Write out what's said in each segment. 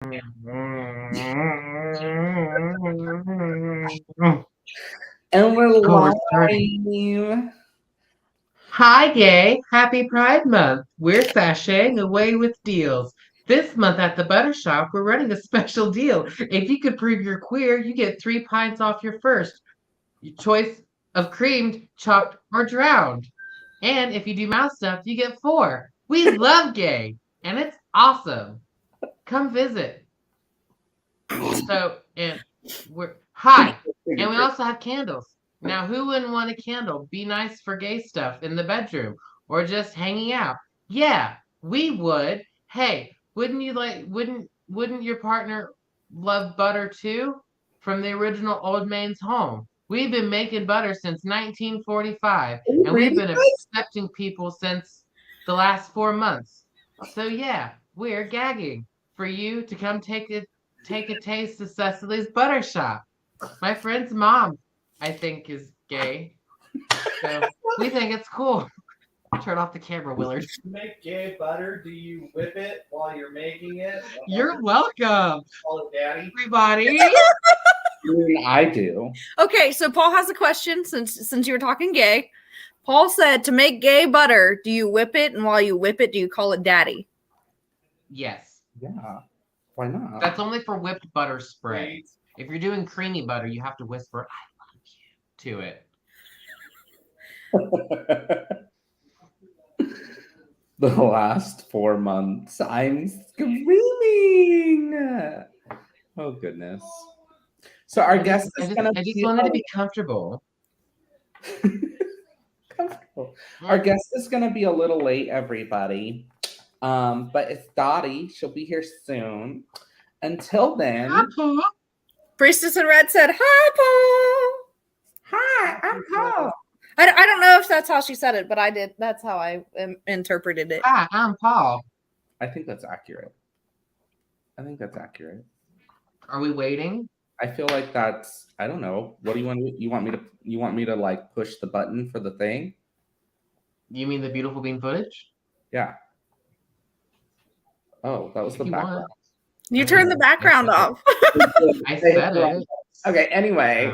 And we're Oh, live. Hi, gay. Happy Pride Month. We're sashaying away with deals. This month at the Butter Shop, we're running a special deal. If you could prove you're queer, you get 3 pints off your first. Your choice of creamed, chopped, or drowned. And if you do mouth stuff, you get 4. We love gay, and it's awesome. Come visit. And hi, and we also have candles. Now, who wouldn't want a candle? Be nice for gay stuff in the bedroom or just hanging out. Yeah, we would. Hey, wouldn't your partner love butter too? From the original Old Main's home. We've been making butter since 1945, and we've been accepting people since the last 4 months. So yeah, we're gagging for you to come take a taste of Cecily's Butter Shop. My friend's mom, I think, is gay. So we think it's cool. Turn off the camera, Willard. To make gay butter, do you whip it while you're making it? You're welcome, Call it daddy. everybody. I do. Okay, so Paul has a question since you were talking gay. Paul said, to make gay butter, do you whip it? And while you whip it, do you call it daddy? Yes. Yeah. Why not? That's only for whipped butter spray. If you're doing creamy butter, you have to whisper, I love you, to it. The last 4 months, I'm screaming. Oh, goodness. So our guest is going to be... I just wanted to be comfortable. Comfortable. Our guest is going to be a little late, everybody. But it's Dottie. She'll be here soon. Until then... Hi, Paul. Priestess in Red said, hi, Paul. Hi, I'm Paul. I don't know if that's how she said it, but I did. That's how I interpreted it. Hi, I'm Paul. I think that's accurate. Are we waiting? I feel like that's, I don't know. What do you want? You want me to like push the button for the thing? You mean the beautiful bean footage? Yeah. Oh, that was the background. You turned the background off. I said it. Okay, anyway.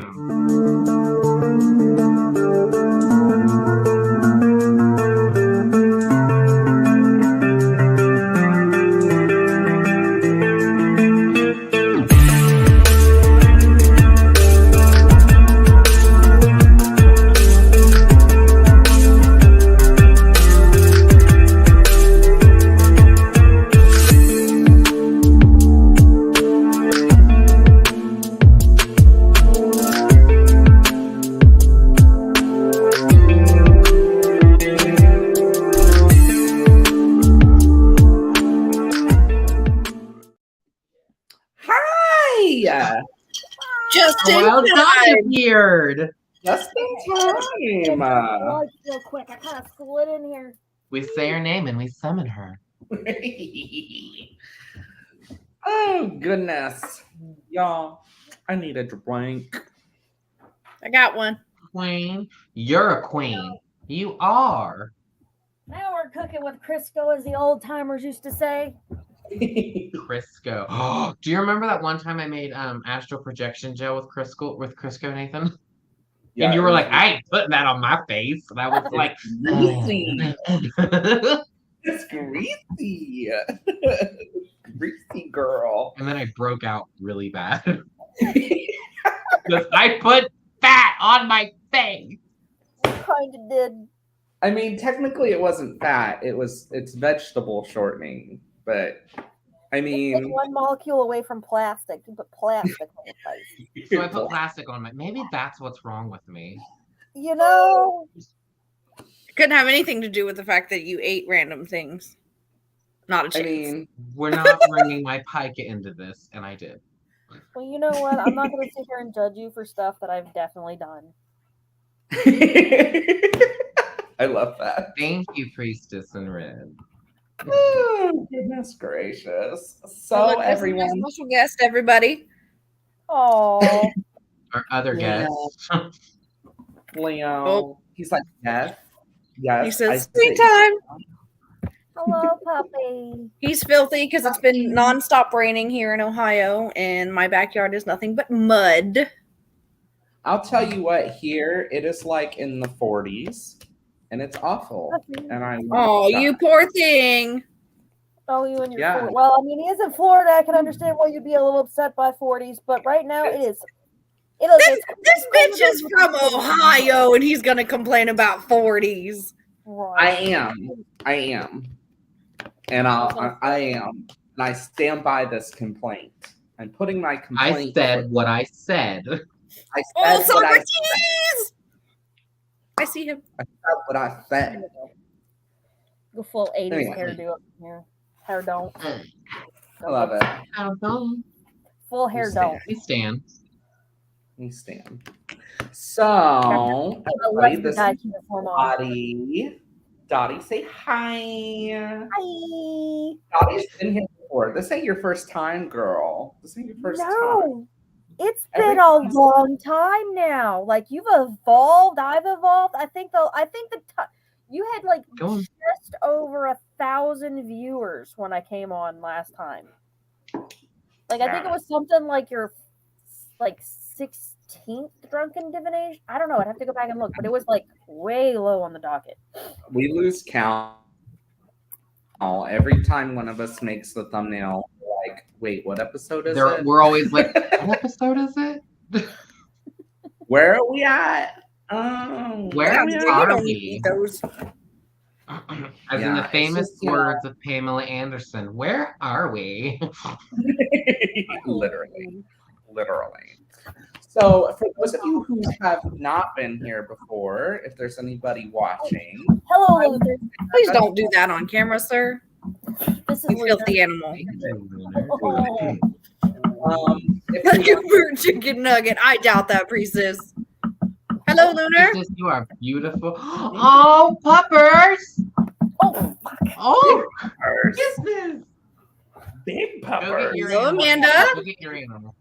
Appeared. Just in time. Real quick, I kind of slid in here. We say her name and we summon her. Oh, goodness. Y'all, I need a drink. I got one. Queen. You're a queen. You are. Now we're cooking with Crisco, as the old timers used to say. Crisco. Oh, do you remember that one time I made astral projection gel with Crisco, Nathan? Yeah, and you were like, I ain't putting that on my face. And I was like, greasy. It's greasy. Greasy girl. And then I broke out really bad. Because I put fat on my face. Kind of did. I mean, technically it wasn't fat. It's vegetable shortening. But I mean, it's one molecule away from plastic. You put plastic on your face. So I put plastic on my. Maybe that's what's wrong with me. You know, couldn't have anything to do with the fact that you ate random things. Not a chance. I mean, we're not bringing my pica into this, and I did. Well, you know what? I'm not going to sit here and judge you for stuff that I've definitely done. I love that. Thank you, Priestess in Red. Oh, goodness gracious. So everyone, special guest, everybody. Oh, our other guest, Leo. He's like, yes. He says, "Free time." Hello, puppy. He's filthy because it's been nonstop raining here in Ohio, and my backyard is nothing but mud. I'll tell you what, here it is like in the 40s, and it's awful. And Oh, you poor thing. Oh, you and your Yeah. Florida. Well, I mean, he is in Florida. I can understand why you'd be a little upset by 40s, but right now it is. This bitch is from Ohio, and he's gonna complain about 40s. I am, and I am, and I stand by this complaint. I'm putting my I complaint. said what I said. I Oh, said what I Socrates! I see him. said. What I said. Go full 80s Anyway. hairdo up here. Hair don't. I love it. Full hair We don't. We stand. We stand. So, everybody, this is Dottie. Dottie, say hi. Hi. Dottie's been here before. This ain't your first time, girl. This ain't your first time. No, it's been a long time now. Like you've evolved, I've evolved. I think you had like Go on. just over 1,000 viewers when I came on last time. Like I think it was something like your like 16th Drunken Divination. I don't know. I'd have to go back and look, but it was like way low on the docket. We lose count every time one of us makes the thumbnail. Like, wait, what episode is it? We're always like, what episode is it? Where are we at? Oh, Where are we? Those. As in the it's famous just, words of Pamela Anderson, where are we? literally. So, for those of you who have not been here before, if there's anybody watching, Hello, Luther. Please don't do that on camera, sir. This is You Luther. filthy animal. Oh, if Like you're a bird chicken nugget. I doubt that, priestess. Hello, Lunar. Priestess, you are beautiful. Oh, puppers! oh, Oh, puppers, goodness! big Go get puppers. your Hello, animal. Amanda. Go get your animal.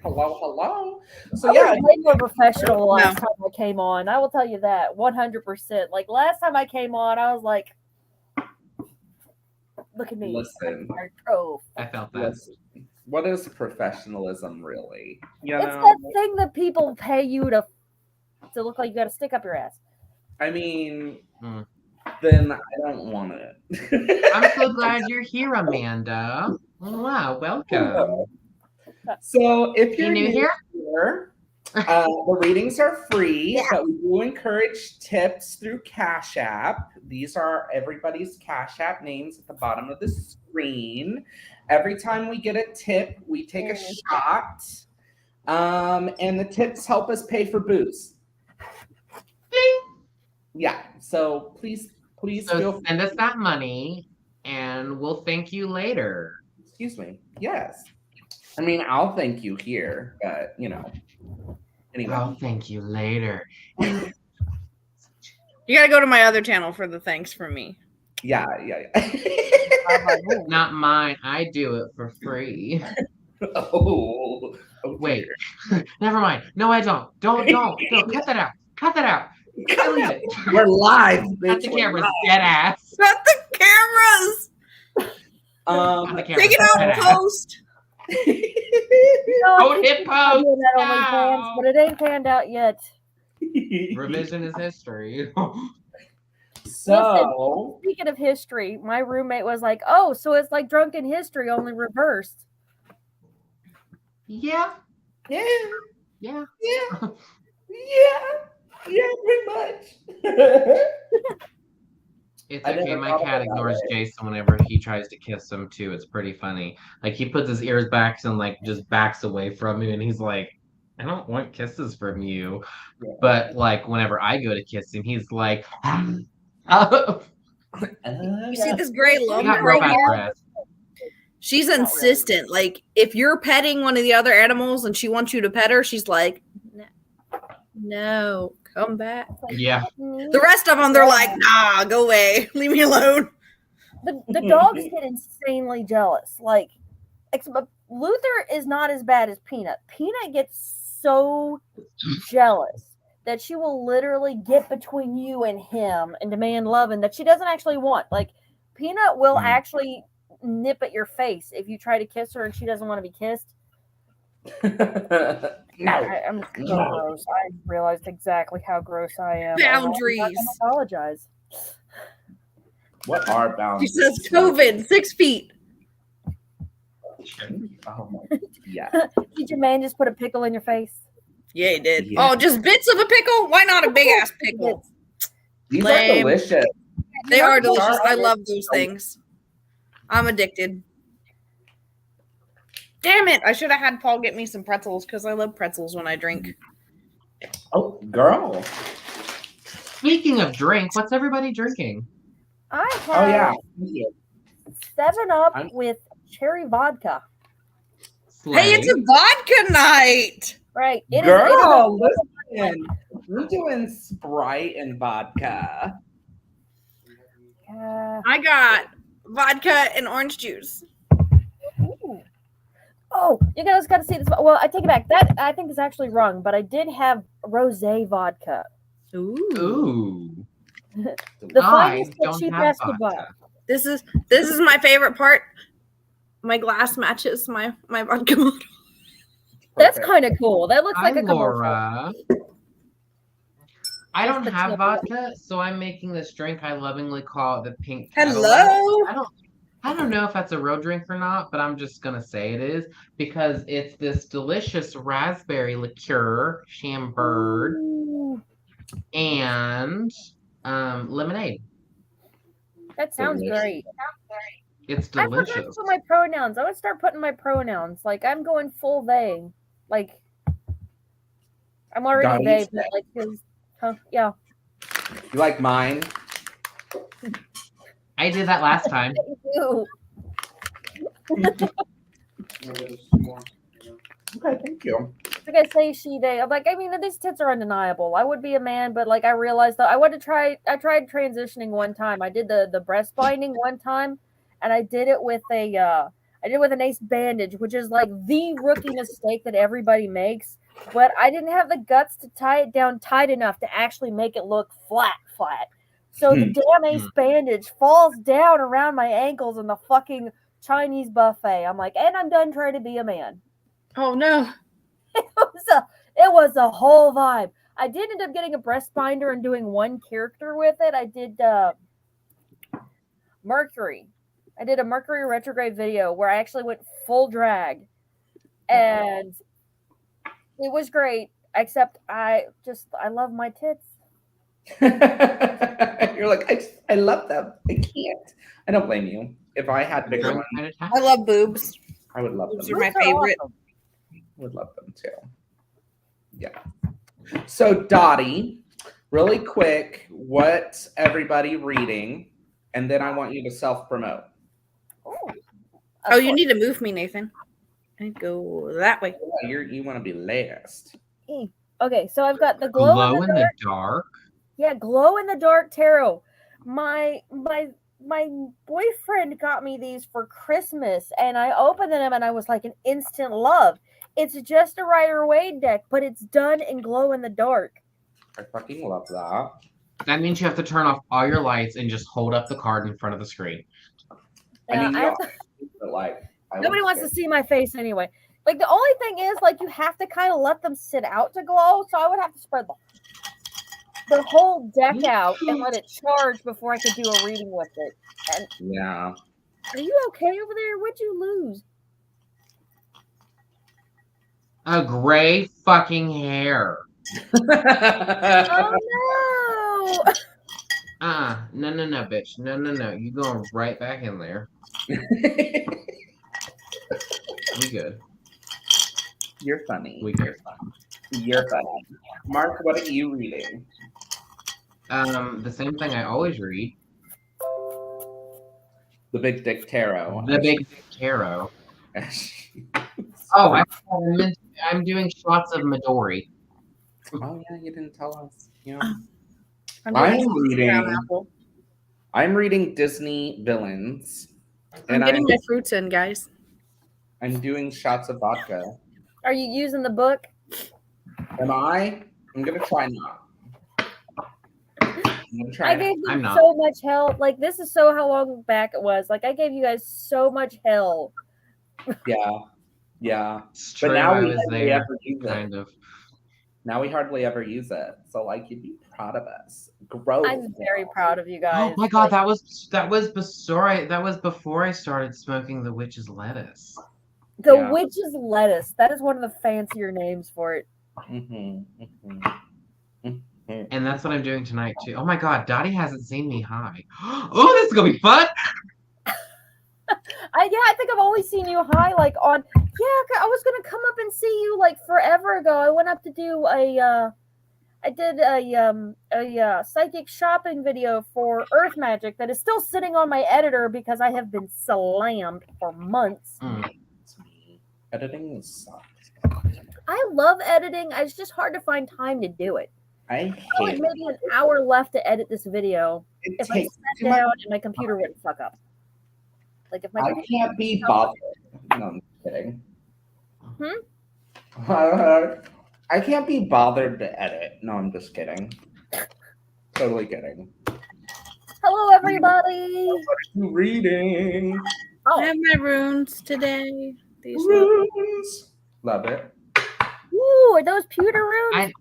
Hello. I So yeah, was way more professional the last No. time I came on. I will tell you that 100%. Like last time I came on, I was like, "Look at me." listen. Oh, I felt that. Listen. What is professionalism really? You it's know, that thing that people pay you to look like you got to stick up your ass. I mean, Mm. then I don't want it. I'm so glad you're here, Amanda. Wow, welcome. So if you're new new here, the readings are free, but we do encourage tips through Cash App. These are everybody's Cash App names at the bottom of the screen. Every time we get a tip, we take a shot, and the tips help us pay for booze. Yeah, so please So feel send us that money, and we'll thank you later. Excuse me. Yes. I mean, I'll thank you here, but you know. Anyway. I'll thank you later. You gotta go to my other channel for the thanks from me. Yeah. Not mine. I do it for free. Oh. Wait. Never mind. No, I don't. Don't. Cut that out. Delete it. We're live. Cut the cameras, dead ass. Cut the cameras. Cut the cameras, Take it out dead and ass. post. Don't hit post. Doing that only now. pans, but it ain't panned out yet. Revision is history. So Speaking of history, my roommate was like, "Oh, so it's like Drunken History, only reversed." Yeah. yeah, pretty much. It's I okay. never My thought cat about ignores it. Jason whenever he tries to kiss him too. It's pretty funny. Like he puts his ears back and like just backs away from me, and he's like, "I don't want kisses from you." Yeah. But like whenever I go to kiss him, he's like, You see this gray "We lump got right robot here? breath." She's insistent. Like, if you're petting one of the other animals and she wants you to pet her, she's like, no, come back. Yeah. The rest of them, they're like, nah, go away. Leave me alone. The dogs get insanely jealous. Like, Luther is not as bad as Peanut. Peanut gets so jealous that she will literally get between you and him and demand loving that she doesn't actually want. Like, Peanut will Mm. actually nip at your face if you try to kiss her and she doesn't want to be kissed. No. I'm so No. gross. I realized exactly how gross I am. and I'm not Boundaries. gonna apologize. What are She boundaries? says COVID, 6 feet. Oh my. Yeah. Did your man just put a pickle in your face? Yeah, he did. Yeah. Oh, just bits of a pickle? Why not a big ass pickle? These Lame. are delicious. They are delicious. Sorry. I love those things. I'm addicted. Damn it. I should have had Paul get me some pretzels because I love pretzels when I drink. Oh, girl. Speaking of drink, what's everybody drinking? I Oh yeah. have Thank you. 7-Up I'm- with cherry vodka. Hey, it's a vodka night. Right. It is. Girl, listen. We're doing Sprite and vodka. I got vodka and orange juice. Ooh. Oh, you guys got to see this. Well, I take it back. That I think is actually wrong, but I did have rosé vodka. Ooh. The I finest don't that cheap have ass could buy. vodka. This is my favorite part. My glass matches my vodka bottle. That's Perfect. kind of cool. That looks Hi, like a commercial. Laura. I don't the have tip. vodka, so I'm making this drink I lovingly call the pink Hello. Cadillac. I don't know if that's a real drink or not, but I'm just gonna say it is because it's this delicious raspberry liqueur, Chambord, Ooh, and lemonade. that sounds Delicious. great. It's I forgot to delicious. put my pronouns. I would start putting my pronouns. Like I'm going full they. Like I'm already Dottie. they, but like his. Yeah. You like mine? I did that last time. Ew. Okay, thank you. Like I say, she they. I'm like, I mean, these tits are undeniable. I would be a man, but like I realized though, I tried transitioning one time. I did the breast binding one time, and I did it with an ace bandage, which is like the rookie mistake that everybody makes. But I didn't have the guts to tie it down tight enough to actually make it look flat. So the damn ace bandage falls down around my ankles in the fucking Chinese buffet. I'm like, and I'm done trying to be a man. Oh no. It was a whole vibe. I did end up getting a breast binder and doing one character with it. I did Mercury. I did a Mercury Retrograde video where I actually went full drag. And it was great, except I love my tits. You're like, I love them. I can't. I don't blame you. If I had bigger Drunk ones, kind of I love boobs. I would love Boobs them. are my Boobs are favorite. awesome. I would love them too. Yeah. So Dottie, really quick, what's everybody reading? And then I want you to self-promote. Oh, you need to move me, Nathan. I go that way. Yeah, you want to be last. Okay, so I've got the glow in the dark. dark. Yeah, glow in the dark tarot. My boyfriend got me these for Christmas, and I opened them and I was like an instant love. It's just a Rider-Waite deck, but it's done in glow in the dark. I fucking love that. That means you have to turn off all your lights and just hold up the card in front of the screen. I mean, I you have don't, but like, I Nobody would wants say- to see my face anyway. Like the only thing is, like you have to kind of let them sit out to glow. So I would have to spread the whole deck out and let it charge before I could do a reading with it. And Yeah. are you okay over there? What'd you lose? A gray fucking hair. Oh no! No, bitch. No. You going right back in there. We good. You're funny. We good. You're funny. Mark, what are you reading? The same thing I always read. The Big Dick Tarot. The Big Tarot. Oh, I'm doing shots of Midori. Oh yeah, you didn't tell us. Yeah. I'm reading Disney villains. I'm getting my fruits in, guys. I'm doing shots of vodka. Are you using the book? Am I? I'm gonna try not. I'm I trying. gave I'm them not. so much hell. Like, this is so how long back it was. Like, I gave you guys so much hell. Yeah. It's But true. now I we was hardly there, ever use it. kind of. Now we hardly ever use it. So like, you'd be proud of us. Growth. I'm very proud of you guys. Oh my god, Like, that was before I started smoking the witch's lettuce. the Yeah. witch's lettuce. That is one of the fancier names for it. And that's what I'm doing tonight too. Oh my god, Dottie hasn't seen me high. Oh, this is gonna be fun. I think I've only seen you high like on. Yeah, I was gonna come up and see you like forever ago. I went up to do I did a psychic shopping video for Earth Magic that is still sitting on my editor because I have been slammed for months. Editing sucks. I love editing. It's just hard to find time to do it. I I hate had it. maybe an hour left to edit this video It if I takes sat too much. down and my computer wouldn't fuck up. Like if my I computer can't be bothered. No, I'm kidding. Hmm? I can't be bothered to edit. No, I'm just kidding. Totally kidding. Hello everybody. What are you reading? I Oh, have my runes today. These look- Runes. Love it. ooh, are those pewter runes?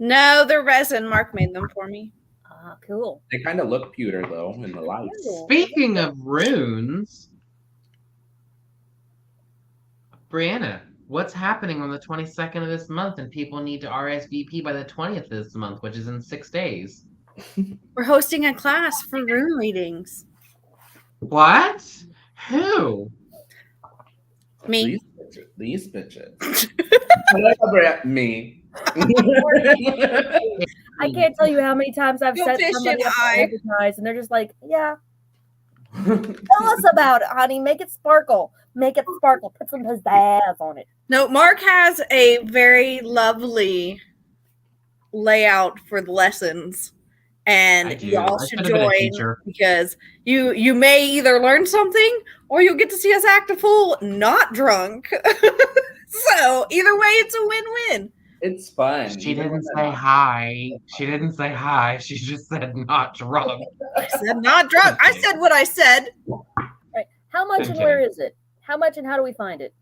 No, they're resin. Mark made them for me. Ah, cool. They kind of look pewter though in the lights. Ooh. Speaking of runes, Brianna, what's happening on the 22nd of this month? And people need to RSVP by the 20th of this month, which is in 6 days. We're hosting a class for rune readings. What? Who? Me. These bitches. Me. I can't tell you how many times I've Go said fish somebody and up to I. advertise, and they're just like, "Yeah, tell us about it, honey. Make it sparkle. Make it sparkle. Put some pizzazz on it." No, Mark has a very lovely layout for the lessons, I and do. y'all I should should have been a join teacher. because you may either learn something or you'll get to see us act a fool not drunk. So either way, it's a win-win. It's fun. She Even when didn't they're say not. hi. She didn't say hi. She just said not drunk. I said not drunk. I said what I said. Right? How much I'm and where is it? How much and how do we find it?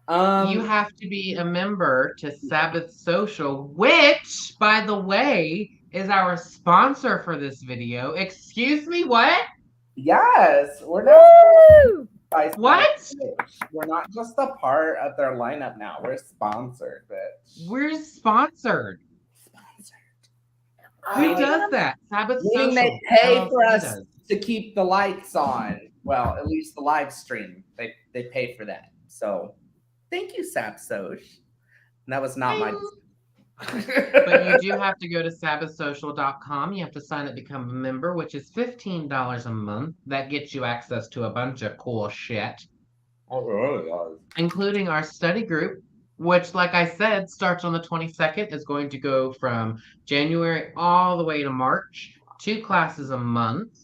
You have to be a member to Sabbath Social, which, by the way, is our sponsor for this video. Excuse me, what? Yes, we're not. Woo! What? We're not just a part of their lineup now. We're sponsored, bitch. We're sponsored. Who Meaning- does that? Sabbath Meaning Social. they pay LLC for us does. to keep the lights on. Well, at least the live stream. They pay for that. So thank you, Sapsoch. And that was not my. But you do have to go to sabbathsocial.com. You have to sign up, become a member, which is $15 a month. That gets you access to a bunch of cool shit, Oh, really does. including our study group, which, like I said, starts on the 22nd, is going to go from January all the way to March. 2 classes a month.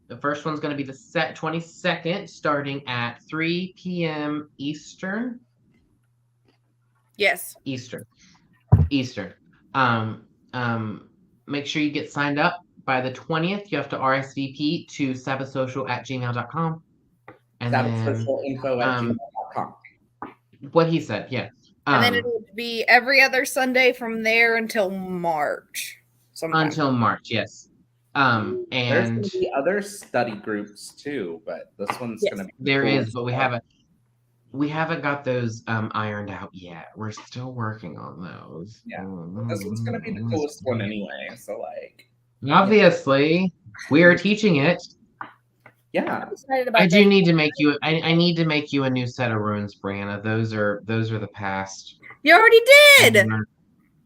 The first one's going to be the 22nd, starting at 3 p.m. Eastern. Yes. Eastern. Make sure you get signed up by the 20th. You have to RSVP to sabbathsocial@gmail.com. And then Sabbathsocialinfo@gmail.com. what he said, yeah. And then it'll be every other Sunday from there until March. Sometime. Until March, yes. There's And gonna be other study groups too, but this one's Yes. gonna be there cool is, as but well. we haven't got those ironed out yet. We're still working on those. Yeah. This one's gonna be the coolest one anyway. So like, Obviously, we are teaching it. yeah. I'm excited about I do this. need to make you. I need to make you a new set of runes, Brianna. Those are the past. You already did.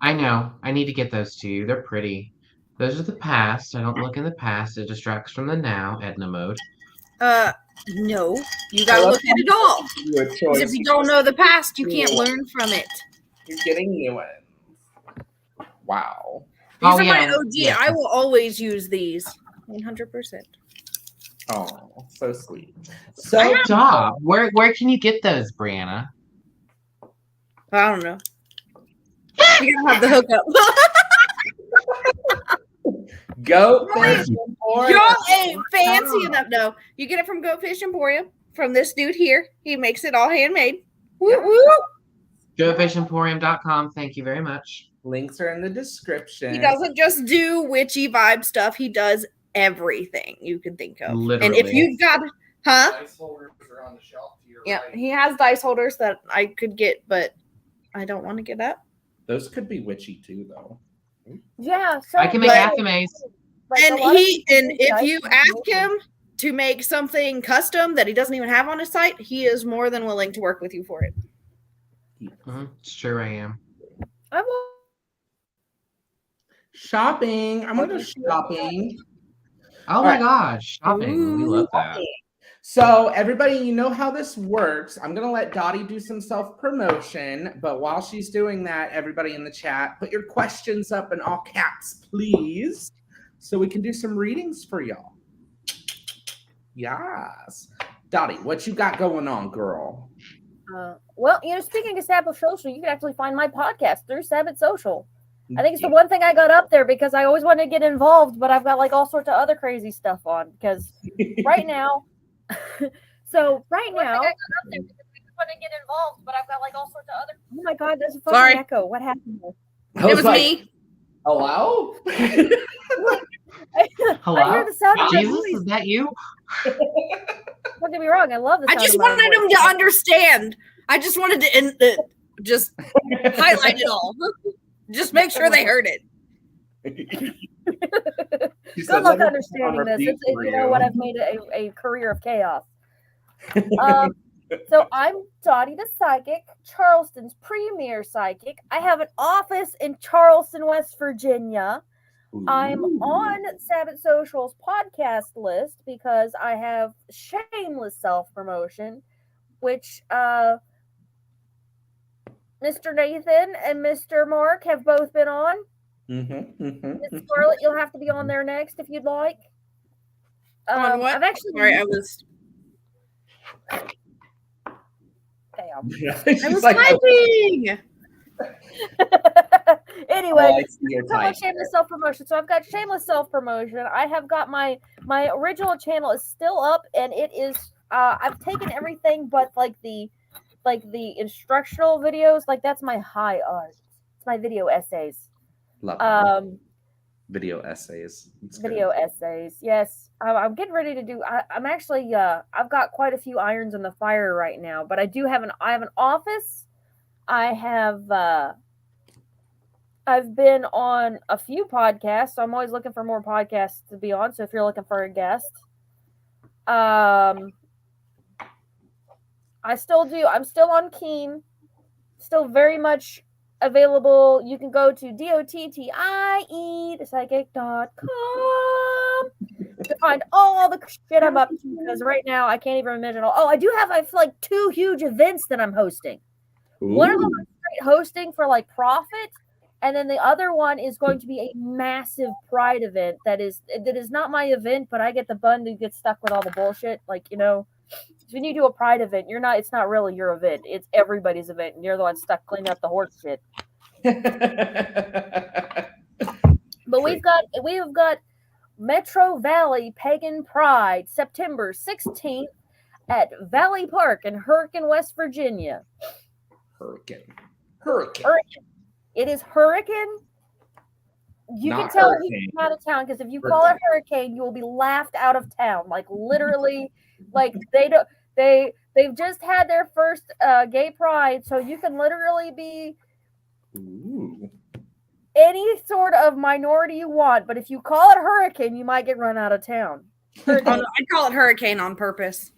I know. I need to get those to you. They're pretty. Those are the past. I don't look in the past. It distracts from the now. Edna mode. No. You gotta look at it all. You a 'Cause choice. if you don't know the past, you can't learn from it. You're getting new ones. Wow. These Oh, are my yeah, OG. yeah. I will always use these. 100%. Oh, so sweet. So Good job. Where can you get those, Brianna? I don't know. You gotta have the hookup. Goat Fish Emporium. Y'all ain't fancy enough. No, you get it from Goat Fish Emporium from this dude here. He makes it all handmade. Woo woo. GoFishEmporium.com. Thank you very much. Links are in the description. He doesn't just do witchy vibe stuff. He does everything you can think of. Literally. And if you've got, Dice holders are on the shelf to your Yeah, right. he has dice holders that I could get, but I don't want to get that. Those could be witchy too, though. Yeah, so I can make But- Actimays. like, And a lot of if dice you is ask amazing. him to make something custom that he doesn't even have on his site, he is more than willing to work with you for it. It's true, I am. I will. Shopping. I'm going to shopping. Oh my gosh, shopping. We love that. So, everybody, you know how this works. I'm going to let Dottie do some self-promotion, but while she's doing that, everybody in the chat, put your questions up in all caps, please, so we can do some readings for y'all. Yes. Dottie, what you got going on, girl? Well, speaking of Sabbath Social, you can actually find my podcast through Sabbath Social. I think it's the one thing I got up there because I always wanted to get involved, but I've got like all sorts of other crazy stuff on because right now, oh my God, there's a fucking Sorry. echo. What happened there? I It was like, me. Hello? Hello? I hear the sound of my Jesus, voice. is that you? Don't get me wrong, I love the I sound just of my wanted voice. him to understand. I just wanted to just highlight it all. Just make sure they heard it. She Good said, luck "Let me understanding this. repeat It's for you know you." what, I've made a career of chaos. So I'm Dottie the Psychic, Charleston's premier psychic. I have an office in Charleston, West Virginia. I'm Ooh. on Sabbath Social's podcast list because I have shameless self-promotion, which Mr. Nathan and Mr. Mark have both been on. Miss Scarlett, you'll have to be on there next if you'd like. On what? I've actually Sorry, I was She's like, typing. Anyway, I see your talk about type. shameless self-promotion. So I've got shameless self-promotion. I have got my original channel is still up, and it is I've taken everything but like the instructional videos. Like that's my high art. It's my video essays. Love that. Video essays. It's good. Video essays. Yes, I'm getting ready to do. I'm actually I've got quite a few irons in the fire right now, but I have an office. I have I've been on a few podcasts, so I'm always looking for more podcasts to be on. So if you're looking for a guest, I'm still on Keen, still very much available. You can go to DOTTIE.psychic.com to find all the shit I'm up to, because right now I can't even imagine all. Oh, I have like 2 huge events that I'm hosting. One of them I'm straight hosting for like profit, and then the other one is going to be a massive pride event that is not my event, but I get the bun to get stuck with all the bullshit. Like, when you do a pride event, it's not really your event. It's everybody's event, and you're the one stuck cleaning up the horse shit. But we've got Metro Valley Pagan Pride, September 16th at Valley Park in Hurricane, West Virginia. Hurricane. It is Hurricane. You Not can tell hurricane. he's out of town because if you call it Hurricane, you will be laughed out of town. Like literally, like they've just had their first gay pride, so you can literally be Ooh. any sort of minority you want. But if you call it Hurricane, you might get run out of town. I call it hurricane on purpose.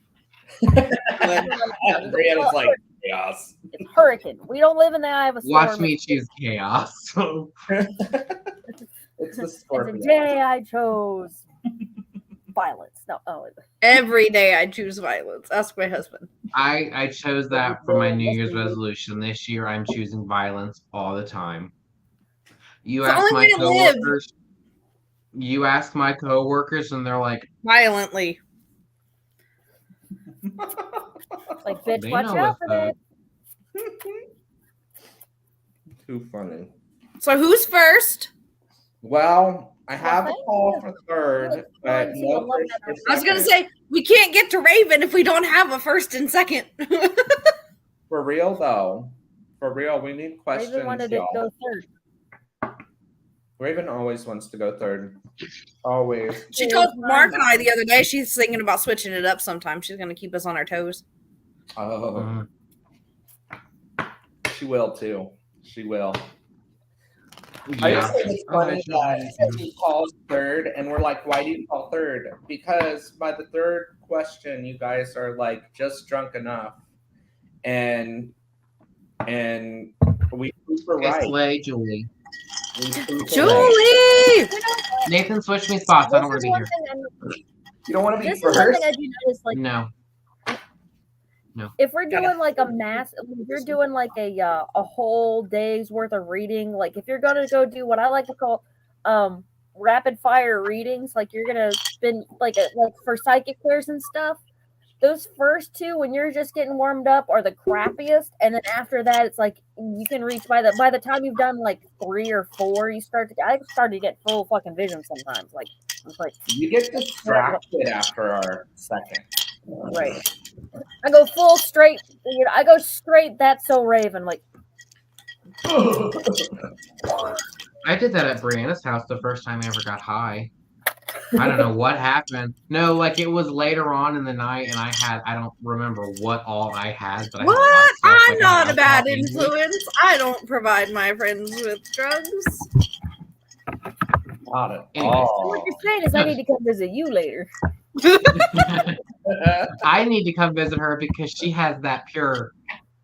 Brianna's like, chaos. It's Hurricane. We don't live in the eye of a storm. Watch me choose chaos. It's the It's Scorpio. a day I chose violence. No, Every day I choose violence. Ask my husband. I chose that for my New Year's resolution. This year I'm choosing violence all the time. You It's the ask only my way to live. coworkers. You ask my coworkers, and they're like, Violently. like bitch, They watch know out what's for that. Too funny. So who's first? Well, I have a call for third, but no first or I was gonna second. say we can't get to Raven if we don't have a first and second. For real though. For real, we need questions, Raven wanted to y'all. go third. Raven always wants to go third. Always. She told Mark and I the other day she's thinking about switching it up sometime. She's gonna keep us on our toes. Oh. She will too. She will. I just think it's funny that he calls third, and we're like, why do you call third? Because by the third question, you guys are like just drunk enough. And we were right. Slay Julie. Julie! Nathan, switch me spots. I don't want to be here. You don't want to be This is one first? thing I do notice, like, No. if we're doing like a mass, if you're doing like a whole day's worth of reading, like if you're gonna go do what I like to call rapid fire readings, like you're gonna spend like for psychic clears and stuff, those first two when you're just getting warmed up are the crappiest, and then after that it's like you can reach by the time you've done like 3 or 4, I start to get full fucking vision sometimes. Like it's like You get distracted after our second. right. I go full straight. I go straight. That's so Raven. Like I did that at Brianna's house the first time I ever got high. I don't know what happened. No, like it was later on in the night, and I don't remember what all I had. But What? I had a lot of stuff. I'm Like, not I a bad had alcohol. influence. I don't provide my friends with drugs. Not at Anyways. all. what you're saying is I need to come visit you later. I need to come visit her because she has that pure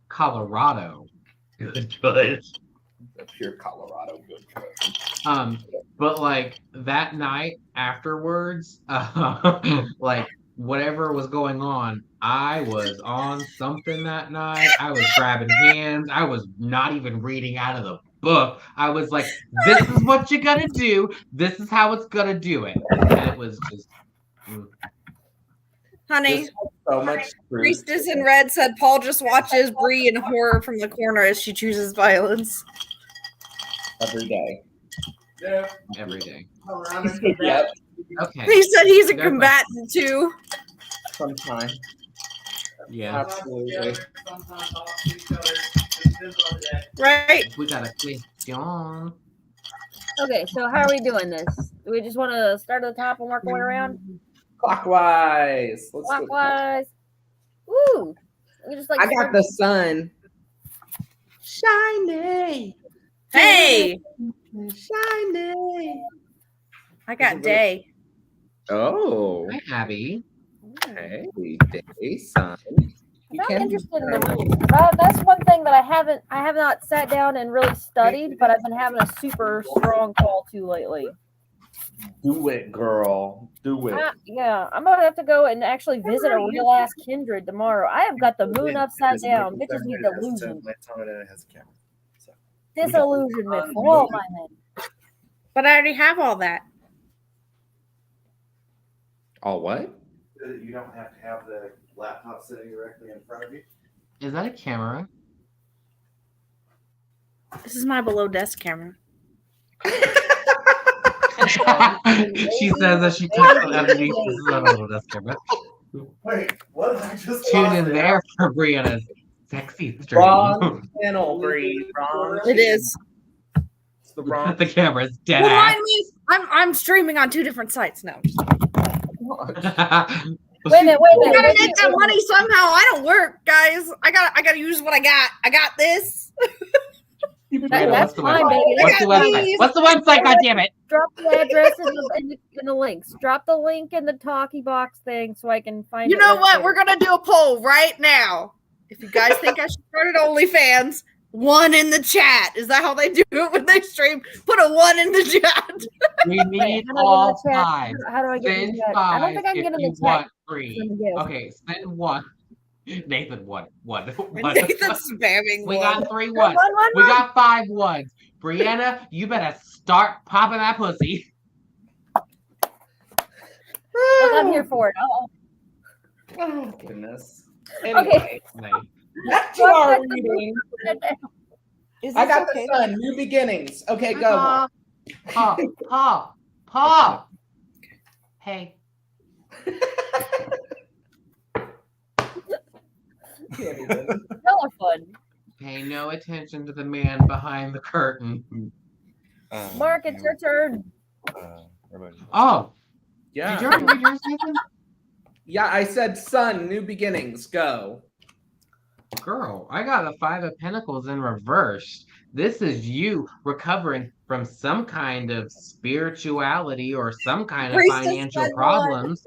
Colorado. Good. Pure Colorado good. But like that night afterwards, like whatever was going on, I was on something that night. I was grabbing hands. I was not even reading out of the book. I was like, this is what you're gonna do. This is how it's gonna do it. And it was just Honey, Just so much truth. Priestess in Red said Paul just watches Bree in horror from the corner as she chooses violence. Every day. Yeah. every day. Yep. Okay. He said he's a Definitely. combatant too. Sometimes. Yeah. Absolutely. Sometimes off each other. It depends on the day. Right? We got a question. Okay, so how are we doing this? Do we just want to start at the top and work our way around? Clockwise. Let's go. Clockwise. Woo! We just like I got the sun. Shiny. Hey, Shiny. I got day. Oh. Hi, Abby. Hey, day, sun. You I'm can interested in the rules. That's one thing that I have not sat down and really studied, but I've been having a super strong call to lately. do it, girl. Do it. Yeah, I'm gonna have to go and actually visit a real ass kindred tomorrow. I have got the moon upside down. Bitches need delusion. Disillusionment for all my men. But I already have all that. All what? You don't have to have the laptop sitting directly in front of you. Is that a camera? This is my below desk camera. She says as she talks underneath the little desk camera. Wait, what did I just Tune lost in there for Brianna's sexy stream. Wrong channel, Bree. Wrong. It is. It's the wrong. The camera's dead Remind me, I'm streaming on 2 different sites now. ass. Wait a minute. I gotta make that money somehow. I don't work, guys. I gotta use what I got. I got this. That's fine, baby. What's the website? What's the website? God damn it! Drop the address in the links. Drop the link in the talkie box thing so I can find You it. know right what? there. We're gonna do a poll right now. If you guys think I should start at OnlyFans, 1 in the chat. Is that how they do it when they stream? Put a 1 in the chat. We Wait, need how do I all get in the chat? 5. How do I get in Send the chat? 5 I don't think I can get in if the you chat. want 3. Yes. Okay, send 1. Nathan, 1. Nathan's spamming We 1. got 3 ones. We got 5 ones. Brianna, you better start popping that pussy. Look, I'm here for it. Oh, goodness. Okay. Back to our reading. Is I this got okay? the sun. New beginnings. Okay, go. Paul. Paul. Hey. Y'all are fun. Pay no attention to the man behind the curtain. Mark, it's your turn. Oh, Yeah. did you already read yours, Nathan? Yeah, I said, son, new beginnings, go. Girl, I got a 5 of Pentacles in reverse. This is you recovering from some kind of spirituality or some kind of Priestess financial said problems.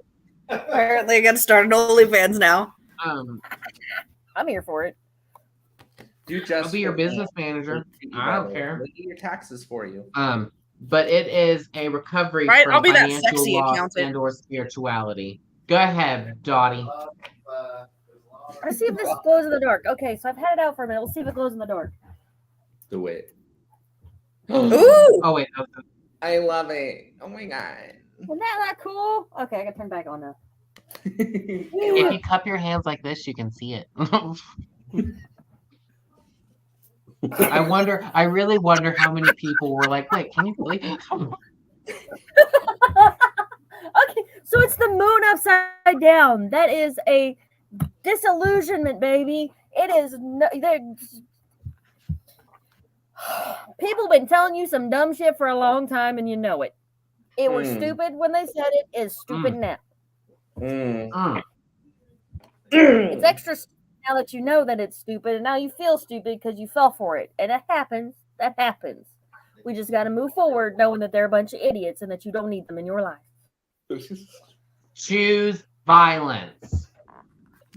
Apparently, I got to start an OnlyFans now. I'm here for it. Do just I'll be your for me. business manager. I don't care. We'll do your taxes for you. But it is a recovery Right, from I'll be that financial sexy loss accountant. and or spirituality. Go ahead, Dottie. Let's see if this glows in the dark. Okay, so I've had it out for a minute. Let's see if it glows in the dark. Do it. Ooh! Oh wait, no. I love it. Oh my god. Wasn't that cool? Okay, I can turn back on now. If you cup your hands like this, you can see it. I really wonder how many people were like, wait, can you believe it? Okay, so it's the moon upside down. That is a disillusionment, baby. It is people been telling you some dumb shit for a long time, and you know it. It was stupid when they said it. Is stupid now. It's extra now that you know that it's stupid, and now you feel stupid because you fell for it, and it happens. That happens. We just got to move forward, knowing that they're a bunch of idiots and that you don't need them in your life. Choose violence.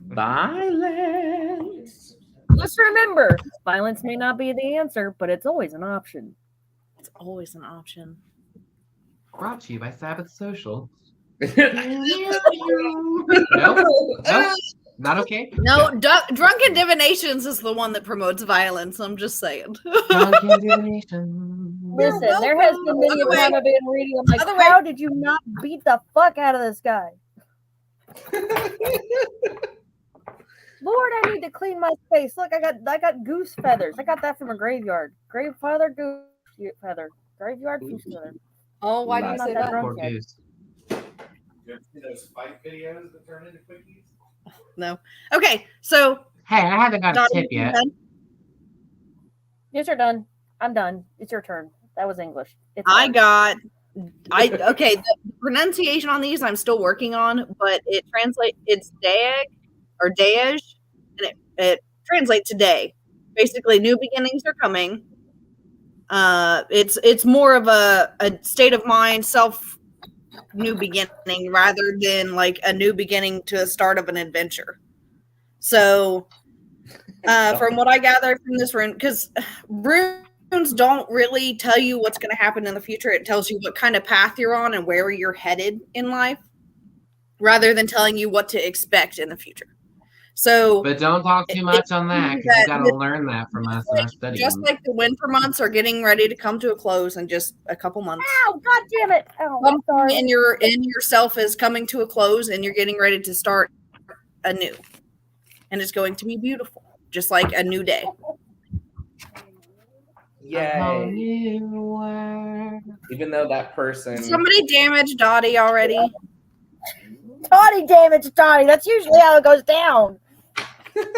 Violence. Just remember, violence may not be the answer, but it's always an option. It's always an option. Brought to you by Sabbath Social. Nope. Not okay. No, Drunken Divinations is the one that promotes violence. I'm just saying. Drunken Divinations. Listen, there has been many a time I've been reading. I'm like, how did you not beat the fuck out of this guy? Lord, I need to clean my space. Look, I got goose feathers. I got that from a graveyard. Graveyard goose feather. Graveyard goose feather. Oh, why do you Not say that that? drunk yet. Goose. You ever see those fight videos that turn into quickies? No. Okay, so Hey, I haven't got a Dottie, tip yet. Yes, you're done. I'm done. It's your turn. That was English. It's okay. done. The pronunciation on these I'm still working on, but it translates. It's Daeg or Daej, and it translates to day. Basically, new beginnings are coming. It's more of a state of mind, new beginning rather than like a new beginning to the start of an adventure. So, from what I gather from this rune, because runes don't really tell you what's going to happen in the future. It tells you what kind of path you're on and where you're headed in life, rather than telling you what to expect in the future. So, But don't talk too much on that because you got to learn that from us in our study. just like the winter months are getting ready to come to a close in just a couple months. Ow, God damn it. Oh, I'm sorry. And yourself is coming to a close and you're getting ready to start anew. And it's going to be beautiful, just like a new day. Yay. Even though that person. Somebody damaged Dottie already. Dottie damage, Dottie. That's usually how it goes down. But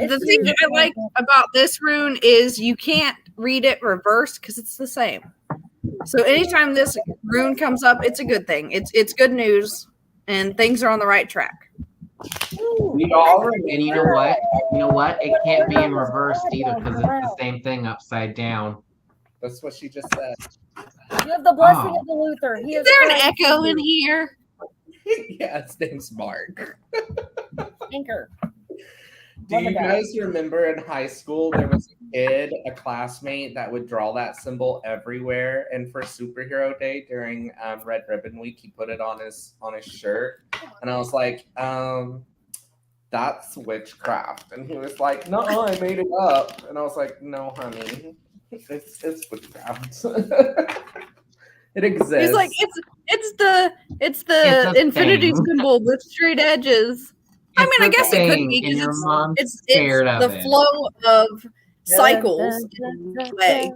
the thing that I like about this rune is you can't read it reverse because it's the same. So anytime this rune comes up, it's a good thing. It's good news, and things are on the right track. We all And you know what? You know what? It can't be in reverse either because it's the same thing upside down. That's what she just said. You have the blessing of the Luther. Is there an echo in here? Yeah, his name's Mark. Anchor. Do you guys remember in high school there was a kid, a classmate that would draw that symbol everywhere, and for Superhero Day during Red Ribbon Week, he put it on his shirt, and I was like, that's witchcraft, and he was like, no, I made it up, and I was like, no, honey, it's witchcraft. It exists. He's like, it's the infinity symbol with straight edges. I mean, I guess it could be because it's the flow of cycles in play.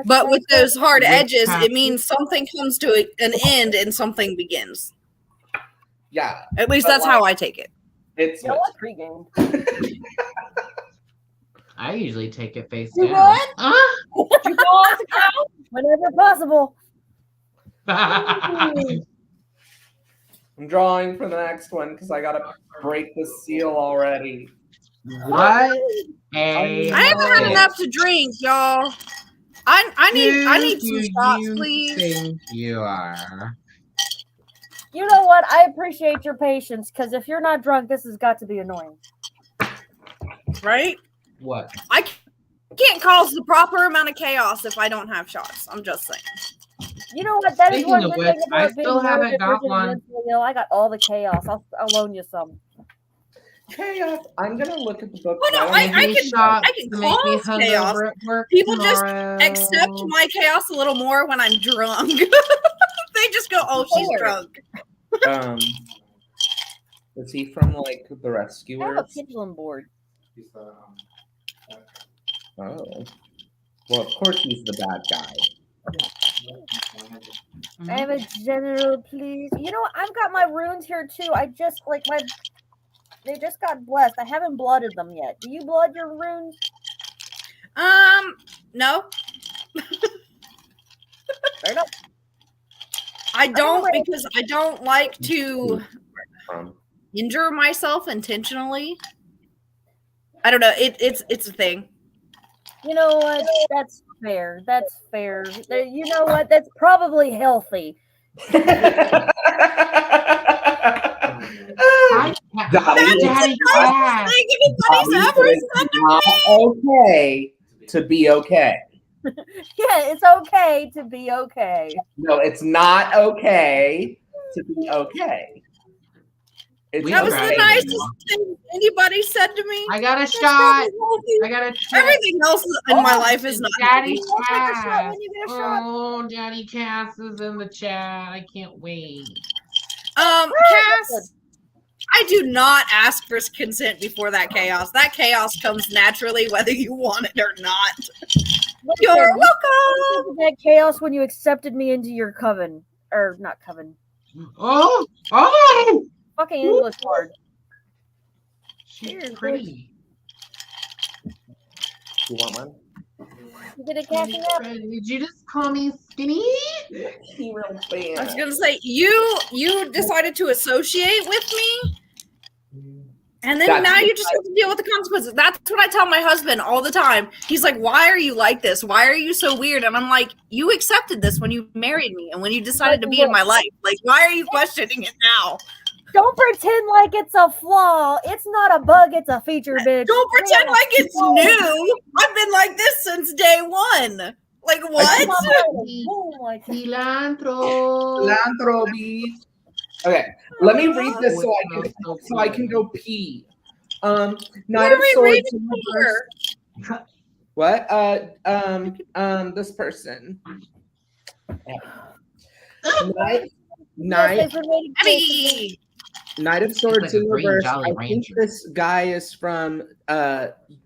But with those hard edges, it means something comes to an end and something begins. Yeah. At least that's how I take it. It's You know what? Pre-game. I usually take it face You down. You go on to count whenever possible. I'm drawing for the next one because I gotta break the seal already. What? I haven't had enough to drink, y'all. I need some shots, please. Think you are. You know what? I appreciate your patience because if you're not drunk, this has got to be annoying. Right? What? I can't cause the proper amount of chaos if I don't have shots. I'm just saying. You know what? That is Speaking one of good which, thing I about being still haven't got neurodivergent one. and mentally ill. I got all the chaos. I'll loan you some. Chaos. I'm gonna look at the book. Well, no, now. I can to make me cause chaos. hungover at work People tomorrow. just accept my chaos a little more when I'm drunk. They just go, "Oh, she's drunk." Is he from like the I have a Rescuers? pendulum board. He's the, Oh. Well, of course he's the bad guy. I have a general, please. You know what? I've got my runes here too. I just they just got blessed. I haven't blooded them yet. Do you blood your runes? No. Fair enough. I don't because I don't like to From injure myself intentionally. I don't know. It's a thing. You know what? That's fair. That's fair. You know what? That's probably healthy. Daddy Cat. Like anybody's ever It's said to not okay to be okay. Yeah, it's okay to be okay. No, it's not okay to be okay. It's We that was tried the it. nicest thing anybody said to me. I got a That's shot. probably I got a shot. everything else in my life is not. Daddy I'll take a shot Cass. when you get a shot. Oh, Daddy Cass is in the chat. I can't wait. Cass, I do not ask for consent before that chaos. That chaos comes naturally whether you want it or not. You're Listen, welcome. that chaos when you accepted me into your coven. Or not coven. Oh! Fucking English word. She's pretty. You want one? You get a cashing out? Did you just call me skinny? He real fan. I was gonna say you decided to associate with me, and then That's now you just have to deal with the consequences. That's what I tell my husband all the time. He's like, "Why are you like this? Why are you so weird?" And I'm like, "You accepted this when you married me, and when you decided to be in my life. Like, why are you questioning it now? Don't pretend like it's a flaw. It's not a bug, it's a feature, bitch. Don't pretend like it's new. I've been like this since day one. Like what?" Boom, like that. Cilantro. Cilantro, bees. Okay, let me read this so I can go pee. Knight What of are we Swords reading in here? reverse. What? This person. Knight Yes, they've been Abby. Knight of Swords like a in green reverse. Jolly I think Ranger. this guy is from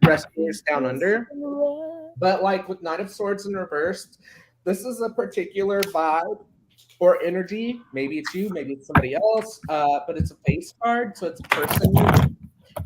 Rescuers Down Under. But like with Knight of Swords in reverse, this is a particular vibe or energy. Maybe it's you, maybe it's somebody else. But it's a face card, so it's a person.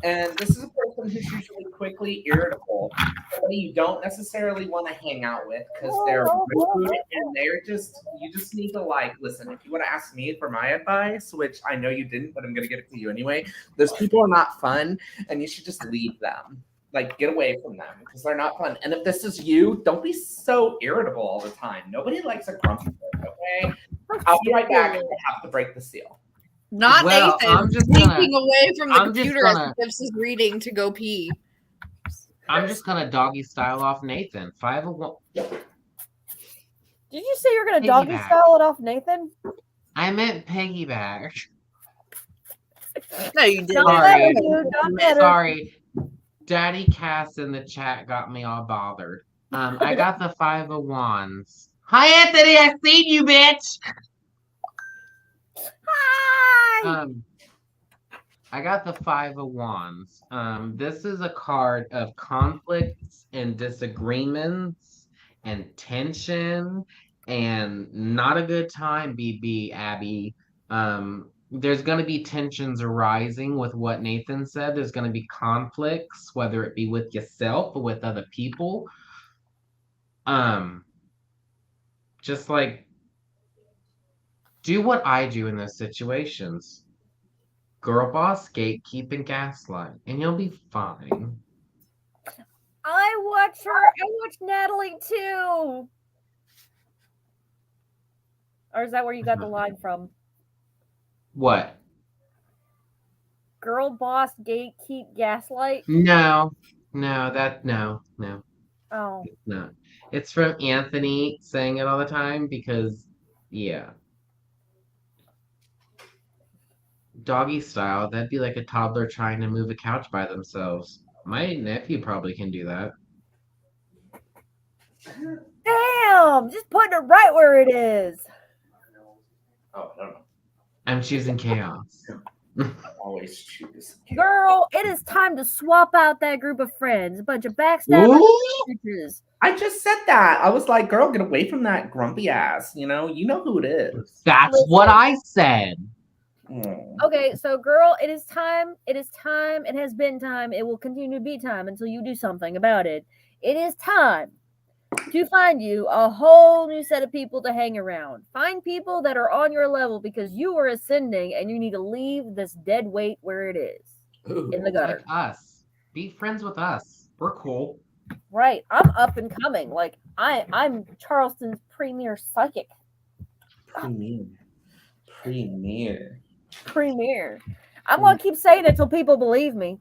And this is a person who's usually quickly irritable. Somebody you don't necessarily want to hang out with because they're rude and you just need to like listen. If you want to ask me for my advice, which I know you didn't, but I'm gonna give it to you anyway. Those people are not fun, and you should just leave them. Like, get away from them because they're not fun. And if this is you, don't be so irritable all the time. Nobody likes a grumpy person, okay? I'll be right back. I have to break the seal. Not Well, Nathan. I'm just Sneaking gonna- away from the I'm just computer as gonna- he gives his reading to go pee. I'm just gonna doggy style off Nathan. 501. Did you say you're gonna Piggyback. doggy style it off Nathan? I meant piggyback. No, you didn't. Don't Sorry. let her, dude. Don't let her. Sorry. Daddy Cass in the chat got me all bothered. I got the 5 of Wands. Hi, Anthony. I seen you, bitch. Hi. I got the Five of Wands. This is a card of conflicts and disagreements and tension and not a good time, BB Abby. There's going to be tensions arising with what Nathan said. There's going to be conflicts, whether it be with yourself or with other people. Just like do what I do in those situations. Girl boss, gatekeep, and gaslight, and you'll be fine. I watch her. I watch Natalie too. Or is that where you got the line from? What? Girl boss, gatekeep, gaslight? No. Oh. It's not. It's from Anthony saying it all the time because, yeah. Doggy style, that'd be like a toddler trying to move a couch by themselves. My nephew probably can do that. Damn! Just putting it right where it is. Oh, I don't know. I'm choosing chaos. Always choose. Girl, it is time to swap out that group of friends. A bunch of backstabbers. Bitches. I just said that. I was like, girl, get away from that grumpy ass. You know who it is. That's Listen. what I said. Okay, so girl, it is time. It is time. It has been time. It will continue to be time until you do something about it. It is time to find you a whole new set of people to hang around. Find people that are on your level because you are ascending and you need to leave this dead weight where it is. Ooh. In the gutter. Like us. Be friends with us. We're cool. Right. I'm up and coming. Like I'm Charleston's premier psychic. Premier. I'm gonna keep saying it till people believe me.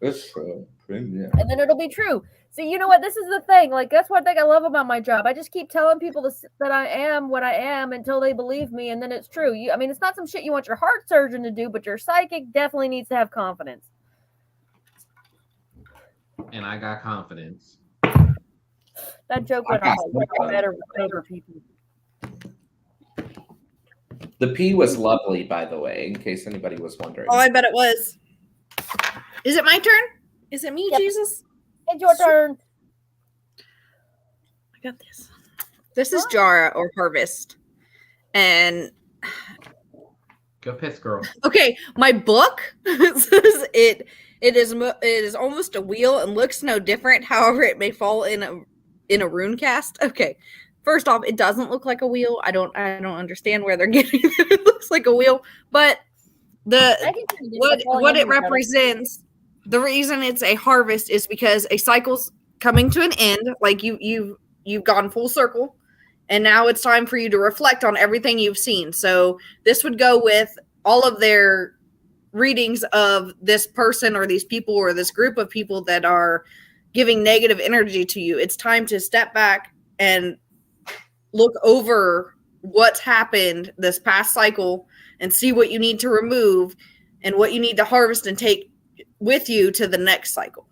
It's true. Premier. And then it'll be true. See, you know what? This is the thing. Like, that's one thing I love about my job. I just keep telling people that I am what I am until they believe me, and then it's true. I mean, it's not some shit you want your heart surgeon to do, but your psychic definitely needs to have confidence. And I got confidence. That joke went off better with sober people. The P was lovely, by the way, in case anybody was wondering. Oh, I bet it was. Is it my turn? Is it me, Yep. Jesus? It's your turn. I got this. This is Jara or Harvest. And Go piss, girl. okay, my book says it is almost a wheel and looks no different. However, it may fall in a rune cast. Okay. First off, it doesn't look like a wheel. I don't understand where they're getting that it looks like a wheel, but what it represents, the reason it's a harvest is because a cycle's coming to an end. Like you've gone full circle, and now it's time for you to reflect on everything you've seen. So this would go with all of their readings of this person or these people or this group of people that are giving negative energy to you. It's time to step back and look over what's happened this past cycle and see what you need to remove and what you need to harvest and take with you to the next cycle.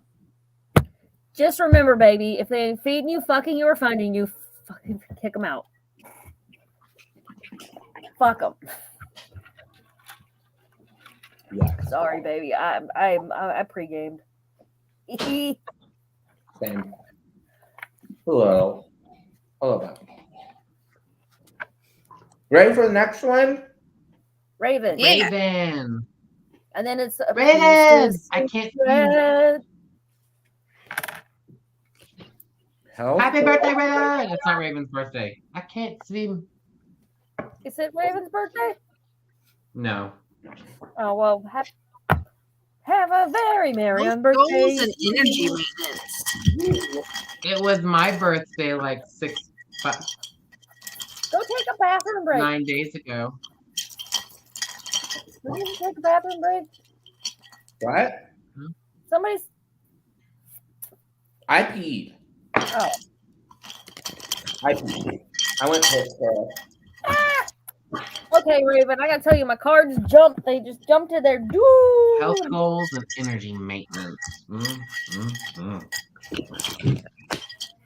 Just remember, baby, if they ain't feeding you, fucking you, or finding you, fucking kick them out. Fuck them. Yeah. Sorry, baby. I pre-gamed. Same. Hello. Back. Ready for the next one? Raven. Yeah. Raven. And then it's Raven. I can't see. Health. Happy birthday, Raven. It's not Raven's birthday. I can't see. Is it Raven's birthday? No. Oh, well, have a very merry on birthday. Goals and energy maintenance. It was my birthday like 5, Go take a bathroom break. 9 days ago. Will you take a bathroom break? What? Somebody's. I peed. Oh. I peed. I went piss, girl. Okay, Raven, I gotta tell you, my cards jumped. They just jumped to their doo. Health goals and energy maintenance.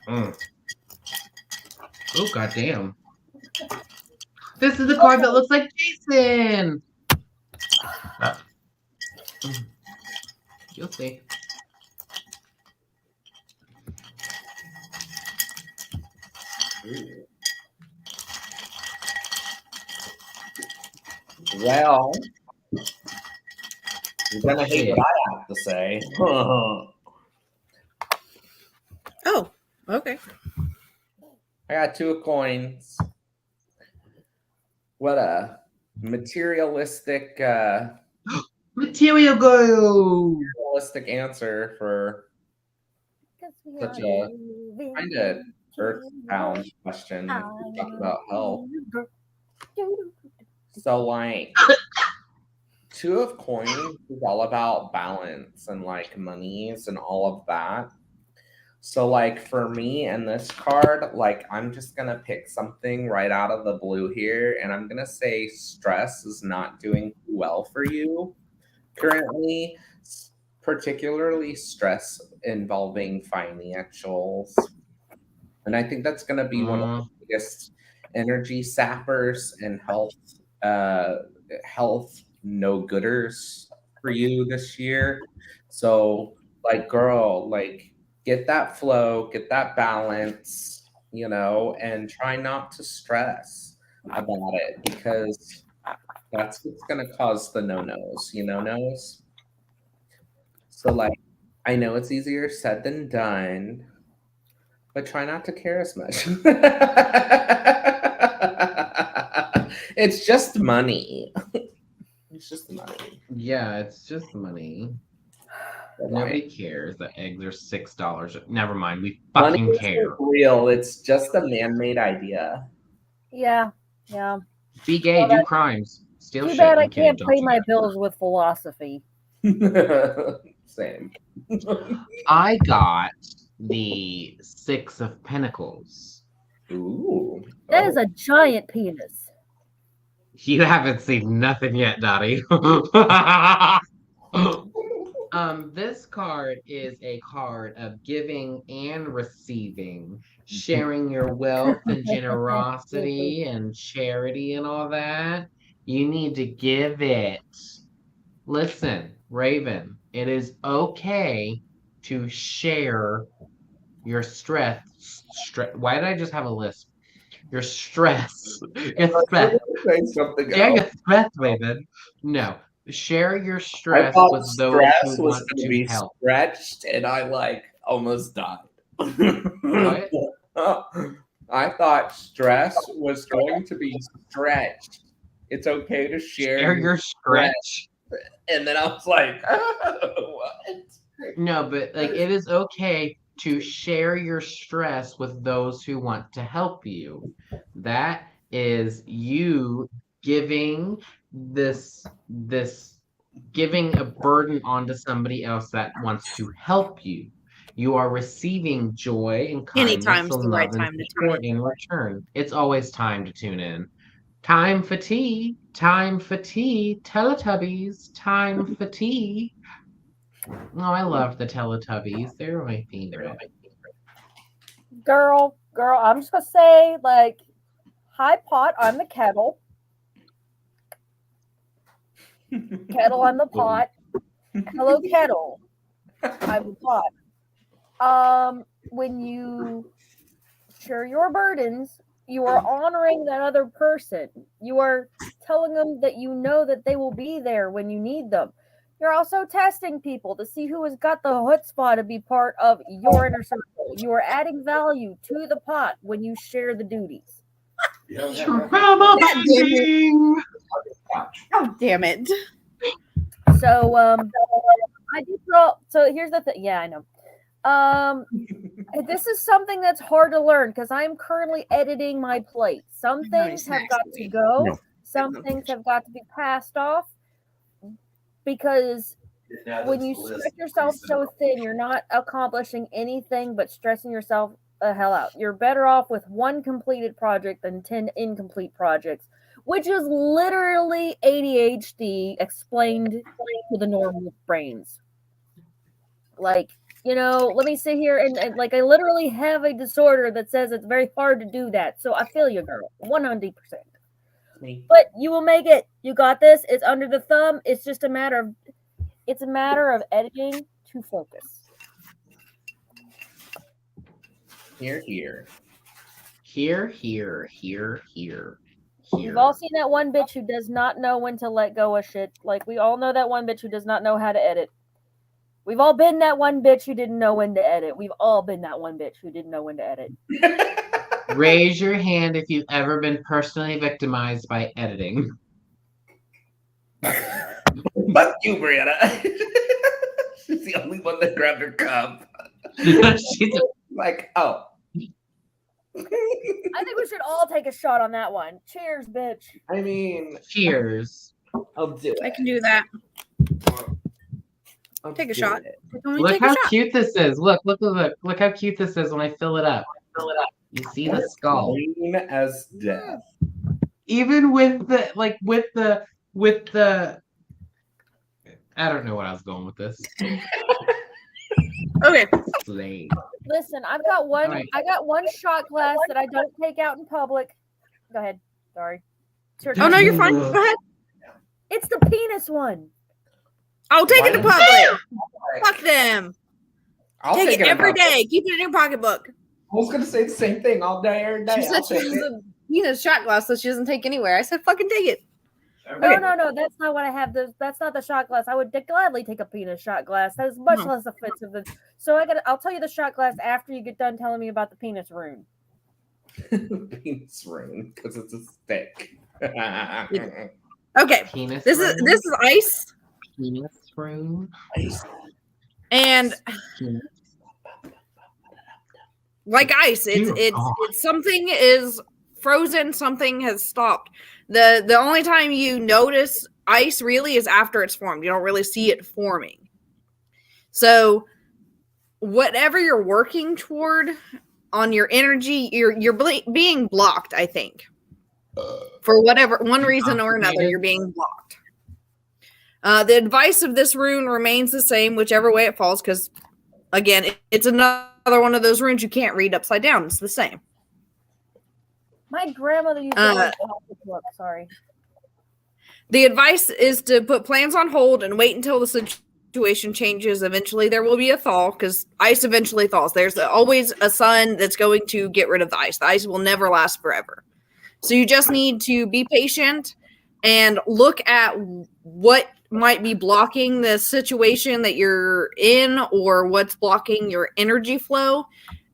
Oh, goddamn. This is the card that looks like Jason. You'll see. Ooh. Well, you're gonna hate what I have to say. Oh, okay. I got 2 of coins. What a materialistic Material go. answer for such a kind of earthbound question. If we talk about health. So like 2 of coins is all about balance and like monies and all of that. So like for me and this card, like I'm just gonna pick something right out of the blue here, and I'm gonna say stress is not doing well for you currently, particularly stress involving financials. And I think that's gonna be one of the biggest energy sappers and health no-gooders for you this year. So like girl, like get that flow, get that balance, and try not to stress about it, because that's what's going to cause the no-nos. So like, I know it's easier said than done, but try not to care as much. It's just money. It's just money. Yeah, it's just money. Nobody cares that eggs are $6. Never mind, we fucking Money care. isn't real. It's just a man-made idea. Yeah. Be gay, do crimes, steal Too shit. bad I I'm kidding, can't don't pay do my that. bills with philosophy. Same. I got the 6 of Pentacles. Ooh. That is a giant penis. You haven't seen nothing yet, Dottie. This card is a card of giving and receiving, sharing your wealth and generosity and charity and all that. You need to give it. Listen, Raven, it is okay to share your stress. Why did I just have a list? Your stress. Your stress. Say something Share your else. stress, Raven. No. Share your I stress thought with those stress who was want going to to be help. stretched, and I almost died. What? I thought stress was going to be stretched. It's okay to share Your stretch. And then I was like, what? No, but like it is okay to share your stress with those who want to help you. That is you giving giving a burden onto somebody else that wants to help you. You are receiving joy and kindness Anytime's and the right love and time to tune support in return. It's always time to tune in. Time for tea. Time for tea. Teletubbies. Time for tea. Oh, I love the Teletubbies. They're my favorite. Girl, I'm just gonna say, like, hi pot, I'm the kettle. Kettle, I'm the pot. Hello, kettle. I'm the pot. When you share your burdens, you are honoring that other person. You are telling them that you know that they will be there when you need them. You're also testing people to see who has got the chutzpah to be part of your inner circle. You are adding value to the pot when you share the duties. Trauma bonding. Oh, damn it. So, I do throw. So here's the thing. Yeah, I know. This is something that's hard to learn because I'm currently editing my plate. Some things have got to go. Some things have got to be passed off. Because when you stretch yourself so thin, you're not accomplishing anything but stressing yourself the hell out. You're better off with one completed project than 10 incomplete projects, which is literally ADHD explained to the normal brains. Like, let me sit here and like I literally have a disorder that says it's very hard to do that. So I feel you, girl, 100%. But you will make it. You got this. It's under the thumb. It's just a matter of It's a matter of editing to focus. Here, here. We've all seen that one bitch who does not know when to let go of shit. Like, we all know that one bitch who does not know how to edit. We've all been that one bitch who didn't know when to edit. We've all been that one bitch who didn't know when to edit. Raise your hand if you've ever been personally victimized by editing. Fuck you, Brianna. She's the only one that grabbed her cup. She's Like, oh. I think we should all take a shot on that one. Cheers, bitch. I mean, cheers. I'll do it. I can do that. I'll Take a do shot. it. Look Take a how shot. cute this is. Look how cute this is when I fill it up. You see the skull. Green as death. Even with the I don't know what I was going with this. Okay. Slay. Listen, I've got one. All right. I got one shot glass that I don't take out in public. Go ahead. Sorry. It's your Oh turn. no, you're fine. Go ahead. It's the penis one. I'll take it to Why? public. Fuck them. I'll Take it every out. day. Keep it in your pocketbook. I was gonna say the same thing all day, every day. She said I'll she take uses it. a penis shot glass that she doesn't take anywhere. I said, fucking take it. No, no, that's not what I have. That's not the shot glass. I would gladly take a penis shot glass. That is much No. less offensive than. So I'll tell you the shot glass after you get done telling me about the penis rune. Penis ring because it's a stick. Okay. Penis. This is ice. penis room. And like ice, it's something is frozen, something has stopped. The only time you notice ice really is after it's formed. You don't really see it forming. So whatever you're working toward on your energy, you're being blocked, I think. For one reason or another, you're being blocked. The advice of this rune remains the same, whichever way it falls, because again, it's another one of those runes you can't read upside down. It's the same. My grandmother used to help the book. Sorry. The advice is to put plans on hold and wait until the situation changes. Eventually, there will be a thaw because ice eventually thaws. There's always a sun that's going to get rid of the ice. The ice will never last forever. So you just need to be patient and look at what might be blocking the situation that you're in or what's blocking your energy flow,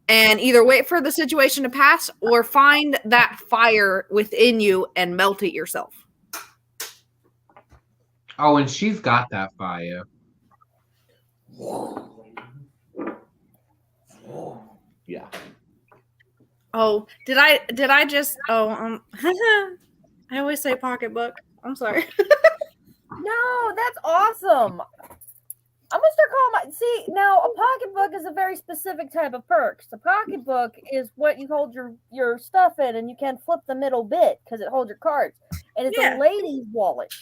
and either wait for the situation to pass or find that fire within you and melt it yourself. Oh, and she's got that fire. Yeah. Oh, did I just I always say pocketbook. I'm sorry. No, that's awesome. I'm gonna start calling now a pocketbook is a very specific type of perks. A pocketbook is what you hold your stuff in, and you can flip the middle bit because it holds your cards. And it's a lady's wallet.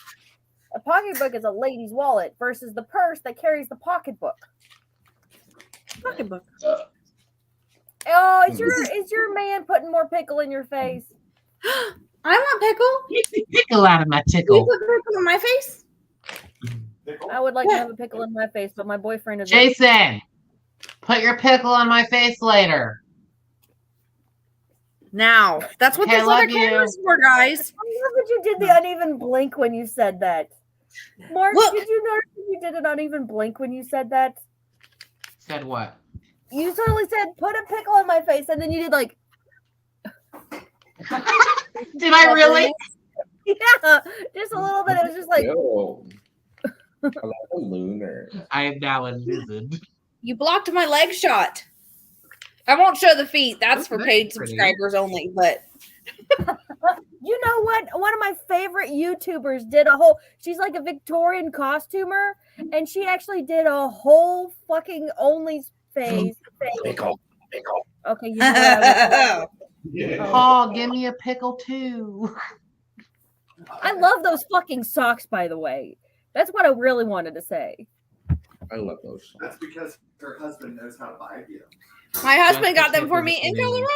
A pocketbook is a lady's wallet versus the purse that carries the pocketbook. Pocketbook. Oh, is your man putting more pickle in your face? I want pickle. Get the pickle out of my Can you tickle. put pickle in my face? I would like to have a pickle in my face, but my boyfriend is Jason, put your pickle on my face later. Now, that's what Okay, this love other camera's for, guys. I love that you did the uneven blink when you said that. Mark, Look. did you notice that you did an uneven blink when you said that? Said what? You totally said, put a pickle in my face, and then you did like... Did I really? Yeah, just a little bit. It was just like... Yo. I like a lunar. I am now a lizard. You blocked my leg shot. I won't show the feet. That's for That's paid pretty. subscribers only, but You know what? One of my favorite YouTubers did a whole... She's like a Victorian costumer, and she actually did a whole fucking only face. Pickle. Okay, you know what I was- Yeah. Oh, give me a pickle too. I love those fucking socks, by the way. That's what I really wanted to say. I love those songs. That's because her husband knows how to buy you. my husband got them for me in Colorado.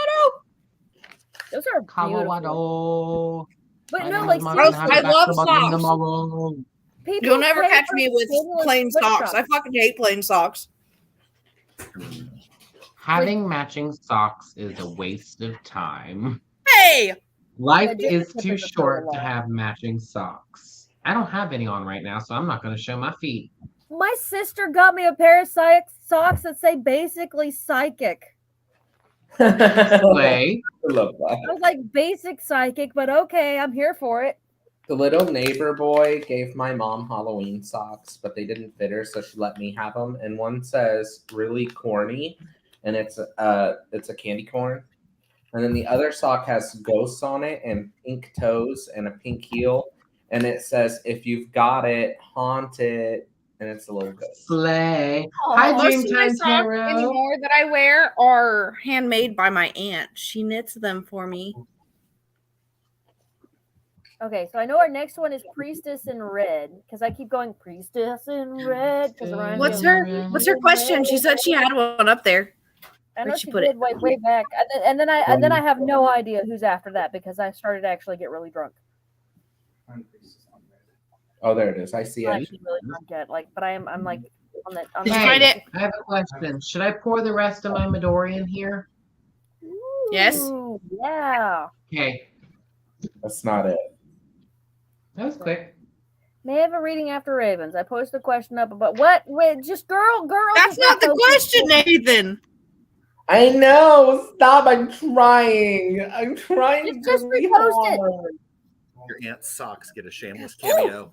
Those are beautiful. Colorado. But I no, love like my- Gross, seriously, I love basketball game socks. tomorrow. people You'll never pay catch for me with stimulus plain flip socks. I trucks. fucking hate plain socks. Having matching socks is a waste of time. Hey, Life Yeah, is just too flip it for a short to while. have matching socks. I don't have any on right now, so I'm not going to show my feet. My sister got me a pair of socks that say basically psychic. Slay. I love I that. was like, basic psychic, but okay, I'm here for it. The little neighbor boy gave my mom Halloween socks, but they didn't fit her, so she let me have them. And one says "really corny," and it's a candy corn. And then the other sock has ghosts on it and pink toes and a pink heel, and it says "if you've got it, haunt it," and it's a little ghost. Slay. Oh, Hi, most of my Dreamtime socks Tarot. anymore that I wear are handmade by my aunt. She knits them for me. Okay, so I know our next one is Priestess in Red because I keep going Priestess in Red because What's her question? She said she had one up there. I know Where'd she she put did it? way back, and then I have no idea who's after that because I started to actually get really drunk. Oh, there it is. I see I'm it. actually really drunk yet, like, but I'm like on that. Did you find it? I have a question. Should I pour the rest of my Midori in here? Yes. Ooh, yeah. Okay. That's not it. That was quick. May I have a reading after Ravens? I posted a question up about what? Wait, just girl. That's not the question, Nathan. I know. Stop. I'm trying. I'm trying Just really repost it. hard. Your aunt's socks get a shameless cameo.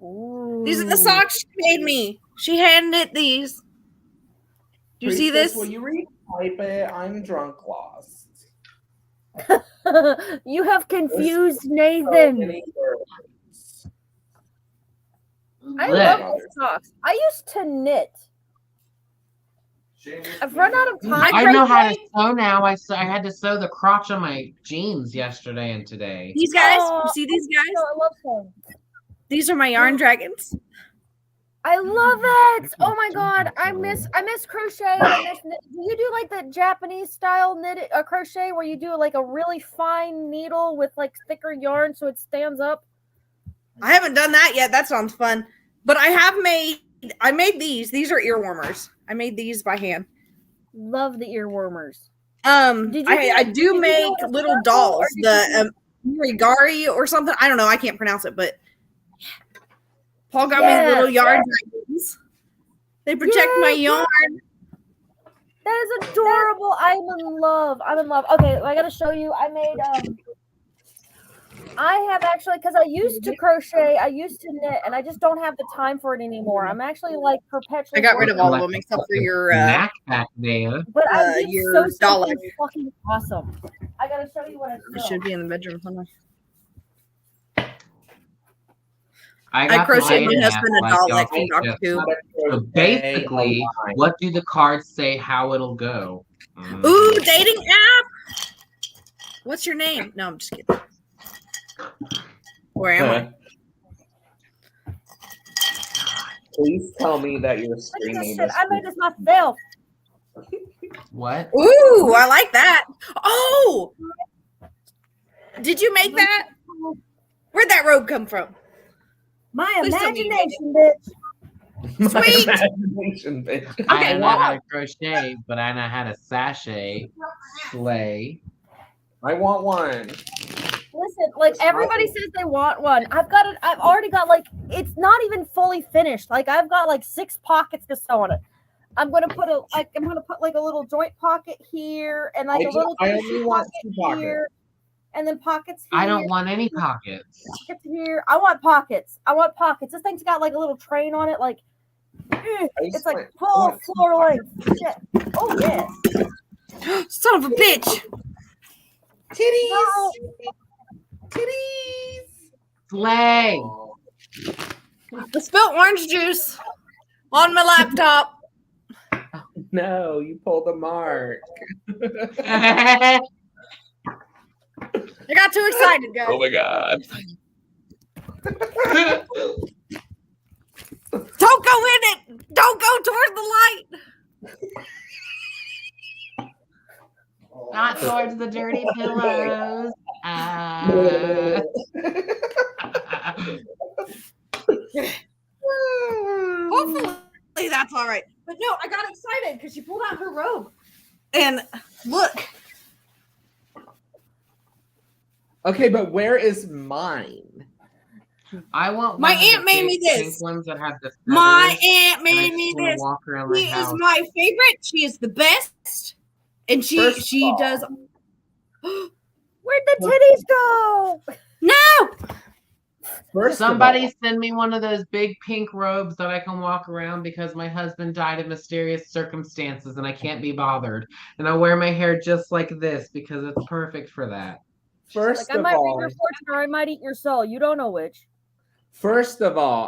Ooh. These are the socks she made me. She hand knit these. Do you see Priestess, this? Will you retype it? I'm drunk lost. You have confused So Nathan. many words. I Blech. love these socks. I used to knit. Shameless I've run out of time. I know how to sew now. I had to sew the crotch on my jeans yesterday and today. These guys? Oh, You see these No, guys? I love sewing. These are my yarn dragons. I love it. Oh my god, I miss crochet. I miss knit. Do you do like the Japanese style knit crochet where you do like a really fine needle with like thicker yarn so it stands up? I haven't done that yet. That sounds fun. But I made these. These are ear warmers. I made these by hand. Love the earwormers. Did I do make little dolls. The Mirigari or something. I don't know. I can't pronounce it, but Paul got me little yarn dragons. They protect my yarn. That is adorable. I'm in love. Okay, I gotta show you. I made I have actually, because I used to crochet, I used to knit, and I just don't have the time for it anymore. I'm actually like perpetually. I got rid of all of them except for your back there. But I did your sew doll something fucking awesome. I gotta show you what I It sewed. should be in the bedroom somewhere. I crocheted mine my husband a like doll y'all that he just- rocked too. So basically, what do the cards say how it'll go? Ooh, dating app. What's your name? No, I'm just kidding. Where am I? Please tell me that you're Look at screaming this shit. this. I made this myself. What? Ooh, I like that. Oh, did you make that? Where'd that robe come from? My Please tell me you made imagination, bitch. My Sweet. imagination, bitch. I Okay, know well, how to crochet, but I know how to sashay, slay. I want one. Listen, like everybody says they want one. I've got it. I've already got like it's not even fully finished. Like I've got like 6 pockets to sew on it. I'm gonna put like a little joint pocket here and like a little I tissue only want pocket 2 pockets. here, and then pockets here. I don't want any pockets. Pockets here. I want pockets. This thing's got like a little train on it. Like it's like full floor length. Shit. Oh yeah. son of a bitch. Titties. Titties. Slay. Oh. I spilled orange juice on my laptop. No, you pulled a mark. I got too excited, guys. Oh my god. Don't go in it. Don't go toward the light. Not towards the dirty pillows. Hopefully that's all right. But no, I got excited because she pulled out her robe. And look. Okay, but where is mine? I want My one of the aunt made me big this. pink ones that have the My feathers, aunt and I made just me wanna this. walk around my She is house. my favorite. She is the best. And First of she all- does. Where'd the titties go? No! First Somebody of all, send me one of those big pink robes that I can walk around because my husband died in mysterious circumstances and I can't be bothered. And I wear my hair just like this because it's perfect for that. first Like I of might read all, your fortune or I might eat your soul. You don't know which.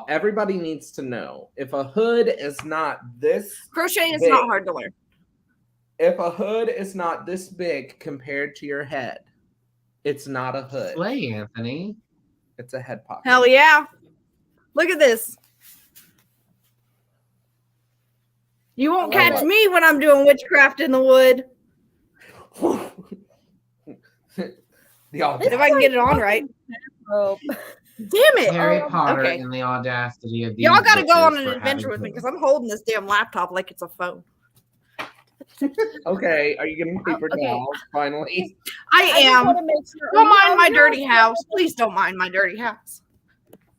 everybody needs to know if a hood is not this Crocheting is big, not hard to learn. if a hood is not this big compared to your head, it's not a hood. Slay, Anthony. It's a head pocket. Hell yeah. Look at this. You won't I love catch it. me when I'm doing witchcraft in the wood. The audacity. If I can get it on right. Oh, Damn it. Harry Potter okay. and the audacity of these Y'all got to go on bitches an for adventure having with me hoods. because I'm holding this damn laptop like it's a phone. Okay, are you getting paper okay. towels finally? I I just want am. to make sure. Don't are you mind my okay dirty with- house. Please don't mind my dirty house.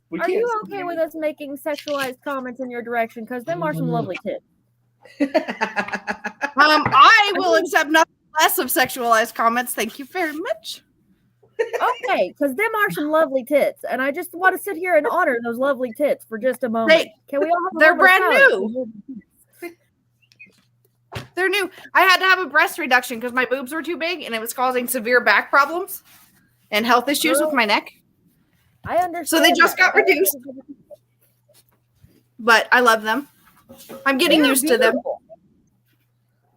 We Are you see okay with us making sexualized comments in your direction? Because them are some lovely tits. I will accept nothing less of sexualized comments. Thank you very much. Okay, because them are some lovely tits, and I just want to sit here and honor those lovely tits for just a moment. Can we all have a they're moment of brand silence? They're new. I had to have a breast reduction because my boobs were too big and it was causing severe back problems and health issues with my neck. I understand. So they just that. got reduced. But I love them. I'm getting They're used to them. beautiful.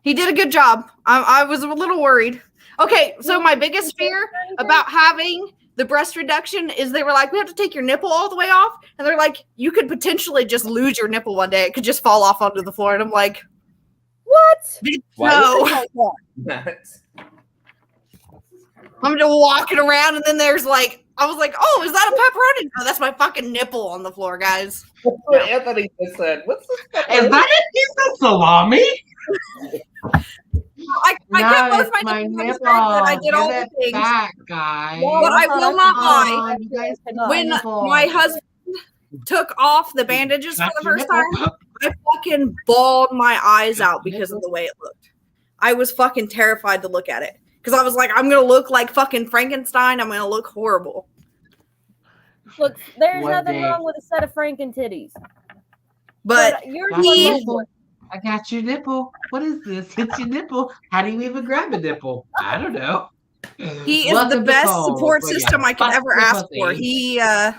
He did a good job. I was a little worried. Okay, so my biggest fear about having the breast reduction is they were like, we have to take your nipple all the way off. And they're like, you could potentially just lose your nipple one day. It could just fall off onto the floor. And I'm like, What? Why no. That. I'm just walking around and then there's like, I was like, oh, is that a pepperoni? No, that's my fucking nipple on the floor, guys. That's what Anthony just said. What's this? Is that a piece of salami? I kept both it's my nipples and I did all the things. back, guys. But I will not lie. You guys When my husband took off the bandages for the first time, I fucking bawled my eyes out because of the way it looked. I was fucking terrified to look at it. Because I was like, I'm going to look like fucking Frankenstein. I'm going to look horrible. Look, there's One nothing day. wrong with a set of Franken titties. But you're That's he- my nipple. I got your nipple. What is this? It's your nipple. How do you even grab a nipple? I don't know. he is Welcome the to best Cold. support But yeah, system I could fuck ever the ask pussy. for.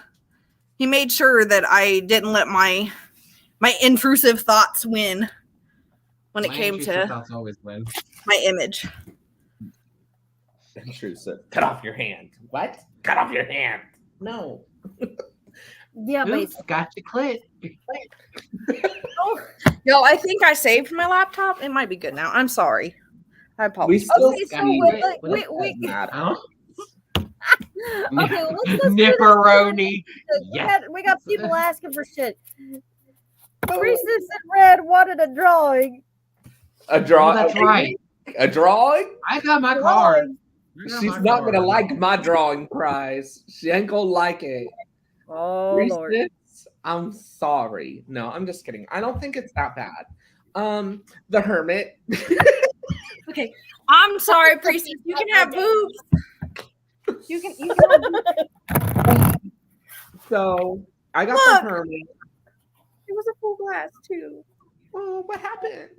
He made sure that I didn't let my intrusive thoughts win when it My came intrusive to thoughts always win. my image. Intrusive. Cut off your hand. What? Cut off your hand. No. Yeah, Oops, basically. got your clit. Yo, I think I saved my laptop. It might be good now. I'm sorry. I We apologize. still Okay, so see wait, it. wait, It wait. doesn't matter. Huh? Okay, well, let's do Nipperoni. this. Yes. We got people asking for shit. Priestess in Red wanted a drawing. A drawing. Oh, that's right. A drawing? I got my Drawing. card. I got She's my not card. gonna like my drawing prize. She ain't gonna like it. Oh, Lord. Priestess, I'm sorry. No, I'm just kidding. I don't think it's that bad. The Hermit. Okay. I'm sorry, Priestess. You can have boobs. You can have boobs. So I got Look. the Hermit. It was a full glass too. Oh, what happened?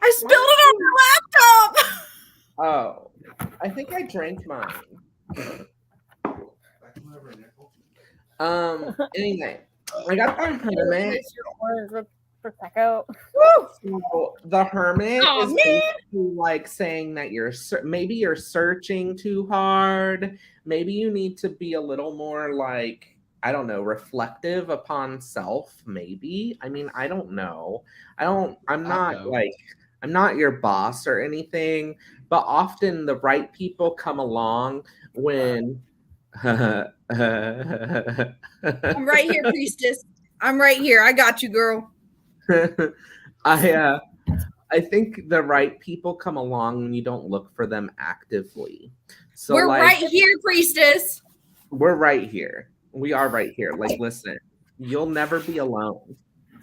I spilled it on my laptop. Oh, I think I drank mine. Anyway, I got the Hermit. Mix your orange with Prosecco. So the Hermit Aw, is man. basically like saying that maybe you're searching too hard. Maybe you need to be a little more like, I don't know, reflective upon self. Maybe. I mean, I don't know. I'm not your boss or anything, but often the right people come along when I'm right here, Priestess. I'm right here. I got you, girl. I think the right people come along when you don't look for them actively. So We're right here, priestess. We're right here. We are right here. Like, listen, you'll never be alone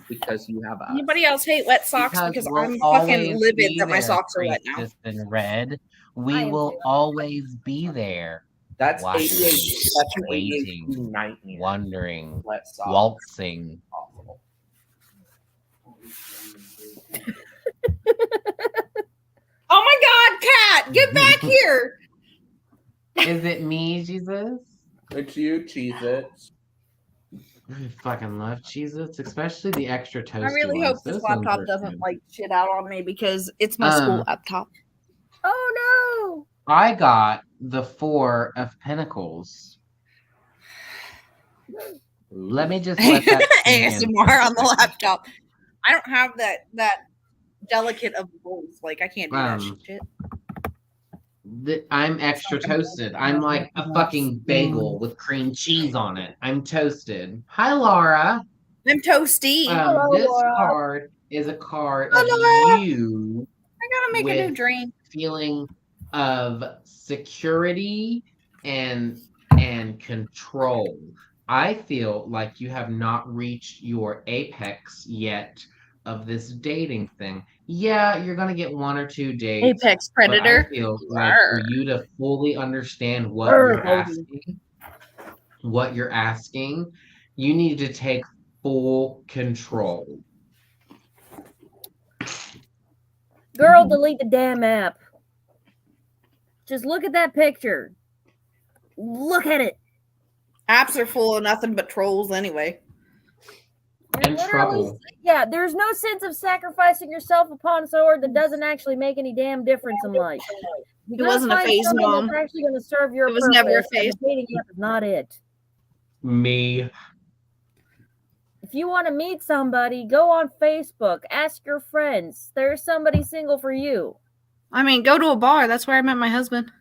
because you have us. Anybody else hate wet socks? Because we'll I'm always fucking livid be that my there, socks are wet now. Priestess in red. We I am will too. always be there. That's Watching, ADHD. That's an waiting, ADHD nightmare. wondering, Wet socks. waltzing. Awful. Oh my God, Kat, get back here! Is it me, Jesus? It's you, Cheez-Its. I fucking love Cheez-Its, especially the extra toasty I really ones. hope this Those ones laptop are doesn't good. like shit out on me because it's my school laptop. Oh I got the 4 of Pentacles. Let me just let that sink in for ASMR a on the second. laptop. I don't have that delicate of voice. Like I can't do that shit. I'm extra toasted. I'm like a fucking bagel with cream cheese on it. I'm toasted. Hi, Laura. I'm toasty. Hello, This Laura. card is a card Hello. of you I gotta make a new drink. feeling of security and control. I feel like you have not reached your apex yet of this dating thing. Yeah, you're gonna get 1 or 2 dates. Apex But predator. I feel like for you to fully understand what Arr, you're asking, you need to take full control. Girl, delete the damn app. Just look at that picture. Look at it. Apps are full of nothing but trolls anyway. And trouble. Yeah, there's no sense of sacrificing yourself upon a sword that doesn't actually make any damn difference in life. You It wasn't a gotta find phase, something Mom. that's actually going to serve your It was purpose. never a And phase. the dating app is not it. Me. If you want to meet somebody, go on Facebook. Ask your friends. There's somebody single for you. I mean, go to a bar. That's where I met my husband.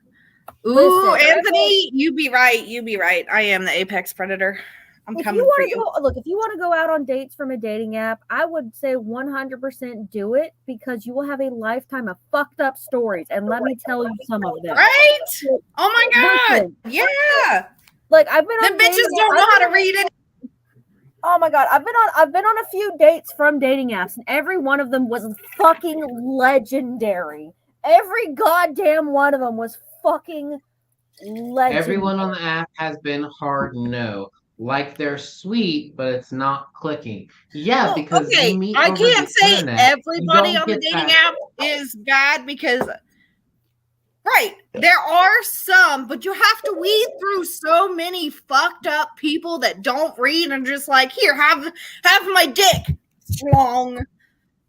Ooh, Listen, Anthony, you be right. You be right. I am the apex predator. I'm If coming you for want to you. go, look, if you want to go out on dates from a dating app, I would say 100% do it because you will have a lifetime of fucked up stories. And let me tell you some of them. Right? Oh my God. Listen, Yeah. like I've been Them on bitches dating don't know apps- how to read it. Oh my God, I've been on a few dates from dating apps, and every one of them was fucking legendary. Every goddamn one of them was fucking legendary. Everyone on the app has been hard no. Like they're sweet, but it's not clicking. Yeah, Well, because okay, you meet I over can't the say internet. everybody You on the don't get dating that- app is bad because, right, there are some, but you have to weed through so many fucked up people that don't read and just like, here, have my dick. Long.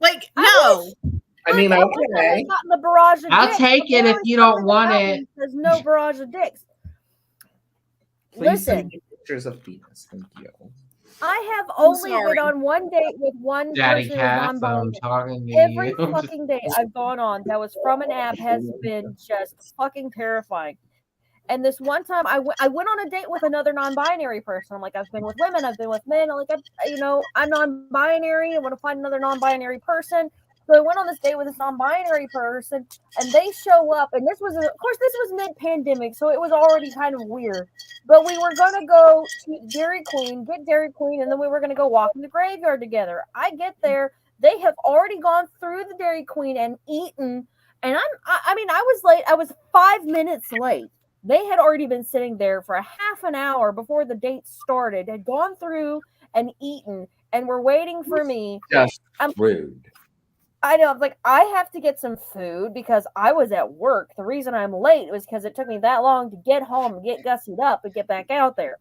Like, no. I mean, Not okay. in the barrage of I'll dicks, take but it there if is you don't something want about it. me. There's no barrage of dicks. Please send Listen, me pictures of penis. Thank you. I have only sorry. been on one date with one Daddy person who's Cass, I'm non-binary. talking to Every you. fucking date I've gone on that was from an app has been just fucking terrifying. And this one time I went on a date with another non-binary person. I'm like, I've been with women, I've been with men. I'm like, I'm non-binary. I want to find another non-binary person. So I went on this date with this non-binary person, and they show up. And this was, of course, this was mid-pandemic, so it was already kind of weird. But we were gonna go to Dairy Queen, get Dairy Queen, and then we were gonna go walk in the graveyard together. I get there, they have already gone through the Dairy Queen and eaten. And I mean, I was late. I was 5 minutes late. They had already been sitting there for a half an hour before the date started, had gone through and eaten, and were waiting for me. Just rude. I know, like, I have to get some food because I was at work. The reason I'm late was because it took me that long to get home and get gussied up and get back out there.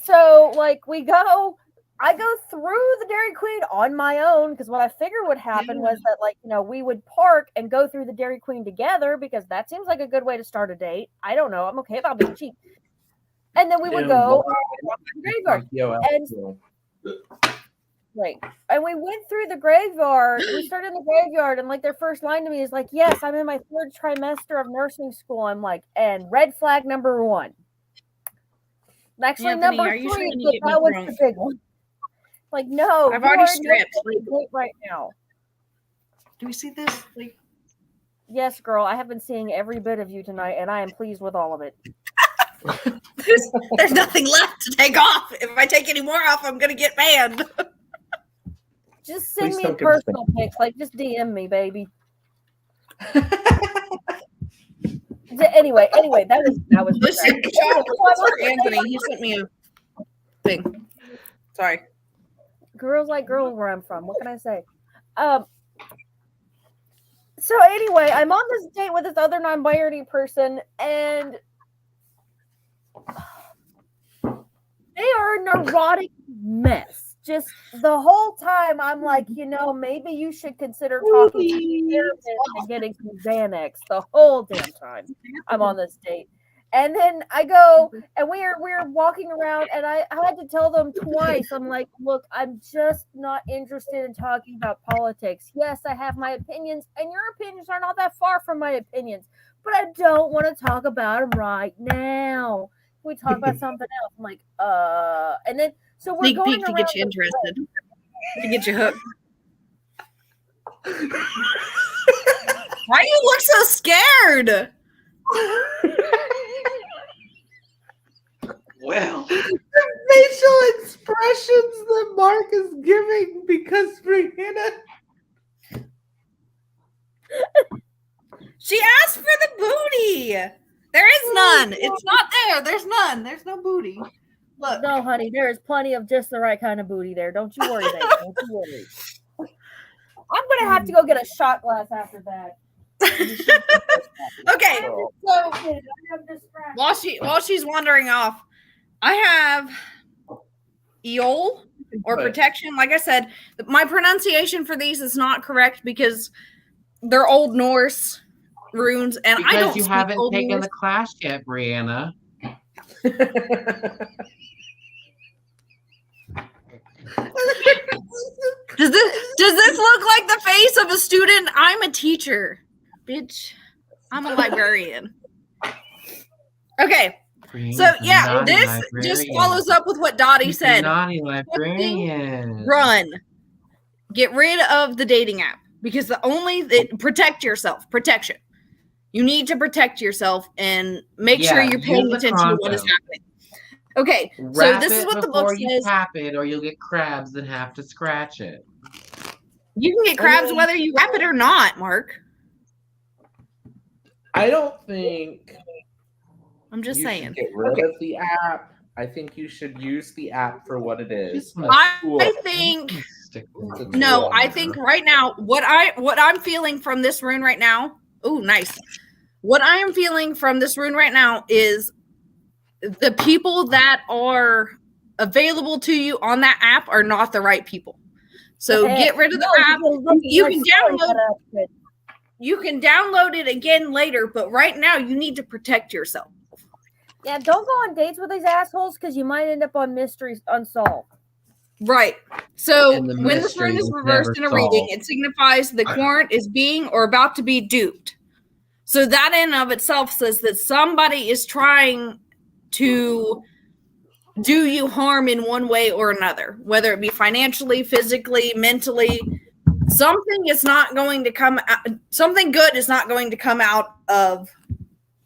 So, like, I go through the Dairy Queen on my own because what I figured would happen was that, like, we would park and go through the Dairy Queen together because that seems like a good way to start a date. I don't know. I'm okay about being cheap. And then we would go and walk to the graveyard. And we went through the graveyard. We started in the graveyard, and like their first line to me is like, "Yes, I'm in my 3rd trimester of nursing school." I'm like, and red flag number 1. Actually, Anthony, number are you 3, trying to but get me that was drunk? the big one. Like, no, I've you already are stripped. not on a date right now. Do we see this? Like, Yes, girl, I have been seeing every bit of you tonight, and I am pleased with all of it. there's nothing left to take off. If I take any more off, I'm gonna get banned. Just send Please me don't give personal pics. Like, just DM me, baby. Anyway, that was This distracting. is for Anthony. He sent me a thing. Sorry. Girls like girls where I'm from. What can I say? So anyway, I'm on this date with this other non-binary person, and they are a neurotic mess. Just the whole time, I'm like, maybe you should consider talking to a therapist and getting some Xanax. The whole damn time I'm on this date. And then I go, and we're walking around, and I had to tell them twice. I'm like, look, I'm just not interested in talking about politics. Yes, I have my opinions, and your opinions are not that far from my opinions, but I don't want to talk about them right now. We talk about something else. I'm like, and then so we're Sneak going peek to around get you interested, to get you hooked. Why do you look so scared? Well, the facial expressions that Mark is giving because Brianna. She asked for the booty. There is none. It's not there. There's none. There's no booty. Look. No, honey, there is plenty of just the right kind of booty there. Don't you worry, baby. Don't you worry. I'm gonna have to go get a shot glass after that. Okay, so while she's wandering off, I have Eol or protection. Like I said, my pronunciation for these is not correct because they're Old Norse runes, and because I don't you speak haven't Old taken Norse. the class yet, Brianna. Does this look like the face of a student? I'm a teacher, bitch. I'm a librarian. Okay, so yeah, this just follows up with what Dottie said. Naughty librarian. Run. Get rid of the dating app because protect yourself. Protection. You need to protect yourself and make sure you're paying attention to what is happening. Okay, so this is what the book says. You tap it, or you'll get crabs and have to scratch it. You can get crabs whether you wrap it or not, Mark. I don't think. I'm just saying. Get rid of the app. I think you should use the app for what it is. I think. No, I think right now what I'm feeling from this rune right now. Oh, nice. What I am feeling from this rune right now is the people that are available to you on that app are not the right people. So get rid of the app. You can download it again later, but right now you need to protect yourself. Yeah, don't go on dates with these assholes because you might end up on mysteries unsolved. Right. So when this rune is reversed in a reading, it signifies the current is being or about to be duped. So that in of itself says that somebody is trying to do you harm in one way or another, whether it be financially, physically, mentally. Something is not going to come out, something good is not going to come out of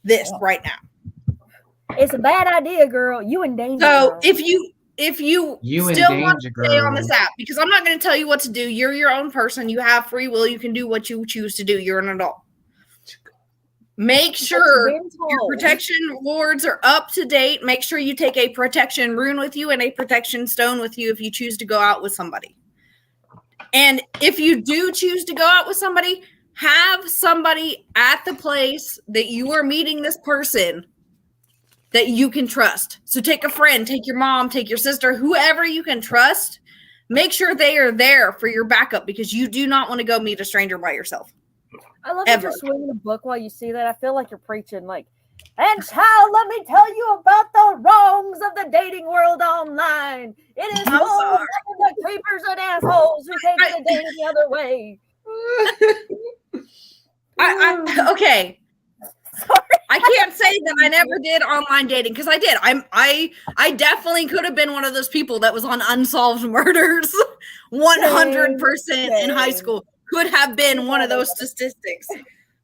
this right now. It's a bad idea, girl. You in danger. So girl. if you still want to stay on this app, because I'm not going to tell you what to do. You're your own person. You have free will. You can do what you choose to do. You're an adult. Make sure your protection wards are up to date. Make sure you take a protection rune with you and a protection stone with you if you choose to go out with somebody. And if you do choose to go out with somebody, have somebody at the place that you are meeting this person that you can trust. So take a friend, take your mom, take your sister, whoever you can trust. Make sure they are there for your backup because you do not want to go meet a stranger by yourself. I love that you're swinging a book while you see that. I feel like you're preaching like, and child, let me tell you about the wrongs of the dating world online. It is full of creepers and assholes who take the dating the other way. Okay. Sorry. I can't say that I never did online dating because I did. I definitely could have been one of those people that was on unsolved murders 100% in high school. Could have been one of those statistics.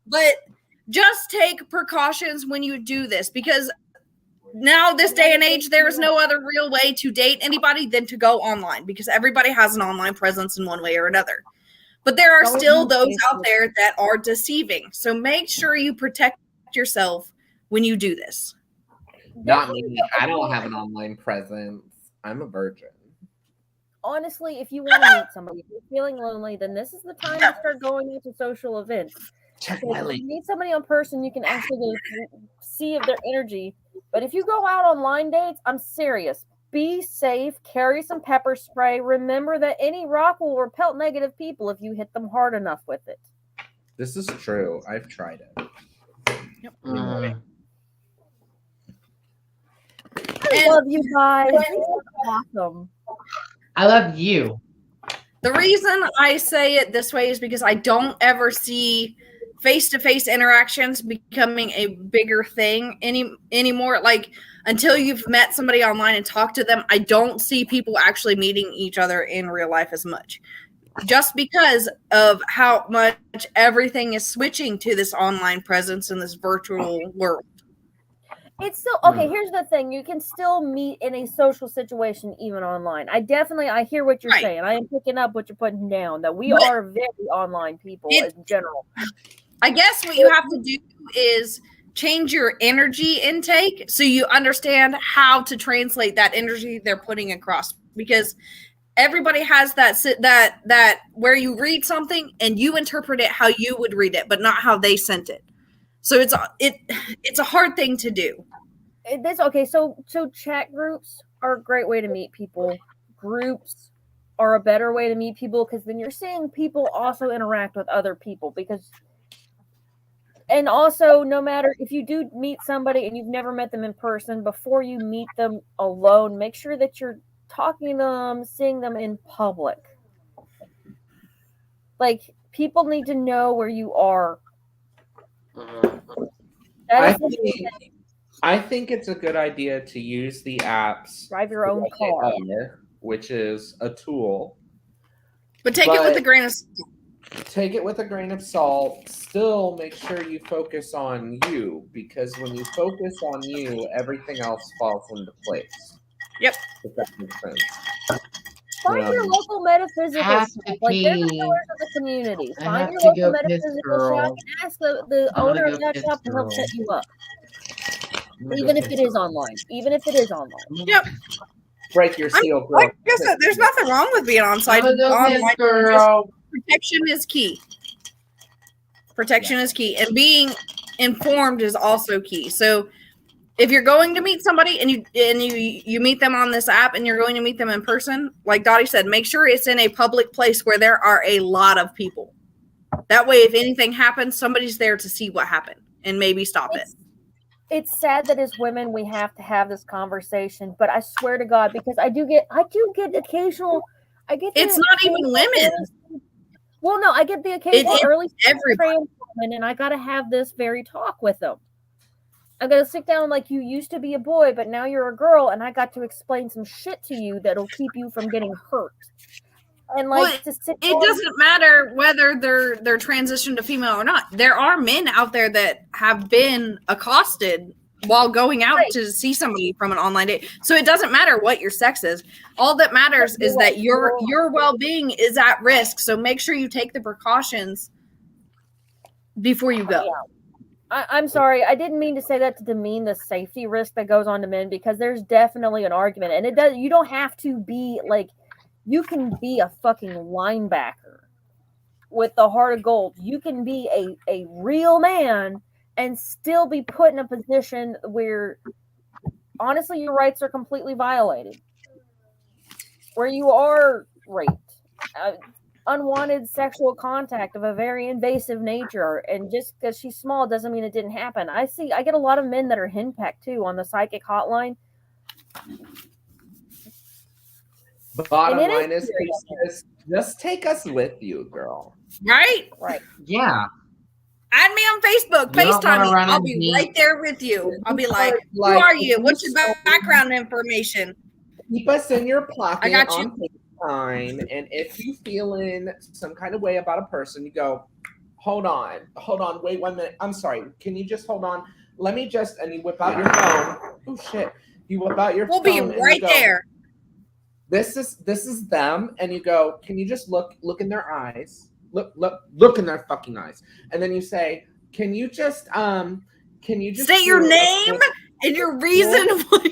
But just take precautions when you do this because now this day and age, there is no other real way to date anybody than to go online because everybody has an online presence in one way or another. But there are still those out there that are deceiving. So make sure you protect yourself when you do this. Not me. I don't have an online presence. I'm a virgin. Honestly, if you want to meet somebody, if you're feeling lonely, then this is the time to start going into social events. Check If my you link. meet somebody in person, you can actually see of their energy. But if you go out on line dates, I'm serious. Be safe. Carry some pepper spray. Remember that any rock will repel negative people if you hit them hard enough with it. This is true. I've tried it. Yep. I love you guys. This is awesome. I love you. The reason I say it this way is because I don't ever see face-to-face interactions becoming a bigger thing anymore. Like until you've met somebody online and talked to them, I don't see people actually meeting each other in real life as much. Just because of how much everything is switching to this online presence in this virtual world. It's still okay. Here's the thing: you can still meet in a social situation even online. I hear what you're saying. I am picking up what you're putting down. That we are very online people in general. I guess what you have to do is change your energy intake so you understand how to translate that energy they're putting across. Because everybody has that where you read something and you interpret it how you would read it, but not how they sent it. So it's a hard thing to do. So chat groups are a great way to meet people. Groups are a better way to meet people because then you're seeing people also interact with other people and also no matter if you do meet somebody and you've never met them in person, before you meet them alone, make sure that you're talking to them, seeing them in public. Like people need to know where you are. I think it's a good idea to use the apps. Drive your own car, which is a tool. But take it with a grain of salt. Take it with a grain of salt. Still make sure you focus on you because when you focus on you, everything else falls into place. Yep. If that makes sense. Find your local metaphysical shop. Like they're the pillars of the community. Find your local metaphysical shop and ask the owner of that shop to help set you up. Even if it is online. Yep. Break your seal, girl. Like I said, there's nothing wrong with being online. Girl. Protection is key. And being informed is also key. So if you're going to meet somebody and you meet them on this app and you're going to meet them in person, like Dottie said, make sure it's in a public place where there are a lot of people. That way, if anything happens, somebody's there to see what happened and maybe stop it. It's sad that as women we have to have this conversation, but I swear to God, because I do get occasional. It's not even women. Well, no, I get the occasional early trans woman, and I got to have this very talk with them. I got to sit down like you used to be a boy, but now you're a girl, and I got to explain some shit to you that'll keep you from getting hurt. And like, it doesn't matter whether they're transitioned to female or not. There are men out there that have been accosted while going out to see somebody from an online date. So it doesn't matter what your sex is. All that matters is that your well-being is at risk. So make sure you take the precautions before you go. I'm sorry. I didn't mean to say that to demean the safety risk that goes on to men, because there's definitely an argument, and you don't have to be like. You can be a fucking linebacker with the heart of gold. You can be a real man and still be put in a position where, honestly, your rights are completely violated. Where you are raped. Unwanted sexual contact of a very invasive nature. And just because she's small doesn't mean it didn't happen. I get a lot of men that are henpecked, too, on the psychic hotline. Bottom line is just take us with you, girl. Right? Right. Yeah. Add me on Facebook. You don't FaceTime wanna me. run I'll and be be- right there with you. I'll be like, who Like, are if you? What's your so- background information? Keep us in your pocket I got you. on FaceTime, and if you feeling some kind of way about a person, you go, hold on, wait 1 minute. I'm sorry. Can you just hold on? Let me just, and you whip out your phone. Oh shit! You whip out your We'll phone. be and you right go, there. This is them, and you go, can you just look in their eyes? Look in their fucking eyes, and then you say, can you just State your name and your reason why.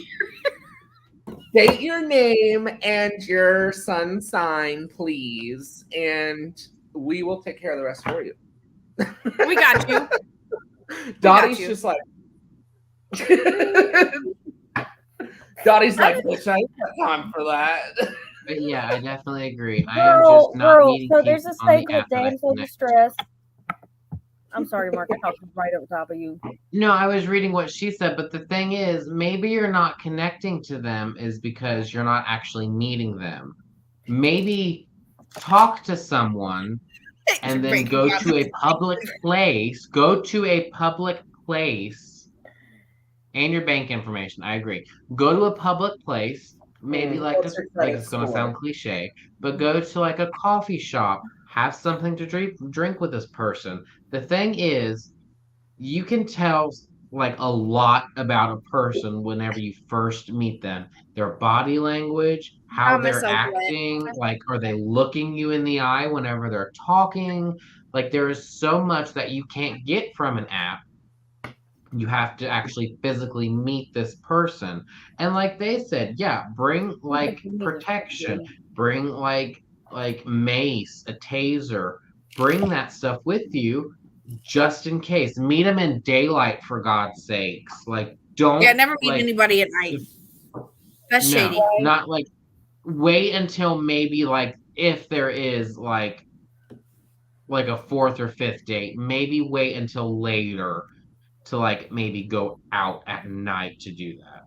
state your name and your sun sign, please, and we will take care of the rest for you. We got you. Dottie's you. just like Dottie's like, bitch, I ain't got time for that. But yeah, I definitely agree. I am just not Girl, meeting so people there's this on thing the called app that I damsel connect. distress. I'm sorry, Mark. I talked right over top of you. No, I was reading what she said, but the thing is, maybe you're not connecting to them is because you're not actually meeting them. Maybe talk to someone and then go to a public place. Go to a public place and your bank information. I agree. Go to a public place, maybe like What's your credit it's gonna score? sound cliche, but go to like a coffee shop, have something to drink with this person. The thing is, you can tell like a lot about a person whenever you first meet them. Their body language, how I'm they're so glad. acting, like are they looking you in the eye whenever they're talking? Like there is so much that you can't get from an app. You have to actually physically meet this person. And like they said, yeah, bring like protection, bring like mace, a taser, bring that stuff with you just in case. Meet them in daylight for God's sakes. Like don't Never meet anybody at night. That's shady. No, not like wait until maybe like if there is like a fourth or fifth date, maybe wait until later to like maybe go out at night to do that.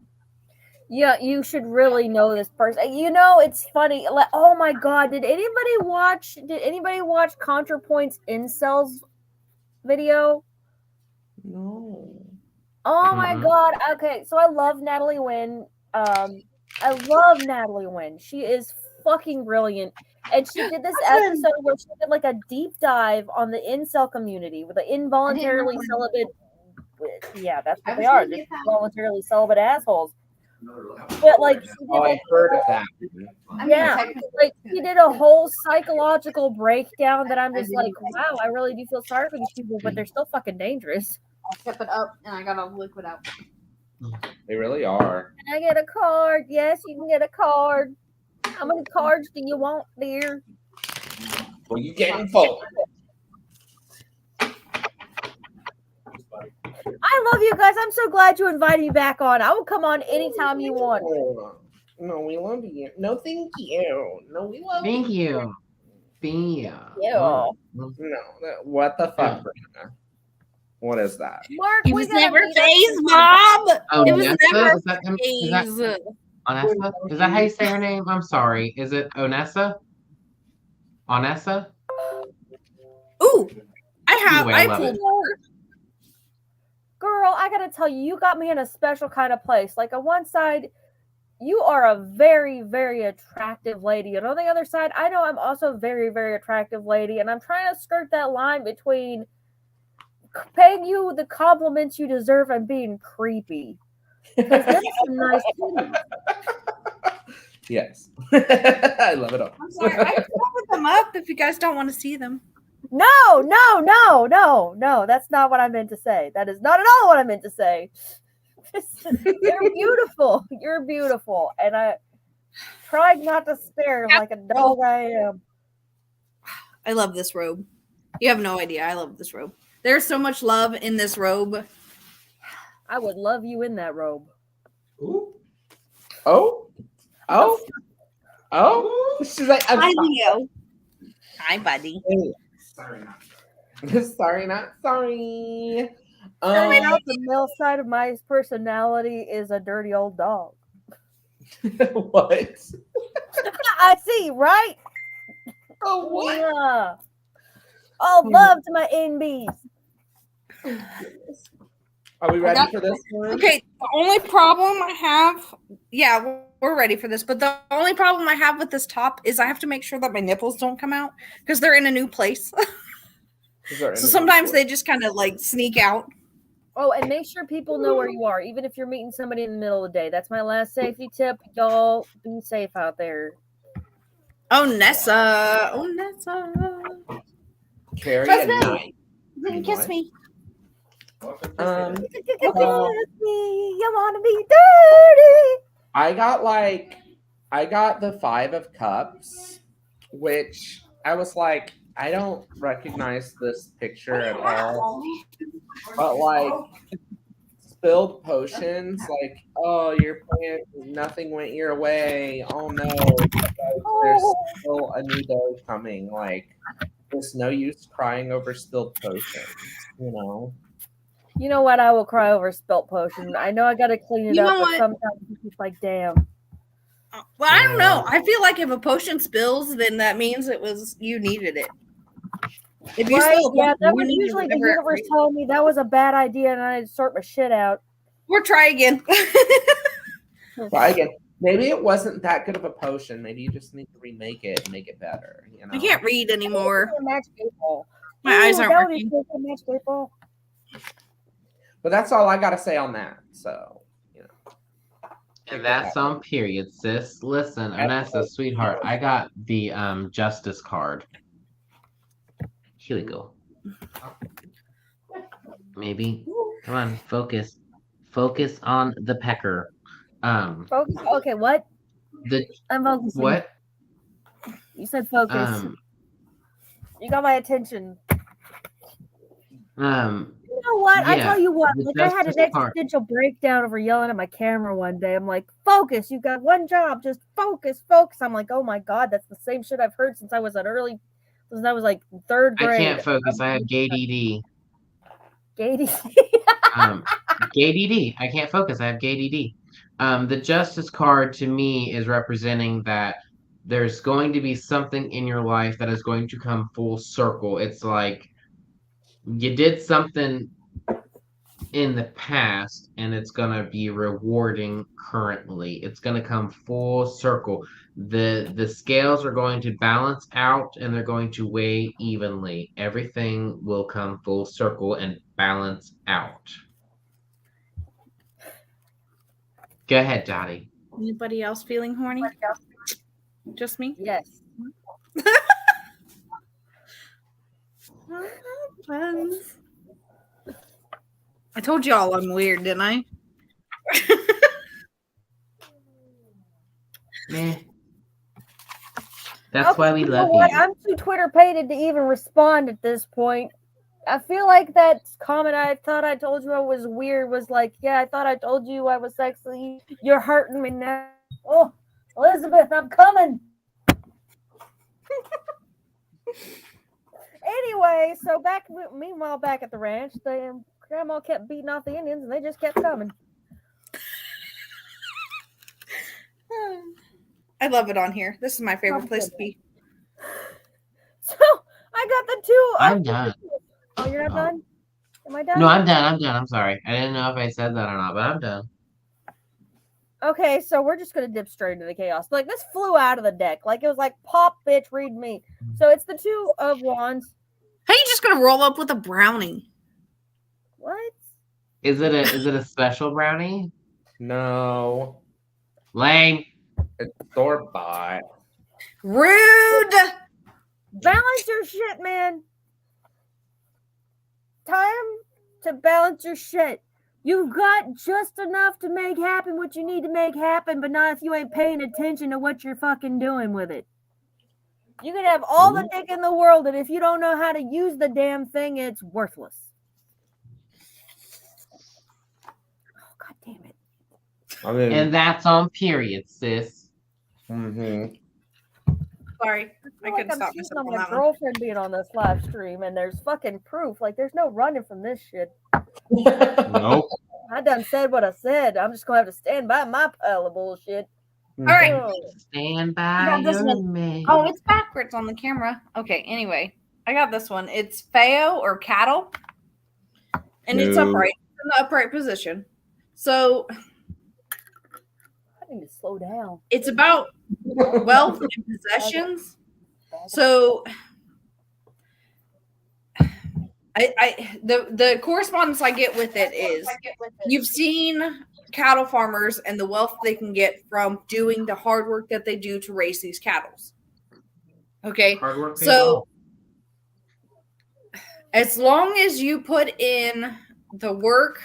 Yeah, you should really know this person. You know, it's funny. Like, oh my god, did anybody watch ContraPoint's incels video? No. Oh my Mhm. god. Okay, so I love Natalie Wynn. I love Natalie Wynn. She is fucking brilliant. And she did this episode where she did like a deep dive on the incel community with the involuntarily celibate. Yeah, that's what they are. Just voluntarily celibate assholes. But like, Oh, I heard of that. yeah, like she did a whole psychological breakdown that I'm just like, wow, I really do feel sorry for these people, but they're still fucking dangerous. I kept it up and I got a liquid out. They really are. Can I get a card? Yes, you can get a card. How many cards do you want, dear? Well, you getting full. I love you guys. I'm so glad you invited me back on. I will come on anytime you want. No, we love you. No, thank you. No, we love Thank you. you. Yeah. No, what the fuck, Brianna? What is that? Mark, He we was gotta never meet up. phased, Mom. Oh, It was Onessa? never Is that phased. Onessa? Is that how you say her name? I'm sorry. Is it Onessa? Onessa? Ooh, Either way, I love pulled it. her. Girl, I gotta tell you, you got me in a special kind of place. Like on one side, you are a very, very attractive lady. And on the other side, I know I'm also a very, very attractive lady. And I'm trying to skirt that line between paying you the compliments you deserve and being creepy. Because there's some nice titties. Yes. I love it all. I'm sorry, I can cover them up if you guys don't want to see them. No. That's not what I meant to say. That is not at all what I meant to say. You're beautiful. You're beautiful. And I tried not to stare like a dog I am. I love this robe. You have no idea. I love this robe. There's so much love in this robe. I would love you in that robe. Ooh. Oh. She's like, I'm Hi, sorry. Leo. Hi, buddy. Sorry, not sorry. Turning out the male side of my personality is a dirty old dog. What? I see, right? Oh, what? Yeah. All love to my NBs. Are we ready for this one? Okay, the only problem I have, yeah, we're ready for this, but the only problem I have with this top is I have to make sure that my nipples don't come out because they're in a new place. So sometimes they just kind of like sneak out. Oh, and make sure people know where you are, even if you're meeting somebody in the middle of the day. That's my last safety tip. Y'all be safe out there. Oh, Nessa. Oh, Nessa. Carrie Trust and me. Knight. Didn't kiss me. You want to be dirty. I got the 5 of Cups, which I was like, I don't recognize this picture at all. But like spilled potions, like, oh, your plan, nothing went your way. Oh no, there's still a new day coming. Like, there's no use crying over spilled potions, you know. You know what? I will cry over spilt potion. I know I got to clean it You up, know but what? sometimes it's just like, damn. Well, I don't know. I feel like if a potion spills, then that means it was you needed it. If you Right? spill a Yeah, potion, that you was needed usually the whatever it universe was. telling me that was a bad idea and I had to sort my shit out. Or try again. Try again. Maybe it wasn't that good of a potion. Maybe you just need to remake it and make it better. You know. I can't read anymore. Magic 8-Ball. My eyes aren't that would be working. cool for Magic 8-Ball. But that's all I gotta say on that. So, you know. And that's on period, sis. Listen, Anessa, sweetheart, I got the justice card. Here we go. Maybe. Come on, focus. Focus on the pecker. Focus. Okay, what? The I'm focusing. what? You said focus. You got my attention. You know what? I yeah, tell you what. the Like, I had an justice card. existential breakdown over yelling at my camera one day. I'm like, focus. You got one job. Just focus, focus. I'm like, oh my God, that's the same shit I've heard since I was like 3rd I grade. can't focus. I have GADD. Gady. GADD. I can't focus. I have GADD. The justice card to me is representing that there's going to be something in your life that is going to come full circle. It's like you did something in the past and it's going to be rewarding currently. It's going to come full circle. The scales are going to balance out and they're going to weigh evenly. Everything will come full circle and balance out. Go ahead, Dottie. Anybody else feeling horny? Just me? Yes. I told y'all I'm weird, didn't I? Meh. That's why we you know love what? you. I'm too Twitter pated to even respond at this point. I feel like that comment I thought I told you I was weird was like, yeah, I thought I told you I was sexy. You're hurting me now. Oh, Elizabeth, I'm coming. Anyway, so meanwhile, back at the ranch, Grandma kept beating off the Indians and they just kept coming. I love it on here. This is my favorite place to be. So I got the 2. I'm done. Oh, you're not Oh. done? Am I done? No, I'm done. I'm sorry. I didn't know if I said that or not, but I'm done. Okay, so we're just gonna dip straight into the chaos. Like, this flew out of the deck. Like, it was like, pop, bitch, read me. So it's the 2 of Wands. How you just gonna roll up with a brownie? What? Is it a special brownie? No. Lame. It's store-bought. Rude. Balance your shit, man. Time to balance your shit. You've got just enough to make happen what you need to make happen, but not if you ain't paying attention to what you're fucking doing with it. You can have all the dick in the world, and if you don't know how to use the damn thing, it's worthless. Oh, God damn it. I mean, And that's on period, sis. mhm. Sorry, I feel couldn't like stop I'm cheating myself on on my that one. girlfriend being on this live stream, and there's fucking proof. Like, there's no running from this shit. Nope. I done said what I said. I'm just gonna have to stand by my pile of bullshit. All right. Oh. Stand I by got this your one. man. Oh, it's backwards on the camera. Okay, anyway, I got this one. It's Feo or cattle. And it's No. upright, in the upright position. So I need to slow down. it's about wealth and possessions. So the correspondence I get with it is you've seen cattle farmers and the wealth they can get from doing the hard work that they do to raise these cattle. Okay, Hard work pays so off. as long as you put in the work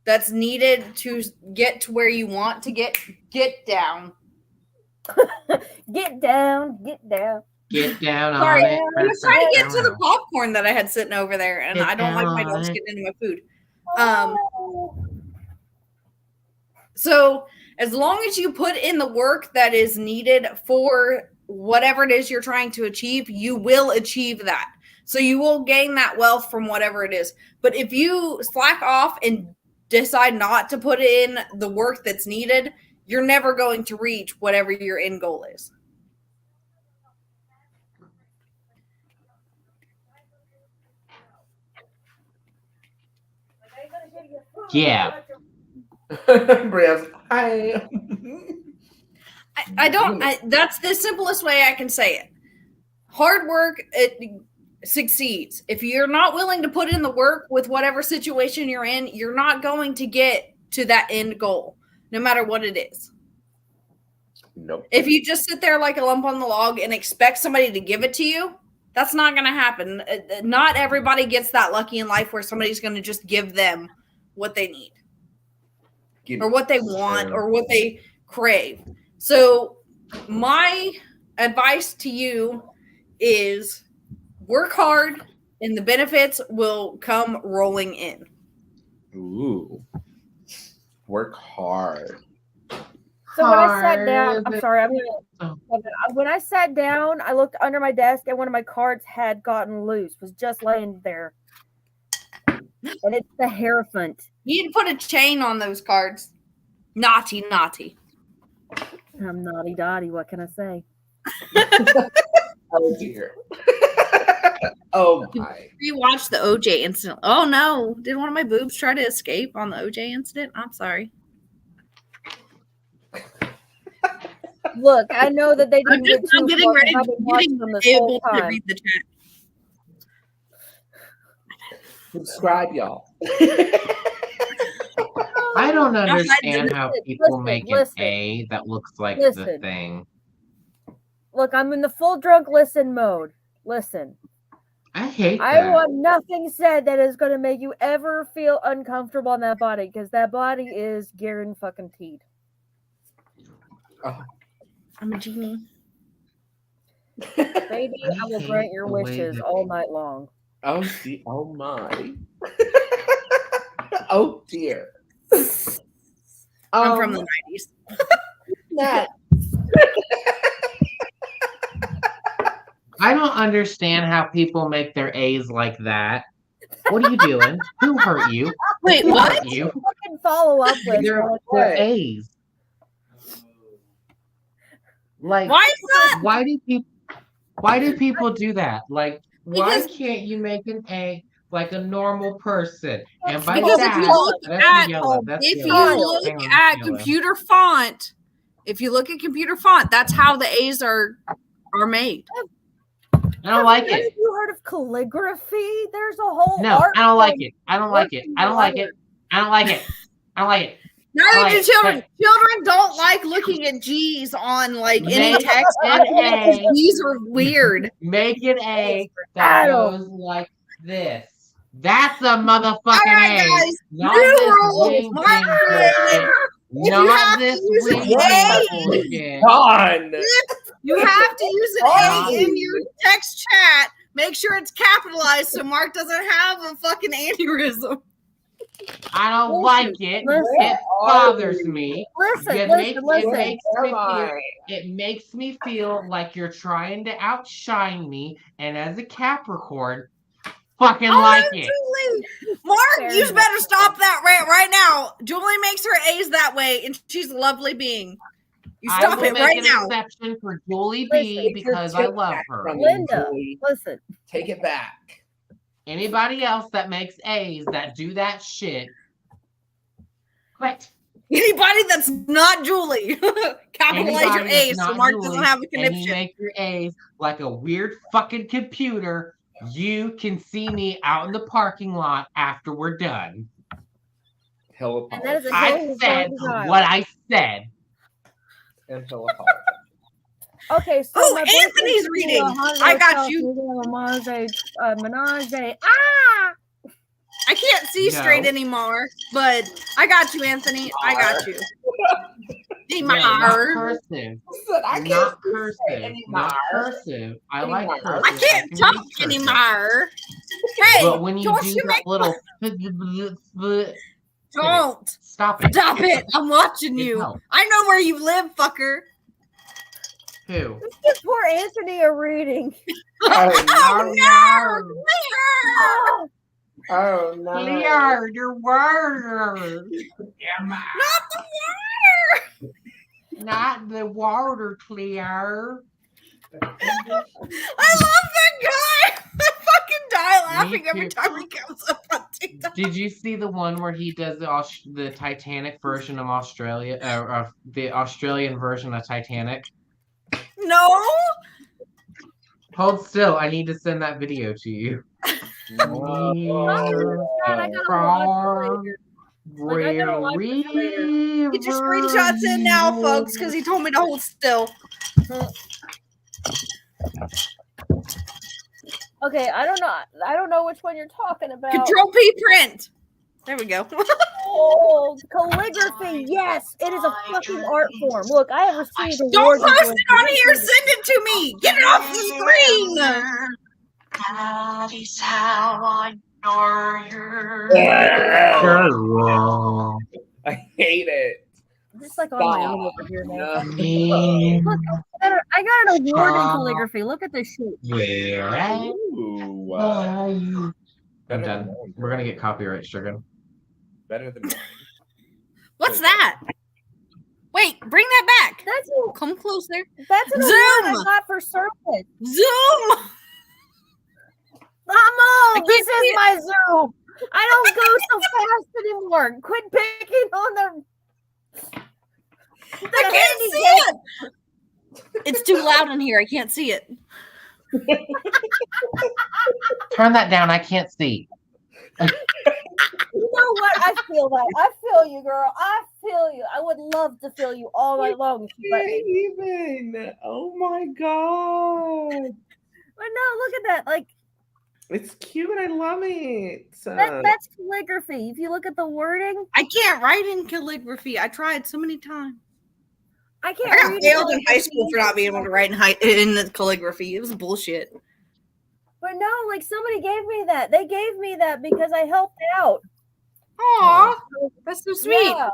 that's needed to get to where you want to get down. Get down, get down. Get down Sorry, on it. I was trying to get to the Down. popcorn that I had sitting over there, and Get I don't like my down dogs on it. getting into my food. So as long as you put in the work that is needed for whatever it is you're trying to achieve, you will achieve that. So you will gain that wealth from whatever it is. But if you slack off and decide not to put in the work that's needed, you're never going to reach whatever your end goal is. Yeah. Brianna's, hi. That's the simplest way I can say it. Hard work, it succeeds. If you're not willing to put in the work with whatever situation you're in, you're not going to get to that end goal, no matter what it is. Nope. If you just sit there like a lump on the log and expect somebody to give it to you, that's not going to happen. Not everybody gets that lucky in life where somebody's going to just give them what they need or what they want or what they crave. So my advice to you is work hard and the benefits will come rolling in. Ooh. Work hard. So when I sat down, Hard. I'm sorry, when I sat down, I looked under my desk and one of my cards had gotten loose, was just laying there. And it's the Hierophant. You need to put a chain on those cards. Naughty, naughty. I'm naughty Dottie, what can I say? Oh dear. Oh my. Rewatch the OJ incident. Oh no. Did one of my boobs try to escape on the OJ incident? I'm sorry. Look, I know that they I'm didn't just get not too getting far, ready. I've been watching them this whole Able to time. read the chat. Subscribe, y'all. I don't understand how people listen, make listen. an A that looks like the Listen. thing. Look, I'm in the full drunk listen mode. Listen, I hate I that. want nothing said that is going to make you ever feel uncomfortable on that body, because that body is guaranteed. Oh. I'm a genie. Baby, I will hate grant your the way wishes that- all night long. Oh, oh my. Oh dear. I'm from the 90s. That. I don't understand how people make their A's like that. What are you doing? Who hurt you? Wait, Who what? hurt you? Fucking follow up with They're What? A's. Like, Why is that? why do people do that? Like, why Because- can't you make an A like a normal person? And by Because that, if you look that's at yellow. That's if yellow. you look Hang on, at yellow. computer font, that's how the A's are made. I don't like Have it. you heard of calligraphy? There's a whole No, art I don't like form. it. I don't like it. I don't like it. I don't like it. I don't like it. Neither Like, do children. Children don't like looking at G's on like any Make text. an Because A. G's are weird. Make an A that Adam. goes like this. That's a motherfucking Alright, A. guys. Not New this rules. wing Mark thing created. bullshit. you Not have to this use an wing A, thing bullshit. Gone. You have to use an Oh. A in your text chat. Make sure it's capitalized so Mark doesn't have a fucking aneurysm. I don't like it. listen. It bothers me. Listen, It listen, listen. It makes me feel like you're trying to outshine me, and as a Capricorn, fucking like it. Julie. Mark, Fair you enough. better stop that rant right now. Julie makes her A's that way, and she's a lovely being. You I stop will it make right an now. exception for Julie Listen, B because I love her. From Linda, Julie. listen. Take it back. Anybody else that makes A's that do that shit, quit. Anybody that's not Julie, capitalize your Anybody that's A so not Mark Julie doesn't have a and you conniption. make your A's like a weird fucking computer, you can see me out in the parking lot after we're done. He'll And that is apologize. a I hill said going what I said. And he'll apologize. Okay, so Oh, my Anthony's boyfriend's reading. doing a hot I rod got house, you. he's gonna have a menage. Ah! I can't see No. straight anymore, but I got you, Anthony. I got you. No, not Mar. cursive. I can't Not see cursive. straight anymore. Not cursive. I like Anymore. cursive. I can't can talk read cursive. anymore. Hey, But when you don't do you that make little don't stop it. stop it. I'm watching It you. helps. I know where you live, fucker. Who? Give poor Anthony a reading. Oh, no. Oh, Oh no. Clear your word. Not the water. Not the water, Clear. I love that guy. I fucking die laughing Me every too. time he comes up on TikTok. Did you see the one where he does the Titanic version of Australia, the Australian version of Titanic? No. Hold still. I need to send that video to you. No. God, I gotta watch it later. Like, I gotta watch this later. Get your screenshots in now, folks, because he told me to hold still. Okay, I don't know which one you're talking about. Control P print. There we go. Oh, calligraphy. Yes, it is a fucking art form. Look, I have received Don't awards. post for it on here. Send it to me. Get it off the screen. That is how I know Girl. I hate it. I'm just like on my own over here, man. No. Look, I got an award in calligraphy. Look at this shit. Where Ooh, are you? I'm better done. than mine. We're gonna get copyright stricken. Better than mine. What's that? Wait, bring that back. Come closer. That's an Zoom. award I got for service. Zoom. Mom, this can't see is my Zoom. I don't go so fast anymore. Quit picking on I can't see it. It's too loud in here. I can't see it. Turn that down. I can't see. You know what? I feel that. I feel you, girl. I feel you. I would love to feel you all night long. If you let me. Even. Oh my god. But no, look at that. Like It's cute. I love it. that's calligraphy. If you look at the wording, I can't write in calligraphy. I tried so many times. I can't I got read failed it. in high school for not being able to write in the calligraphy. It was bullshit. But no, like somebody gave me that. They gave me that because I helped out. Aw, that's so sweet. Yeah.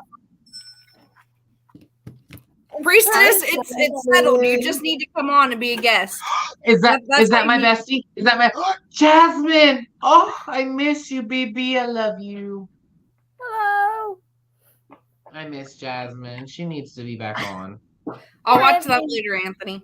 Priestess, it's settled. You just need to come on and be a guest. Is that That's my what I bestie? Is that my Jasmine? Oh, I miss you, baby. I love you. Hello. I miss Jasmine. She needs to be back on. I'll watch that later, Anthony.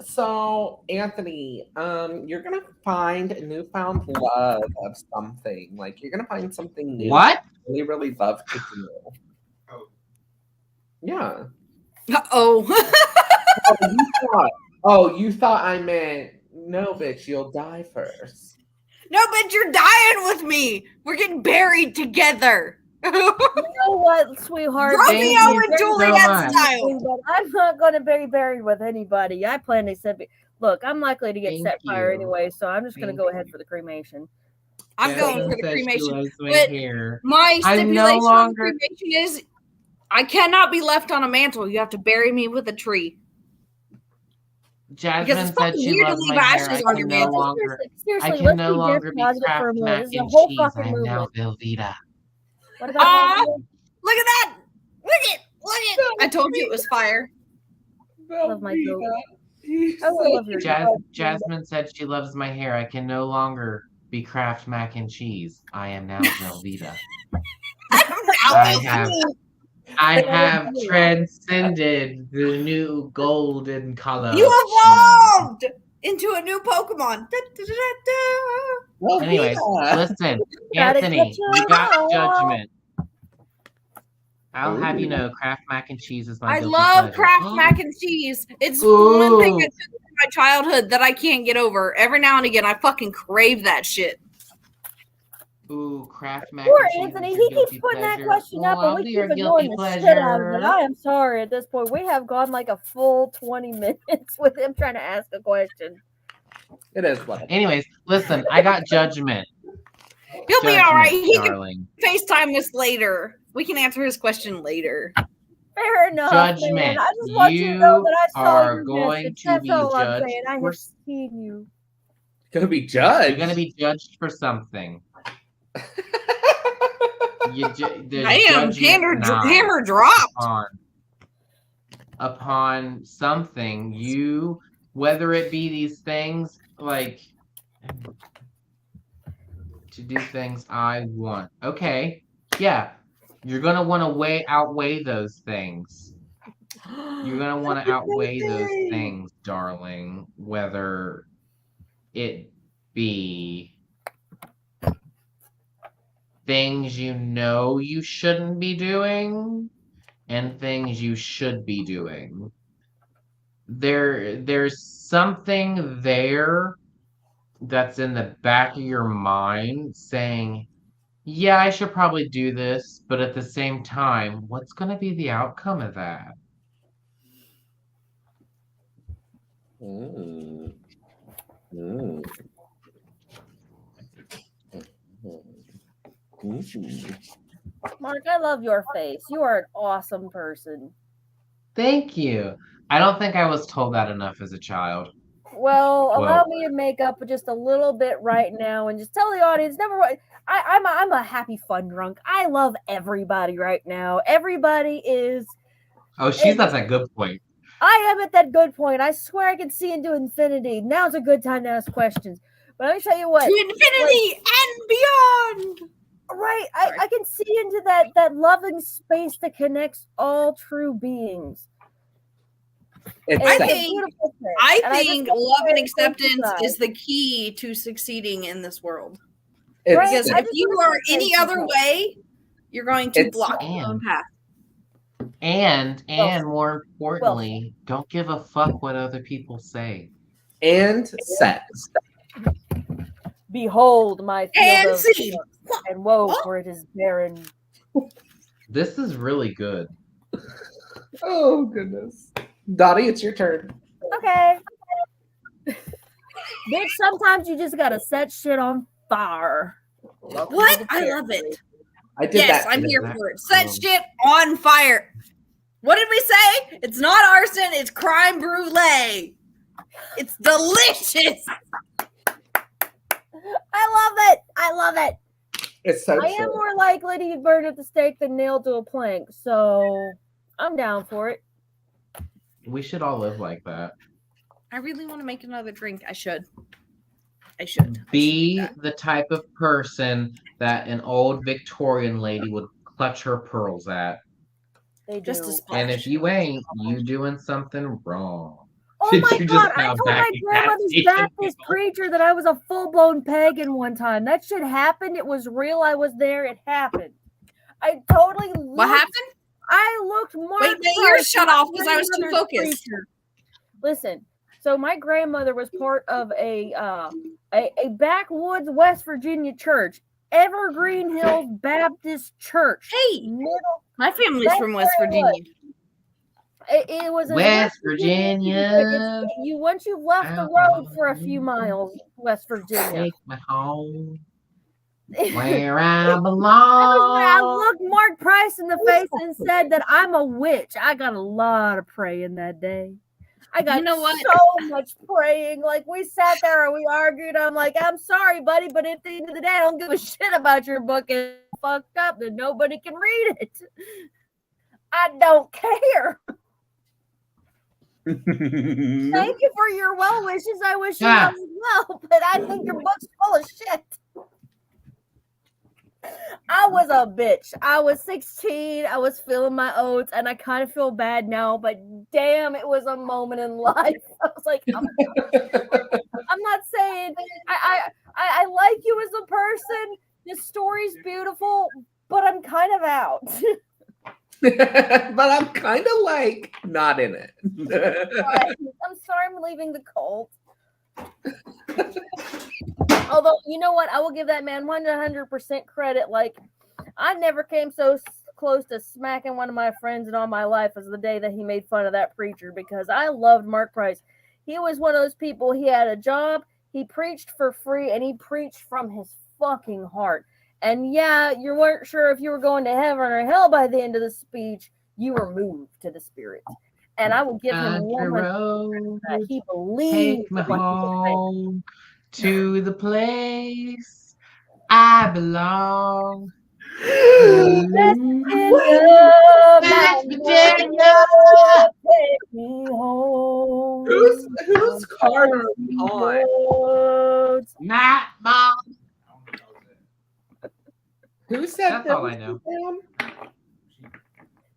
So Anthony, you're gonna find newfound love of something. Like you're gonna find something new. What? You really, really love to do. Yeah. Oh. You thought I meant no, bitch. You'll die first. No, but you're dying with me. We're getting buried together. You know what, sweetheart? Thank Romeo you and so Juliet much. style. But I'm not going to be buried with anybody. I plan to set. Look, I'm likely to get Thank set fire you. anyway, so I'm just going to Thank go ahead for the cremation. I'm going for the Jasmine says she cremation. loves my But hair. my I'm no stipulation on longer- the cremation is I cannot be left on a mantle. You have to bury me with a tree. Jasmine it's said fucking she weird to loves leave my hair. ashes I on can your no mantle. longer. Seriously, I can let's no be longer be positive for a Kraft minute. mac This is a and whole cheese. fucking I'm now movement. Velveeta. What about Ah! that? Look at that. Look it. I told you it was fire. Love my goat. He's I will love your goat. Jasmine said she loves my hair. I can no longer be Kraft mac and cheese. I am now Velveeta. I have transcended the new golden color. You of cheese. evolved into a new Pokemon. Da, da, da, da. Well, Anyways, yeah. listen, Gotta Anthony, get you your got heart. judgment. I'll have you know, Kraft mac and cheese is my I guilty love pleasure. Kraft mac and cheese. It's one thing I took from my childhood that I can't get over. Every now and again, I fucking crave that shit. Ooh, Kraft mac Poor and cheese. Anthony, is he your keeps guilty putting that pleasure. question up, and I'll we be keep your ignoring guilty the shit out of it. pleasure. I am sorry at this point. We have gone like a full 20 minutes with him trying to ask a question. It is what it is. Anyways, listen, I got judgment. He'll be all right. Judgment, He can darling. FaceTime us later. We can answer his question later. Fair enough, Judgment. man. I just want you to know that I saw are your going message. to That's be all I'm judged saying. I for- have seen you. Gonna be judged. You're gonna be judged for something. There's Damn, judgment now hammer dropped. upon something. You, whether it be these things like to do things I want. Okay, yeah, you're gonna want to outweigh those things. You're gonna want to outweigh those things, darling. Whether it be things you know you shouldn't be doing and things you should be doing. There's something there that's in the back of your mind saying, yeah, I should probably do this, but at the same time, what's going to be the outcome of that? Mm. Mm. Mm. Mark, I love your face. You are an awesome person. Thank you. I don't think I was told that enough as a child. Well, allow me to make up just a little bit right now and just tell the audience, I'm a happy fun drunk. I love everybody right now. Everybody is. Oh, she's at that good point. I am at that good point. I swear I can see into infinity. Now's a good time to ask questions. But let me tell you what. To infinity and beyond. Right. I can see into that loving space that connects all true beings. I think love and acceptance is the key to succeeding in this world. Because if you are any other way, you're going to block your own path. And more importantly, don't give a fuck what other people say. And sex. Behold my field of seed. And woe, for it is barren. This is really good. Oh goodness. Dottie, it's your turn. Okay. Bitch, sometimes you just gotta set shit on fire. What? I love it. I did that. I'm here for it. Set shit on fire. What did we say? It's not arson, it's crime brulee. It's delicious. I love it. It's so I am more likely to be burned at the stake than nailed to a plank, so I'm down for it. We should all live like that. I really want to make another drink. I should. Be the type of person that an old Victorian lady would clutch her pearls at. They Just do. a splash. And if you ain't, you doing something wrong. Oh my You god, just I found told my back in grandmother's gas Baptist station. preacher that I was a full-blown pagan one time. That shit happened. It was real. I was there. It happened. I totally looked. What happened? I looked more. Wait, my ears shut off because I was too focused. Listen, so my grandmother was part of a backwoods West Virginia church, Evergreen Hills Baptist Church. Hey, my family's from West Virginia. It was in West Virginia. Once you've left the road for a few miles, West Virginia. Take me home where I belong. I looked Mark Price in the face and said that I'm a witch. I got a lot of praying that day. I got so much praying. Like, we sat there and we argued. I'm like, I'm sorry, buddy, but at the end of the day, I don't give a shit about your book. It's fucked up that nobody can read it. I don't care. Thank you for your well wishes. I wish you well as well, but I think your book's full of shit. I was a bitch. I was 16. I was feeling my oats, and I kind of feel bad now, but damn, it was a moment in life. I was like, I'm I like you as a person. This story's beautiful, but I'm kind of out. But I'm kind of like not in it. I'm sorry I'm leaving the cult. Although, you know what? I will give that man 100% credit. Like, I never came so close to smacking one of my friends in all my life as the day that he made fun of that preacher, because I loved Mark Price. He was one of those people, he had a job, he preached for free, and he preached from his fucking heart. And yeah, you weren't sure if you were going to heaven or hell by the end of the speech. You were moved to the spirit. And I will give him 100% that he believed. Take me home to the place I belong. West Virginia, take me home. Whose card are we on? Not mom. Who said That's all I know.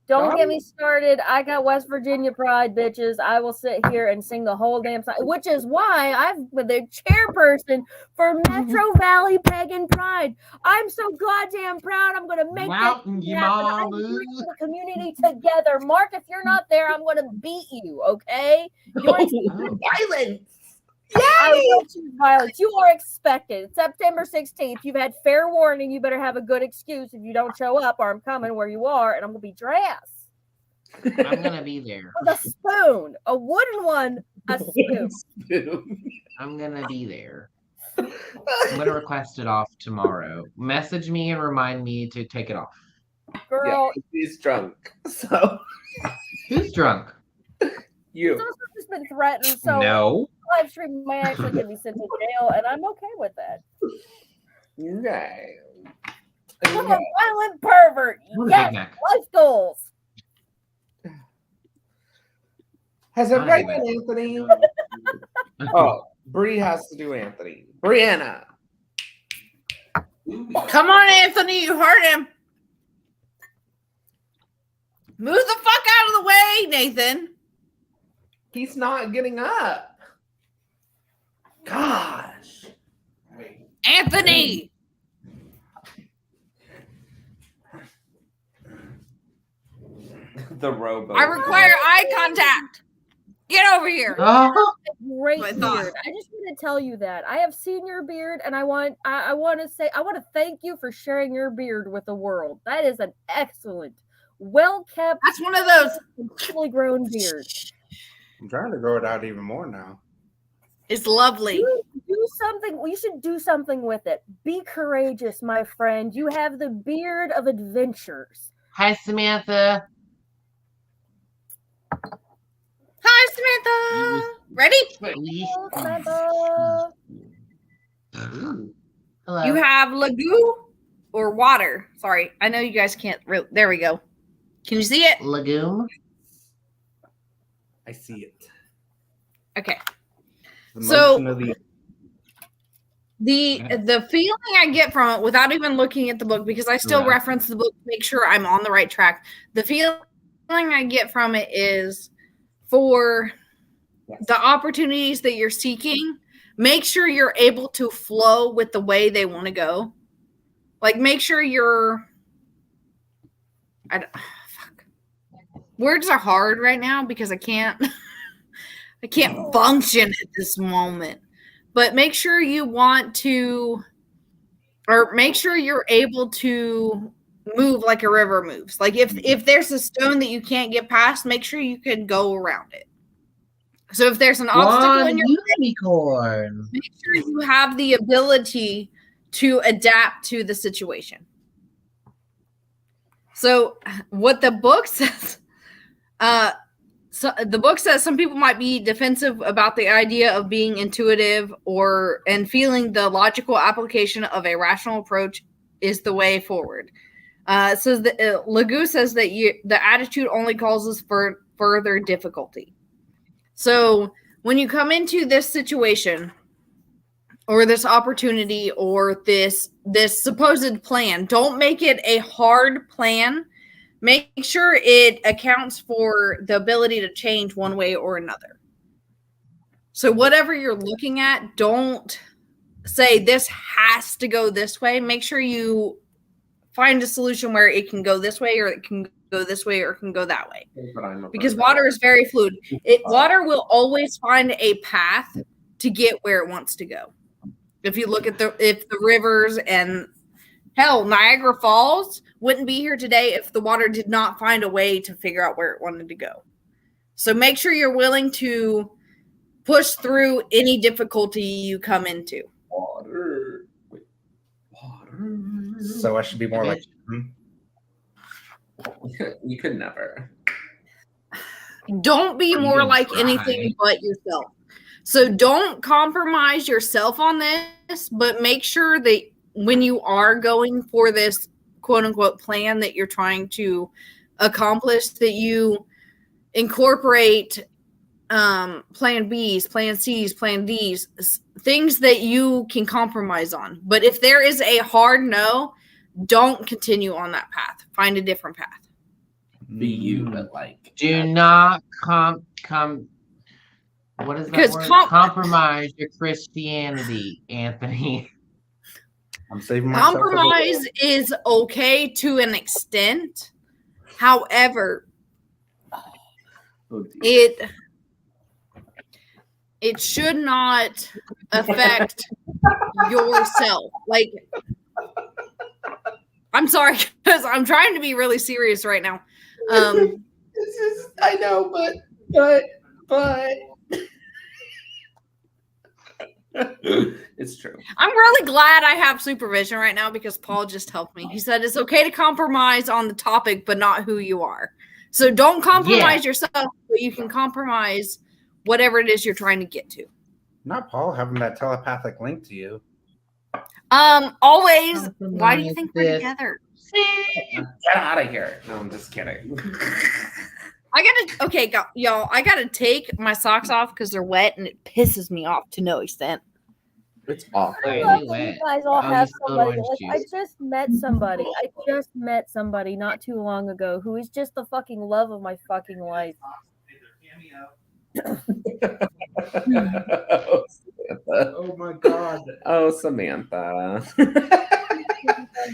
Don't get me started. I got West Virginia pride, bitches. I will sit here and sing the whole damn song, which is why I've been the chairperson for Metro Valley Pagan Pride. I'm so goddamn proud. I'm going to make that happen. I'm bringing the community together. Mark, if you're not there, I'm going to beat you, okay? Violence. I will choose violence. You are expected. It's September 16th. You've had fair warning. You better have a good excuse if you don't show up, or I'm coming where you are, and I'm going to beat your ass. I'm going to be there. With a spoon. A wooden one. A spoon. I'm going to be there. I'm going to request it off tomorrow. Message me and remind me to take it off. Girl. Yeah, he's drunk. So. Who's drunk? You. He's also just been threatened, so no. live stream may actually get me sent to jail, and I'm okay with that. Okay. I'm a violent pervert. Yes, life goals. Has everybody done Anthony? Oh, Bree has to do Anthony. Brianna. Come on, Anthony. You heard him. Move the fuck out of the way, Nathan. He's not getting up. Gosh. Anthony. The robo. I require eye contact. Get over here. Great beard. I just want to tell you that I have seen your beard, and I want to thank you for sharing your beard with the world. That is an excellent, well kept. That's one of those fully grown beards. I'm trying to grow it out even more now. It's lovely. Do something. You should do something with it. Be courageous, my friend. You have the beard of adventures. Hi, Samantha. Hi, Samantha. Ready? Hello, Samantha. Hello. You have Lagoon or water. Sorry, I know you guys can't. There we go. Can you see it? Lagoon. I see it. Okay. So the feeling I get from it, without even looking at the book, because I still reference the book to make sure I'm on the right track. The feeling I get from it is for the opportunities that you're seeking, make sure you're able to flow with the way they want to go. Like, make sure you're. Words are hard right now because I can't function at this moment. But make sure you want to, or make sure you're able to move like a river moves. Like if there's a stone that you can't get past, make sure you can go around it. So if there's an obstacle in your unicorn, make sure you have the ability to adapt to the situation. So what the book says, so the book says some people might be defensive about the idea of being intuitive and feeling the logical application of a rational approach is the way forward. It says that Lagu says that the attitude only causes for further difficulty. So when you come into this situation or this opportunity or this supposed plan, don't make it a hard plan. Make sure it accounts for the ability to change one way or another. So whatever you're looking at, don't say this has to go this way, make sure you find a solution where it can go this way, or it can go this way, or it can go that way. Because water is very fluid. Water will always find a path to get where it wants to go. If you look at the rivers, and hell, Niagara Falls wouldn't be here today if the water did not find a way to figure out where it wanted to go. So make sure you're willing to push through any difficulty you come into. Water. So I should be more like, you could never. Don't be more like anything but yourself. So don't compromise yourself on this, but make sure that when you are going for this quote unquote plan that you're trying to accomplish, that you incorporate plan B's, plan C's, plan D's, things that you can compromise on. But if there is a hard no, don't continue on that path. Find a different path. Be you, but like, do not come. What is that word? Compromise your Christianity, Anthony. I'm saving myself. Compromise is okay to an extent. However, it should not affect yourself. Like, I'm sorry, because I'm trying to be really serious right now. It's just, I know, but it's true. I'm really glad I have supervision right now because Paul just helped me. He said it's okay to compromise on the topic, but not who you are. So don't compromise yourself, but you can compromise whatever it is you're trying to get to. Not Paul having that telepathic link to you. Always. Why do you think we're together? Get out of here. No, I'm just kidding. Y'all, I gotta take my socks off because they're wet and it pisses me off to no extent. It's awful. I love that you guys all have somebody. Like, I just met somebody not too long ago who is just the fucking love of my fucking life. Oh my god. Oh, Samantha.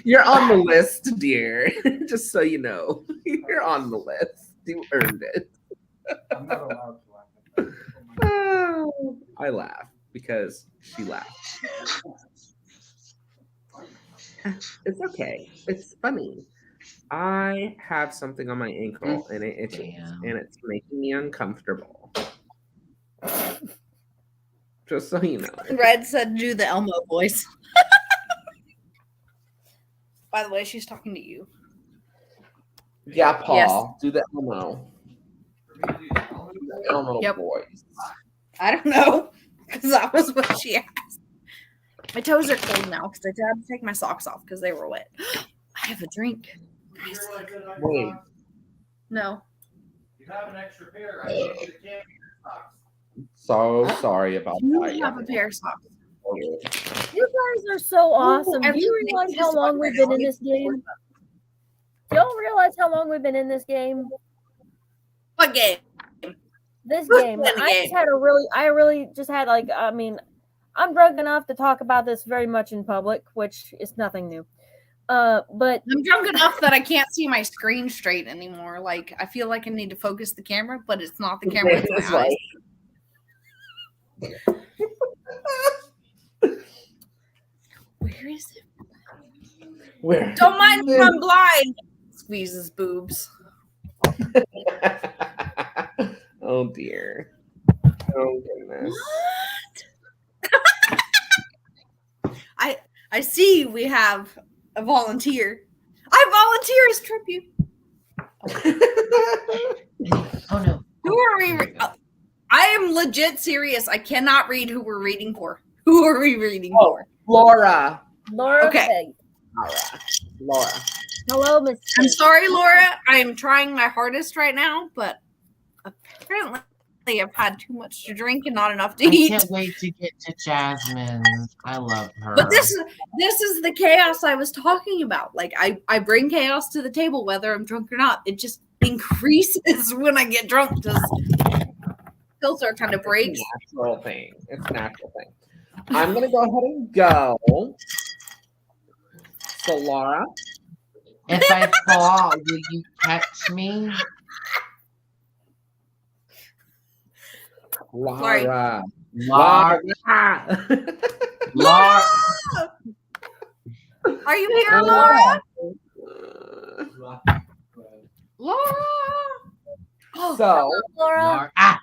You're on the list, dear. Just so you know. You're on the list. You earned it. I'm not allowed to laugh. Oh, I laugh because she laughed. It's okay. It's funny. I have something on my ankle and it itches and it's making me uncomfortable. Just so you know. Red said do the Elmo voice. By the way, she's talking to you. Yeah, Paul. Yes. Do the Elmo. Elmo voice. I don't know, because that was what she asked. My toes are cold now because I had to take my socks off because they were wet. I have a drink. Wait. No. You have an extra pair. I gave you the camping socks. So sorry about You that. have a pair of socks. You guys are so awesome. Do you realize how long we've been in this game? Do y'all realize how long we've been in this game? What game? This game. I really just had like, I mean, I'm drunk enough to talk about this very much in public, which is nothing new. But I'm drunk enough that I can't see my screen straight anymore. Like, I feel like I need to focus the camera, but it's not the camera, it's my eyes. Where is it? Where? Don't mind if I'm blind. Squeezes boobs. Oh dear. Oh goodness. What? I see we have a volunteer. I volunteer as tribute. Oh no. Who are we? I am legit serious. I cannot read who we're reading for. Who are we reading for? Laura. Okay. Laura. Hello, Miss. I'm sorry, Laura. I am trying my hardest right now, but apparently I've had too much to drink and not enough to eat. I can't wait to get to Jasmine. I love her. But this is the chaos I was talking about. Like, I bring chaos to the table whether I'm drunk or not. It just increases when I get drunk. Just filter kind of breaks. It's a natural thing. I'm gonna go ahead and go. So Laura, If I fall, will you catch me? Laura, Laura. Laura. Are you here, Laura? Laura. Oh, So Laura. Laura. Ah,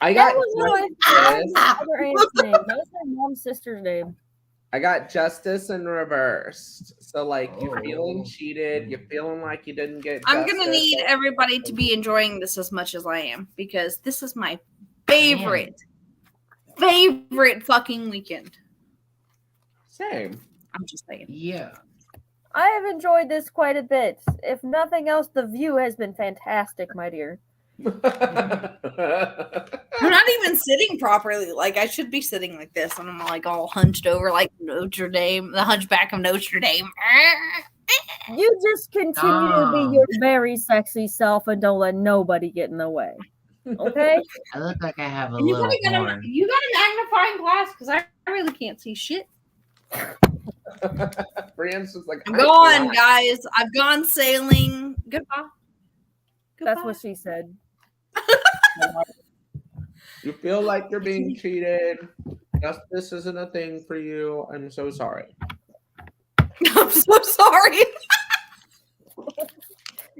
I That got was my Justice. other aunt's name. That was my mom's sister's name. I got Justice in reversed. So like you're Oh. feeling cheated, you're feeling like you didn't get I'm gonna justice. need everybody to be enjoying this as much as I am because this is my favorite fucking weekend. Same. I'm just saying. yeah. I have enjoyed this quite a bit. If nothing else, the view has been fantastic, my dear. I'm not even sitting properly. Like I should be sitting like this, and I'm like all hunched over, like Notre Dame, the Hunchback of Notre Dame. You just continue to be your very sexy self and don't let nobody get in the way. Okay? I look like I have a And you little got a horn. magnifying glass because I really can't see shit. Brianna's just like I'm gone, guys. I've gone sailing. Goodbye. That's what she said. You feel like you're being cheated. Justice isn't a thing for you. I'm so sorry. I'm so sorry.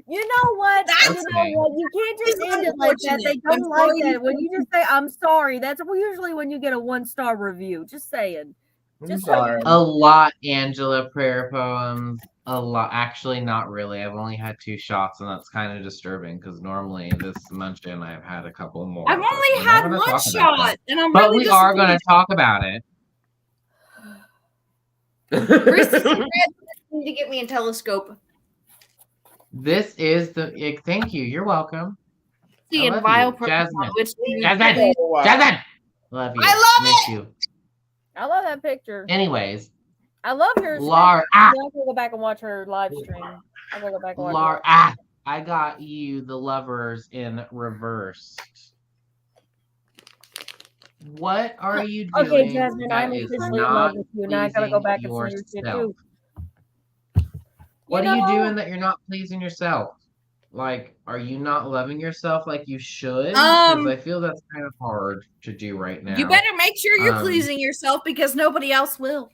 You know what? That's You know what? You can't just It's end it like that. They unfortunate. don't I'm like sorry. that. When you just say "I'm sorry," that's usually when you get a 1-star review. Just saying. I'm Just sorry. A lot, Angela, prayer poems. A lot. Actually, not really. I've only had 2 shots, and that's kind of disturbing because normally this munchkin I've had a couple more. I've but only we're not had gonna one talk about that. shot, and I'm But really we are going to disappointed. talk about it. Chris is to get me a telescope. This is the. Thank you. You're welcome. See, love and vile you, Jasmine. Jasmine. Jasmine. So, Jasmine. Love you. I love Miss you. I love that picture. Anyways, I love her. Laura. I'm gonna go back and watch her live stream. I'm gonna go back and watch Laura. her. I got you the lovers in reverse. What are you doing? Okay, Jasmine, that I'm is officially in not love with you. Now I gotta go pleasing back and see your shit yourself? too. What You are you know- doing that you're not pleasing yourself? Like, are you not loving yourself like you should? Because I feel that's kind of hard to do right now. You better make sure you're Um, pleasing yourself because nobody else will.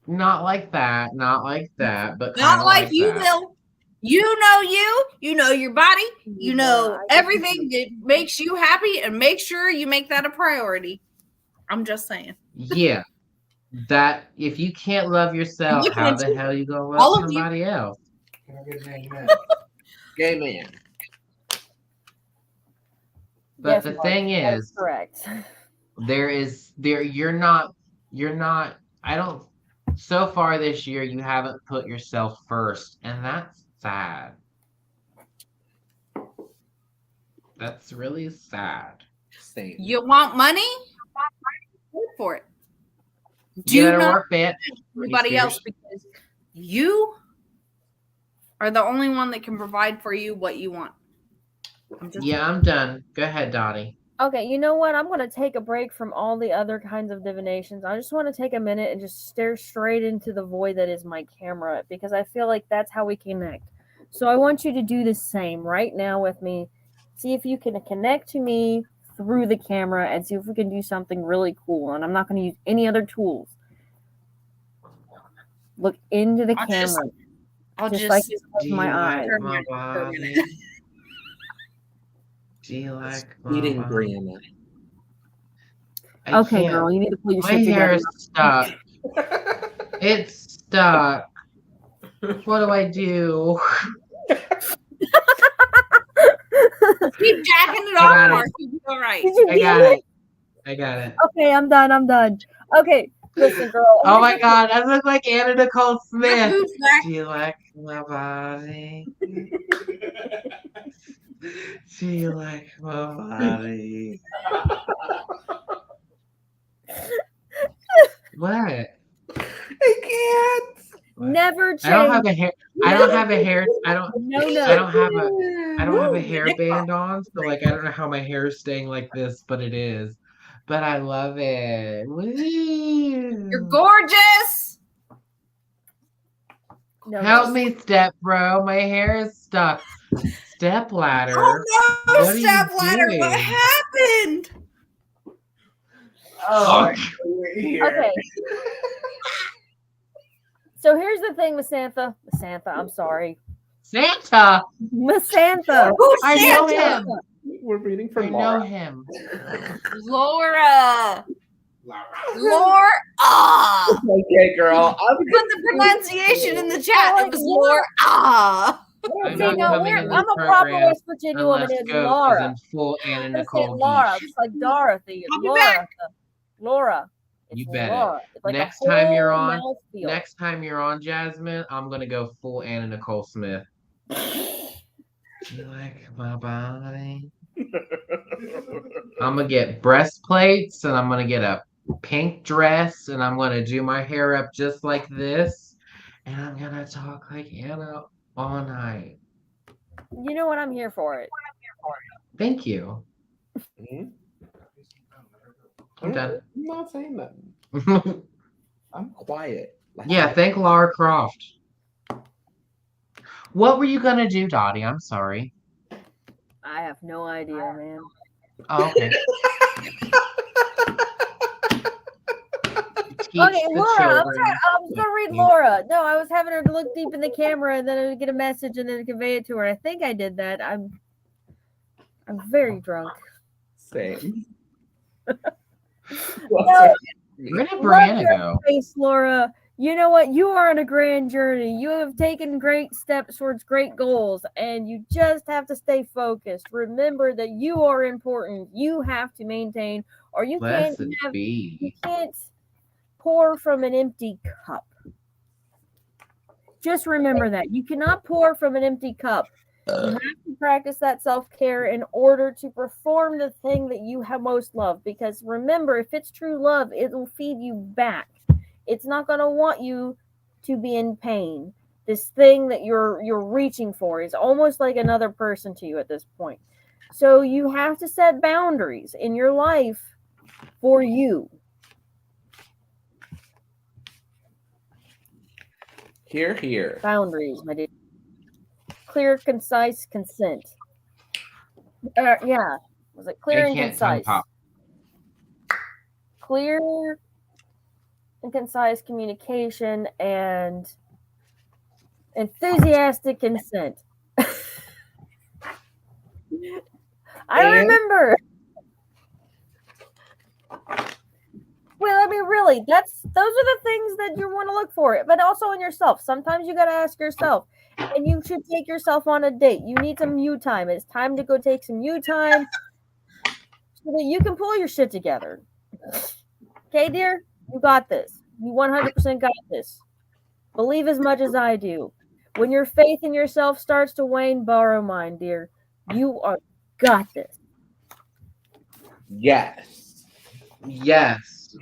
Not like that. Not like that. But Not kinda like you that. will. You know your body, you know I get everything that makes you happy, and make sure you make that a priority. I'm just saying. Yeah. That if you can't love yourself, looking how at the you. hell you gonna All love of you. somebody else? Can I get an amen? gay man. But Yes, the Mark, thing that is, correct. you're not I don't so far this year you haven't put yourself first, and that's sad. That's really sad. Same. You want money? Work for it. You Do better not work it. anybody else because you are the only one that can provide for you what you want. Yeah, I'm done. Go ahead, Dottie. Okay, you know what? I'm going to take a break from all the other kinds of divinations. I just want to take a minute and just stare straight into the void that is my camera because I feel like that's how we connect. So I want you to do the same right now with me. See if you can connect to me through the camera and see if we can do something really cool. And I'm not going to use any other tools. Look into the camera. I'll just just like Do you my eyes. like my body? Do you like my Eating body? Brianna. I Okay, can't. girl, you need to pull your My shit hair together. is stuck. It's stuck. What do I do? keep jacking it I got off, it. Mark. You'll be all right. Did you I get got it? it. I got it. Okay, I'm done. Okay, listen, girl. Oh my god, I look like Anna Nicole That Smith. moves back. Do you like my body? Do you like my body? What? I can't. Never change. I don't have a hair. I don't have a hair. I don't No. have a hairband on, so like I don't know how my hair is staying like this, but it is. But I love it. You're Woo. gorgeous. No, Help no. me, step bro. My hair is stuck. Step ladder. Oh no, What are you step ladder. What doing? happened? Oh, we're here. Okay. So here's the thing with Santha. I'm sorry. Santa. Masantha. Who's I know Santa? him. We're reading for I know Laura. him. Laura. Laura. Ah. Okay, girl. I'm Put the pronunciation in the chat. It was Laura. Ah. I'm See, not no, coming into I'm the a proper program West Virginia woman. unless It's Ghost is Laura. in full Anna I'm gonna say Nicole Laura. geesh. It's like Dorothy. It's I'll be Laura. back. Laura. It's You bet it. Laura. It's like Next a time you're whole on, mouthfeel. next time you're on, Jasmine, I'm gonna go full Anna Nicole Smith. You like my body? I'm gonna get breastplates and I'm gonna get a pink dress and I'm gonna do my hair up just like this and I'm gonna talk like Anna all night. You know what? I'm here for it. Thank you. Mhm. I'm done. I'm not saying that. I'm quiet. Yeah, thank Lara Croft. What were you gonna do, Dottie? I'm sorry. I have no idea, man. Oh, okay. Teach Okay, the Laura. children. I was gonna read Laura. No, I was having her to look deep in the camera and then I would get a message and then convey it to her. I think I did that. I'm very drunk. Same. No, Where did love Brianna your go? face, Laura. You know what? You are on a grand journey. You have taken great steps towards great goals, and you just have to stay focused. Remember that you are important. You have to maintain, or you Blessed you be. can't pour from an empty cup. Just remember that. You cannot pour from an empty cup. You have to practice that self-care in order to perform the thing that you have most loved. Because remember, if it's true love, it will feed you back. It's not going to want you to be in pain. This thing that you're reaching for is almost like another person to you at this point. So you have to set boundaries in your life for you. Here, here. Boundaries, my dear. Clear, concise consent. Yeah. Was it clear I and can't tongue concise? pop. Clear and concise communication and enthusiastic consent. I remember. Well, I mean, really, those are the things that you want to look for, but also in yourself. Sometimes you got to ask yourself, and you should take yourself on a date. You need some you time. It's time to go take some you time so that you can pull your shit together. Okay, dear? You got this. You 100% got this. Believe as much as I do. When your faith in yourself starts to wane, borrow mine, dear. You are got this. Yes. Yes.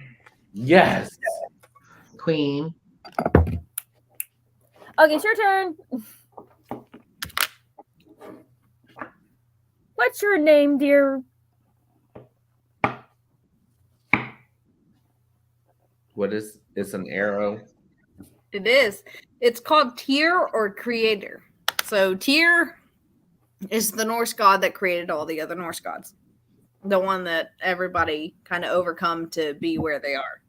Yes. Queen. Okay, it's your turn. What's your name, dear? What is it's an arrow? It is. It's called Tyr or Creator. So Tyr is the Norse god that created all the other Norse gods. The one that everybody kind of overcome to be where they are.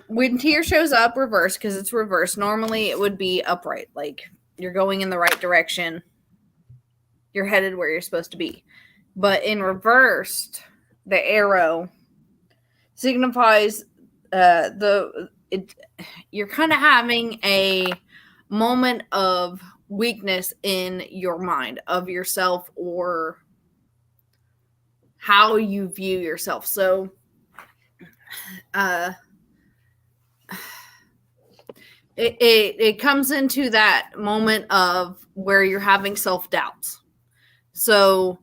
When Tyr shows up reversed, because it's reversed, normally it would be upright, like you're going in the right direction. You're headed where you're supposed to be. But in reversed, the arrow signifies you're kind of having a moment of weakness in your mind of yourself or how you view yourself. So it comes into that moment of where you're having self-doubts. So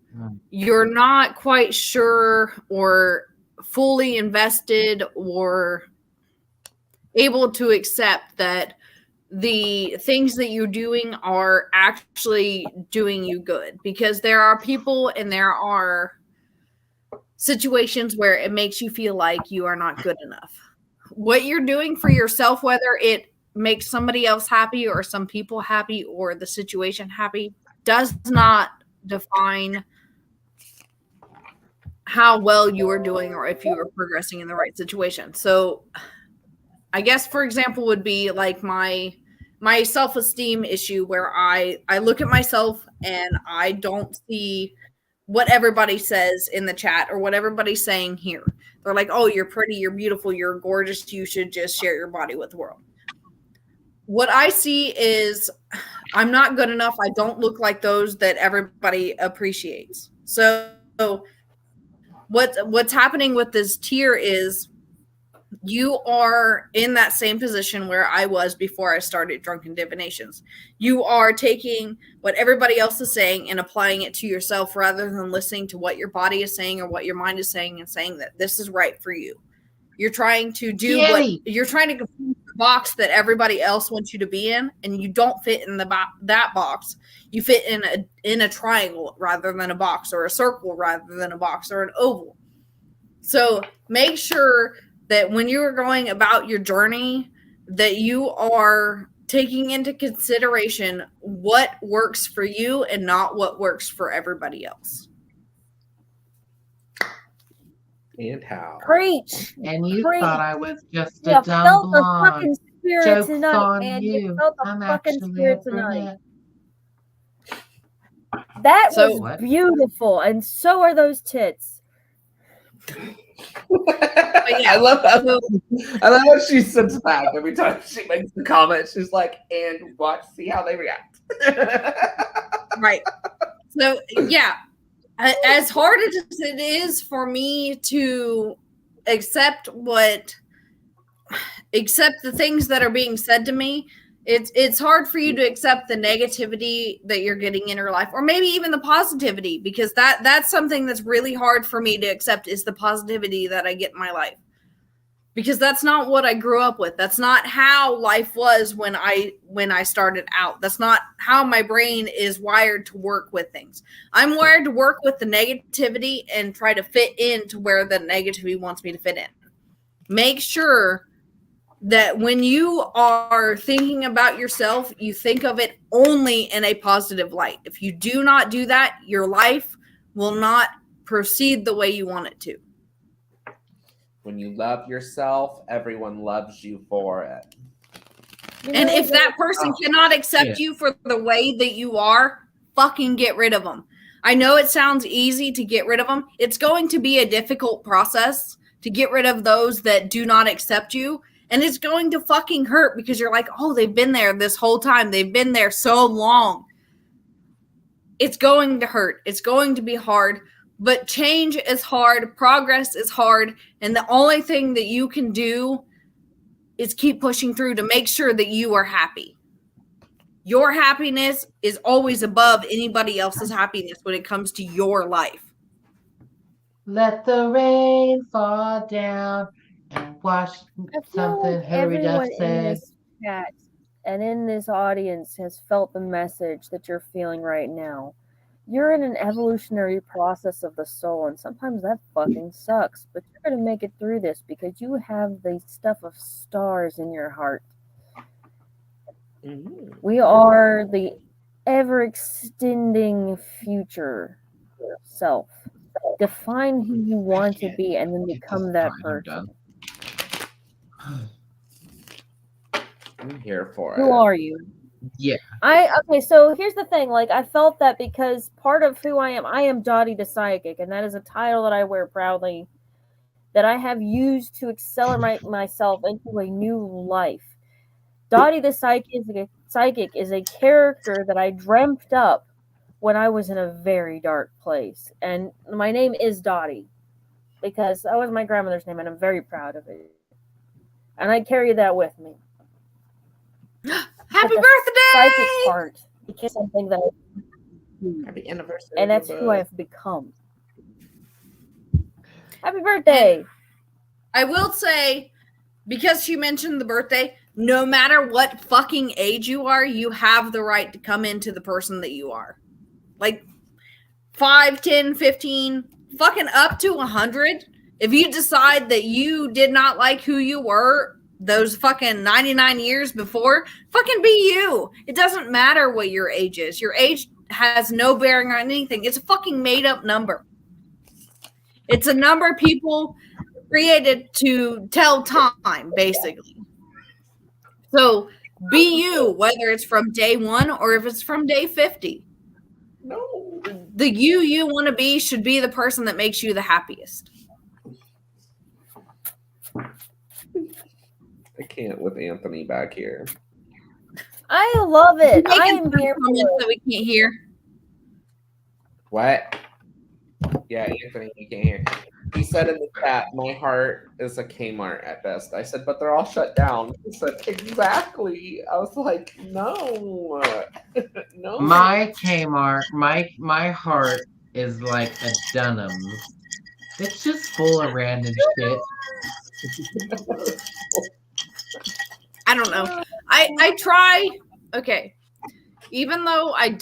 you're not quite sure or fully invested or able to accept that the things that you're doing are actually doing you good, because there are people and there are situations where it makes you feel like you are not good enough. What you're doing for yourself, whether it makes somebody else happy or some people happy or the situation happy, does not define how well you are doing or if you are progressing in the right situation. So I guess, for example, would be like my self-esteem issue, where I look at myself and I don't see what everybody says in the chat or what everybody's saying here. They're like, oh, you're pretty, you're beautiful, you're gorgeous, you should just share your body with the world. What I see is I'm not good enough. I don't look like those that everybody appreciates. So what's happening with this tier is you are in that same position where I was before I started Drunken Divinations. You are taking what everybody else is saying and applying it to yourself rather than listening to what your body is saying or what your mind is saying and saying that this is right for you. You're trying to do you're trying to complete the box that everybody else wants you to be in, and you don't fit in that box. You fit in a triangle rather than a box, or a circle rather than a box, or an oval. So make sure that when you are going about your journey, that you are taking into consideration what works for you and not what works for everybody else. And how. Preach. And you Preach. thought I was just You a dumb felt the blonde. fucking spirit Joke's tonight, on man. you. You felt the I'm fucking actually spirit a tonight. brunette. That So was what? beautiful, and so are those tits. I love how she sits back every time she makes the comment. She's like, and see how they react. Right. So yeah, as hard as it is for me to accept the things that are being said to me, it's hard for you to accept the negativity that you're getting in your life, or maybe even the positivity, because that's something that's really hard for me to accept, is the positivity that I get in my life, because that's not what I grew up with. That's not how life was when I started out. That's not how my brain is wired to work with things. I'm wired to work with the negativity and try to fit into where the negativity wants me to fit in. Make sure that when you are thinking about yourself, you think of it only in a positive light. If you do not do that, your life will not proceed the way you want it to. When you love yourself, everyone loves you for it. And if that person cannot accept you for the way that you are, fucking get rid of them. I know it sounds easy to get rid of them. It's going to be a difficult process to get rid of those that do not accept you. And it's going to fucking hurt, because you're like, oh, they've been there this whole time. They've been there so long. It's going to hurt. It's going to be hard. But change is hard. Progress is hard. And the only thing that you can do is keep pushing through to make sure that you are happy. Your happiness is always above anybody else's happiness when it comes to your life. Let the rain fall down and wash something Hillary Duff Everyone in said. this chat and in this audience has felt the message that you're feeling right now. You're in an evolutionary process of the soul, and sometimes that fucking sucks, but you're going to make it through this because you have the stuff of stars in your heart. Mm-hmm. We are the ever-extending future self. Define who you want to be and then become that person. I'm here for it. Who are you? Yeah. Okay, so here's the thing. Like, I felt that because part of who I am Dottie the Psychic, and that is a title that I wear proudly, that I have used to accelerate myself into a new life. Dottie the Psychic is a character that I dreamt up when I was in a very dark place. And my name is Dottie, because that was my grandmother's name, and I'm very proud of it. And I carry that with me. Happy But the birthday! psychic part became something that Happy anniversary. and that's who I have become. Happy birthday! And I will say, because she mentioned the birthday, no matter what fucking age you are, you have the right to come into the person that you are. Like 5, 10, 15, fucking up to 100. If you decide that you did not like who you were those fucking 99 years before, fucking be you. It doesn't matter what your age is. Your age has no bearing on anything. It's a fucking made up number. It's a number people created to tell time, basically. So be you, whether it's from day 1 or if it's from day 50. No. The you want to be should be the person that makes you the happiest. I can't with Anthony back here. I love it. Making I am here for comments it. that we can't hear. What? Yeah, Anthony, you can't hear. He said in the chat, my heart is a Kmart at best. I said, but they're all shut down. He said, exactly. I was like, no. No. My Kmart, my heart is like a Dunham's. It's just full of random shit. I don't know. I try. Okay. Even though I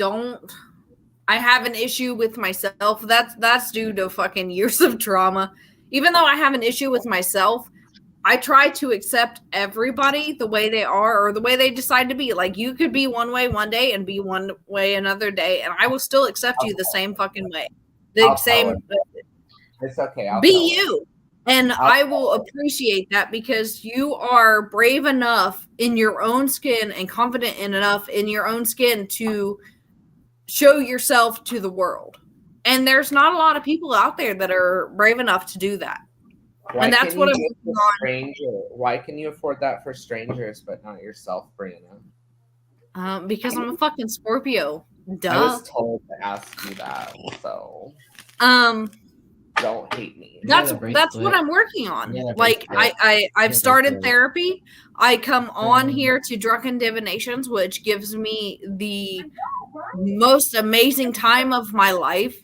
have an issue with myself. That's due to fucking years of trauma. Even though I have an issue with myself, I try to accept everybody the way they are or the way they decide to be. Like, you could be one way one day and be one way another day, and I will still accept you the same fucking way. The same. It's okay. Be you. And I will appreciate that because you are brave enough in your own skin and confident enough in your own skin to show yourself to the world. And there's not a lot of people out there that are brave enough to do that. Why and that's what I'm working working on. Stranger? Why can you afford that for strangers but not yourself, Brianna? Because I'm a fucking Scorpio. Duh. I was told to ask you that, so don't hate me. That's what I'm working on. Yeah, like I've started bracelet. therapy. I come on here to Drunken Divinations, which gives me the most amazing time of my life.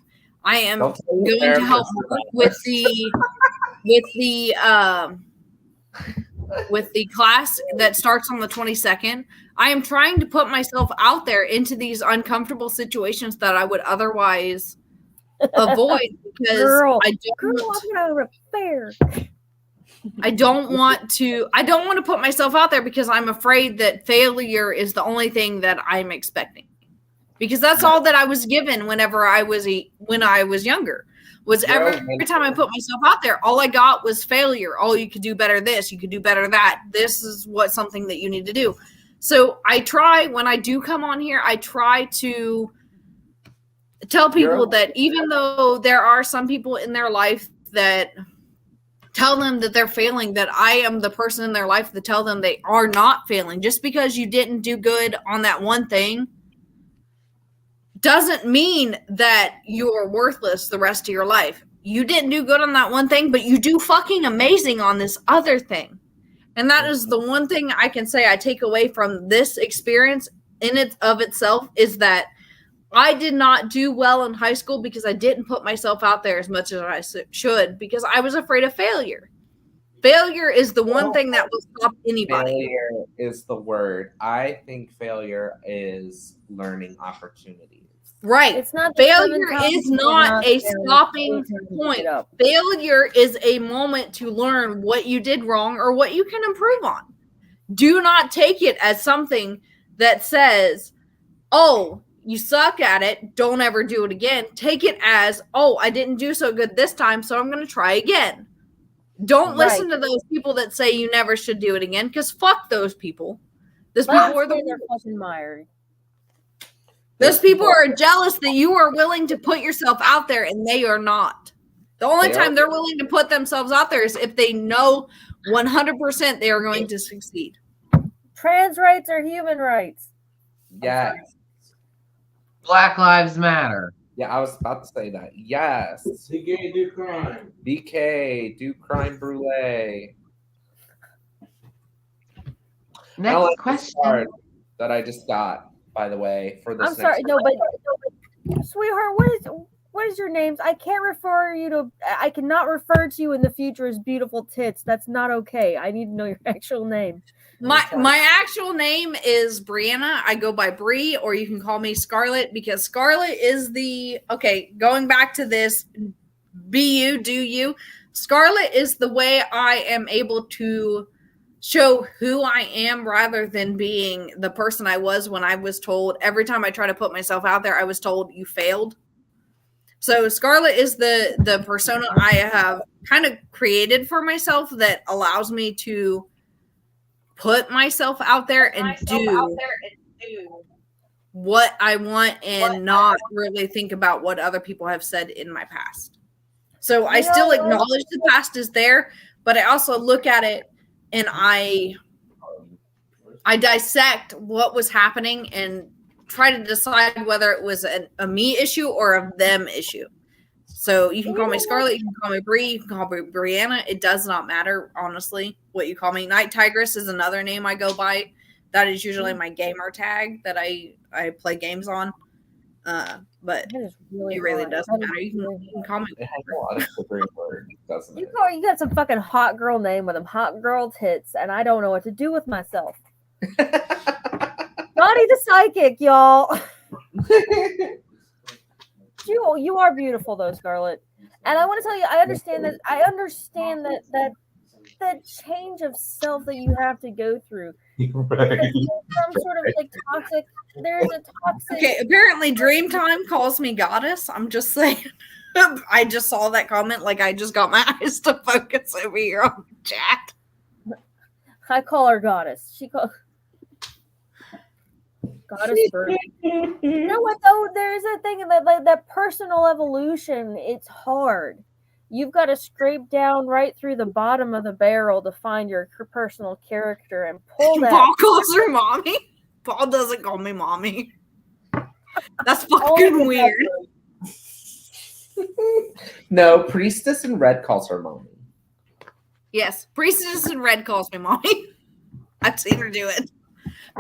I am Don't tell your going to help therapist with the class that starts on the 22nd. I am trying to put myself out there into these uncomfortable situations that I would otherwise avoid because I don't want to put myself out there because I'm afraid that failure is the only thing that I'm expecting. Because that's all that I was given when I was younger. Was every time I put myself out there, all I got was failure. Oh, you could do better this, you could do better that. This is something that you need to do. So I try, when I do come on here, I try to tell people that even though there are some people in their life that tell them that they're failing, that I am the person in their life that tell them they are not failing. Just because you didn't do good on that one thing doesn't mean that you're worthless the rest of your life. You didn't do good on that one thing, but you do fucking amazing on this other thing. And that is the one thing I can say I take away from this experience in it of itself is that I did not do well in high school because I didn't put myself out there as much as I should because I was afraid of failure. Failure is the one thing that will stop anybody. Failure is the word. I think failure is learning opportunities. Right. It's not failure is not a stopping point. Failure is a moment to learn what you did wrong or what you can improve on. Do not take it as something that says, oh, you suck at it, don't ever do it again. Take it as, oh, I didn't do so good this time, so I'm going to try again. Don't listen to those people that say you never should do it again, because fuck those people. Those people are they're fucking mired. Those people are jealous that you are willing to put yourself out there and they are not. The only time they're willing to put themselves out there is if they know 100% they are going to succeed. Trans rights are human rights. Yes. Black Lives Matter. Yeah, I was about to say that. Yes. BK, do crime. BK, do crime brulee. Next question. That I just got, by the way, for this. I'm sorry, no, but sweetheart, what is your name? I cannot refer to you in the future as beautiful tits. That's not okay. I need to know your actual name. My actual name is Brianna. I go by Bree, or you can call me Scarlet because Scarlet is going back to this be you, do you. Scarlet is the way I am able to show who I am rather than being the person I was when I was told. Every time I try to put myself out there, I was told you failed. So Scarlet is the persona I have kind of created for myself that allows me to put myself out there and do what I want and not really think about what other people have said in my past. So I still acknowledge the past is there, but I also look at it and I dissect what was happening and try to decide whether it was a me issue or a them issue. So you can call me Scarlet, you can call me Bree, you can call me Brianna. It does not matter, honestly, what you call me. Night Tigress is another name I go by. That is usually my gamer tag that I play games on. But it really doesn't matter. You can call me. It has a lot of slippery words, doesn't it? You got some fucking hot girl name with them hot girl tits, and I don't know what to do with myself. Dottie the Psychic, y'all. You are beautiful though, Scarlet. And I want to tell you, I understand that change of self that you have to go through. Right. Some sort of like toxic. There's a toxic. Okay, apparently Dreamtime calls me goddess. I'm just saying. I just saw that comment. Like I just got my eyes to focus over here on the chat. I call her goddess. She calls goddess. You know what though? There's a thing that personal evolution. It's hard. You've got to scrape down right through the bottom of the barrel to find your personal character and pull that. Paul calls her mommy. Paul doesn't call me mommy. That's fucking weird. No, Priestess in Red calls her mommy. Yes, Priestess in Red calls me mommy. I've seen her do it.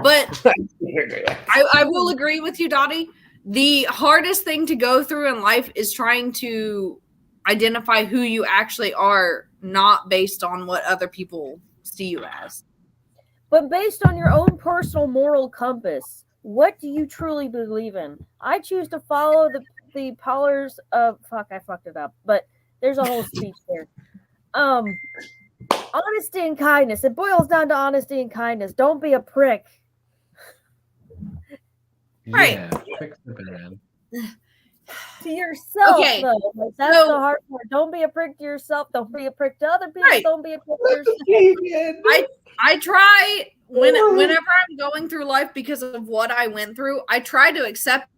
But I will agree with you, Dottie. The hardest thing to go through in life is trying to identify who you actually are, not based on what other people see you as. But based on your own personal moral compass, what do you truly believe in? I choose to follow the pillars of I fucked it up, but there's a whole speech there. Honesty and kindness. It boils down to honesty and kindness. Don't be a prick. Right. Yeah, fix the band. To yourself, Okay. though. Like, that's the hard part. Don't be a prick to yourself. Don't be a prick to other people. Right. Don't be a prick to yourself. I try whenever I'm going through life because of what I went through, I try to accept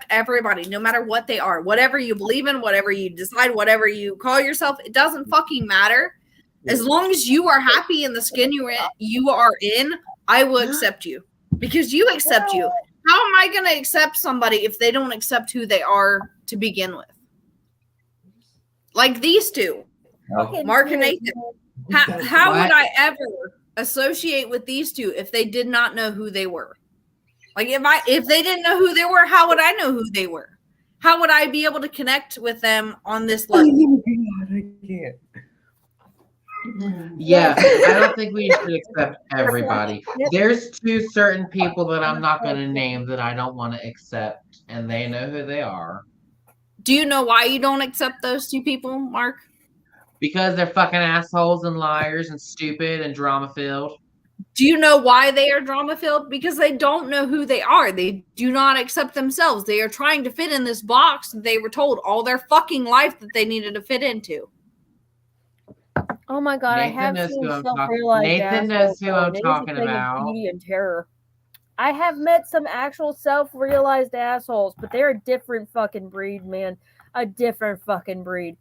everybody, no matter what they are. Whatever you believe in, whatever you decide, whatever you call yourself, it doesn't fucking matter. As long as you are happy in the skin you are in, I will accept you. Because you accept you. How am I going to accept somebody if they don't accept who they are to begin with? Like these two, Mark and Nathan. How would I ever associate with these two if they did not know who they were? Like if they didn't know who they were, how would I know who they were? How would I be able to connect with them on this level? Yeah, I don't think we should accept everybody. There's two certain people that I'm not going to name that I don't want to accept, and they know who they are. Do you know why you don't accept those two people, Mark? Because they're fucking assholes and liars and stupid and drama-filled. Do you know why they are drama-filled? Because they don't know who they are. They do not accept themselves. They are trying to fit in this box that they were told all their fucking life that they needed to fit into. Oh my god, Nathan I have knows seen who I'm self-realized Nathan knows who I'm assholes. talking It is a thing of about. beauty and terror. I have met some actual self-realized assholes, but they're a different fucking breed, man. A different fucking breed.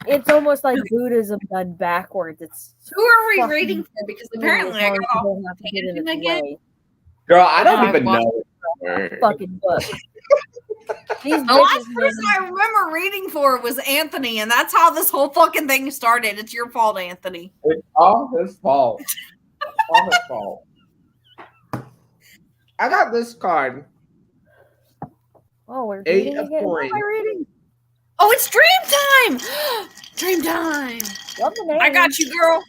It's almost like Buddhism done backwards. It's Who are we fucking reading for? Because apparently I got off tangent again. Girl, I don't Yeah, even I know. Fucking book. These The last bitches, person I remember reading for was Anthony, and that's how this whole fucking thing started. It's your fault, Anthony. It's all his fault. It's all his fault. I got this card. oh, we're 8 reading of again. What am I coins. reading? Oh, it's dream time! Dream time. Love the name. I got you, girl.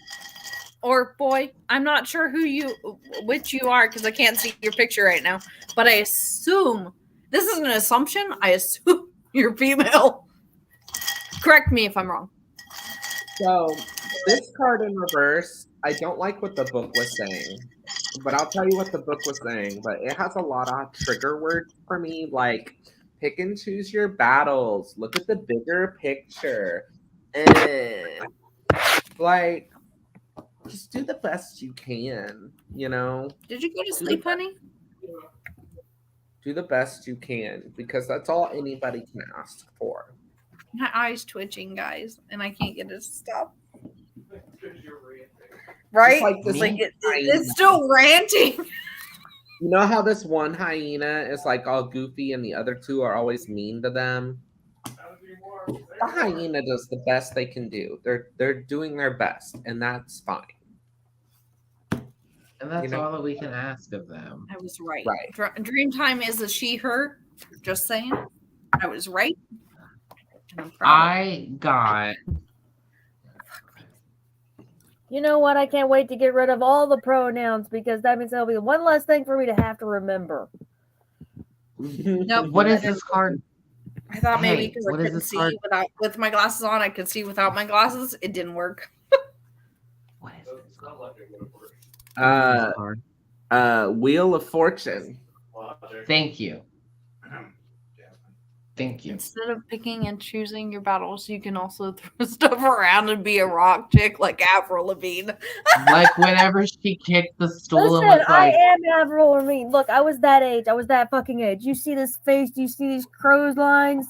Or boy. I'm not sure which you are because I can't see your picture right now. But I assume, this is an assumption, I assume you're female. Correct me if I'm wrong. So this card in reverse, I don't like what the book was saying. But I'll tell you what the book was saying. But it has a lot of trigger words for me, like pick and choose your battles. Look at the bigger picture. And like just do the best you can, you know? Did you go to sleep, honey? Do the best you can because that's all anybody can ask for. My eye's twitching, guys, and I can't get it to stop. Right? Just like this It's still ranting. You know how this one hyena is like all goofy and the other two are always mean to them? The hyena does the best they can do. They're doing their best, and that's fine. And that's You know? all that we can ask of them. I was right. Right. Dreamtime is a she, her. Just saying. I was right. And I'm proud. I got You know what? I can't wait to get rid of all the pronouns because that means that'll be one less thing for me to have to remember. Nope. what is this card? I thought maybe Hey, because I what is couldn't this see card? with my glasses on, I could see without my glasses. It didn't work. What is this card? Wheel of Fortune. Thank you. Thank you. Instead of picking and choosing your battles, you can also throw stuff around and be a rock chick like Avril Lavigne. Like whenever she kicked the stool Listen, and was I like, am Avril Lavigne. Look, I was that age. I was that fucking age. You see this face? Do you see these crow's lines?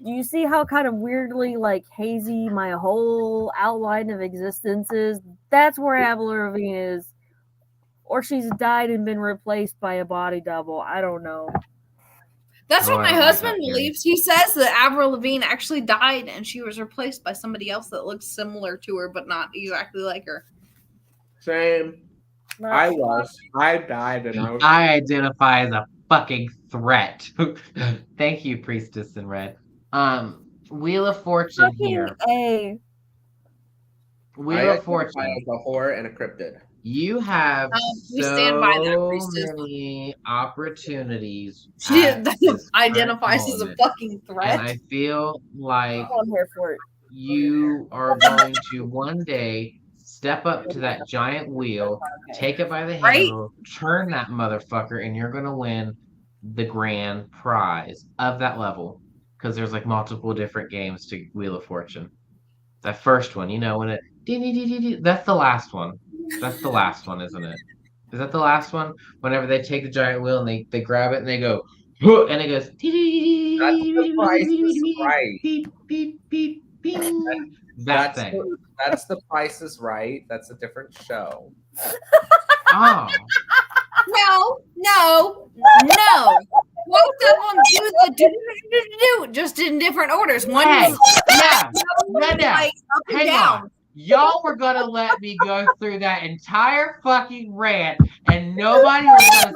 Do you see how kind of weirdly like hazy my whole outline of existence is? That's where Avril Lavigne is. Or she's died and been replaced by a body double. I don't know. That's Oh, what I my don't like husband that theory. believes. He says that Avril Lavigne actually died and she was replaced by somebody else that looks similar to her, but not exactly like her. Same. Not I sure. was. I died and I was. I identify as a fucking threat. Thank you, Priestess in Red. Wheel of Fortune Fucking here. A. Wheel I of identify Fortune. as a whore and a cryptid. You have we stand by that, so Priestess. many opportunities. She at this identifies current as a moment, fucking and threat. I feel like I'm here for it. you are going to one day step up to that giant wheel, take it by the Right? handle, turn that motherfucker, and you're going to win the grand prize of that level. Because there's like multiple different games to Wheel of Fortune. That first one, you know, when it that's the last one. That's the last one, isn't it? Is that the last one? Whenever they take the giant wheel and they grab it and they go, and it goes. That's the Price is Right. Beep, beep, beep, bing. That thing. That's the Price is Right. That's a different show. Oh, No. Both of them do the do, just in different orders. One hey, is yeah, no. like up and Hang down. on. Y'all were gonna let me go through that entire fucking rant, and nobody was gonna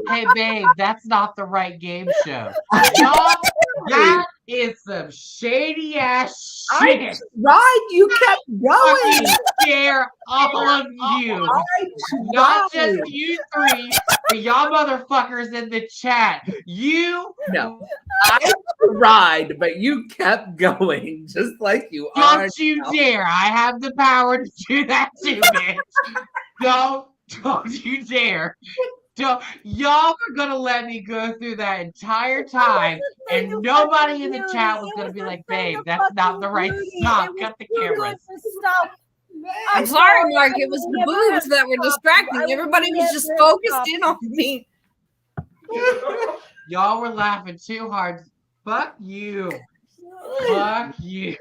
say, hey, babe, that's not the right game show. Y'all, that is some shady ass shit. Right, you kept Fucking going. dare all of you, not just you three, but y'all motherfuckers in the chat. You No, I tried, but you kept going, just like you are. don't you dare! I have the power to do that too, bitch. Don't you dare! Y'all were gonna let me go through that entire time, and nobody in the chat was gonna be like, "Babe, that's not the right stop. Cut the cameras." Stop. I'm sorry, Mark. It was the boobs that were distracting. Everybody was just focused in on me. Y'all were laughing too hard. Fuck you. Fuck you.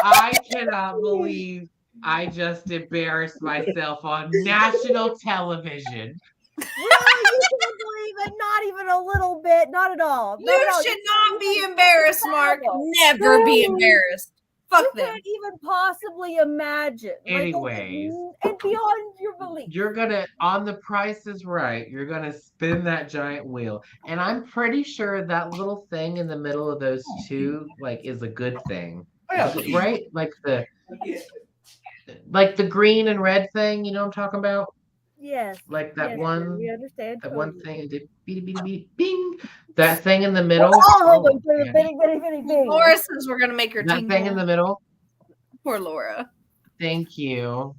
I cannot believe I just embarrassed myself on national television. Really? You can't believe it? Not even a little bit. Not at all. Not at You all. should not be embarrassed, Mark. Never be embarrassed. Fuck You them. can't even possibly imagine. Anyways. And beyond your belief. You're gonna, on The Price is Right, you're gonna spin that giant wheel. And I'm pretty sure that little thing in the middle of those two, like, is a good thing. Right? Like the green and red thing, you know what I'm talking about? Yes. Like that yes, one, we understand. that one totally. thing, and did beep beep beep bing. That thing in the middle. Oh, wait for the man. bitty, bitty, bitty, bitty. Laura says we're gonna make her That thing in tingle. the middle. Poor Laura. Thank you.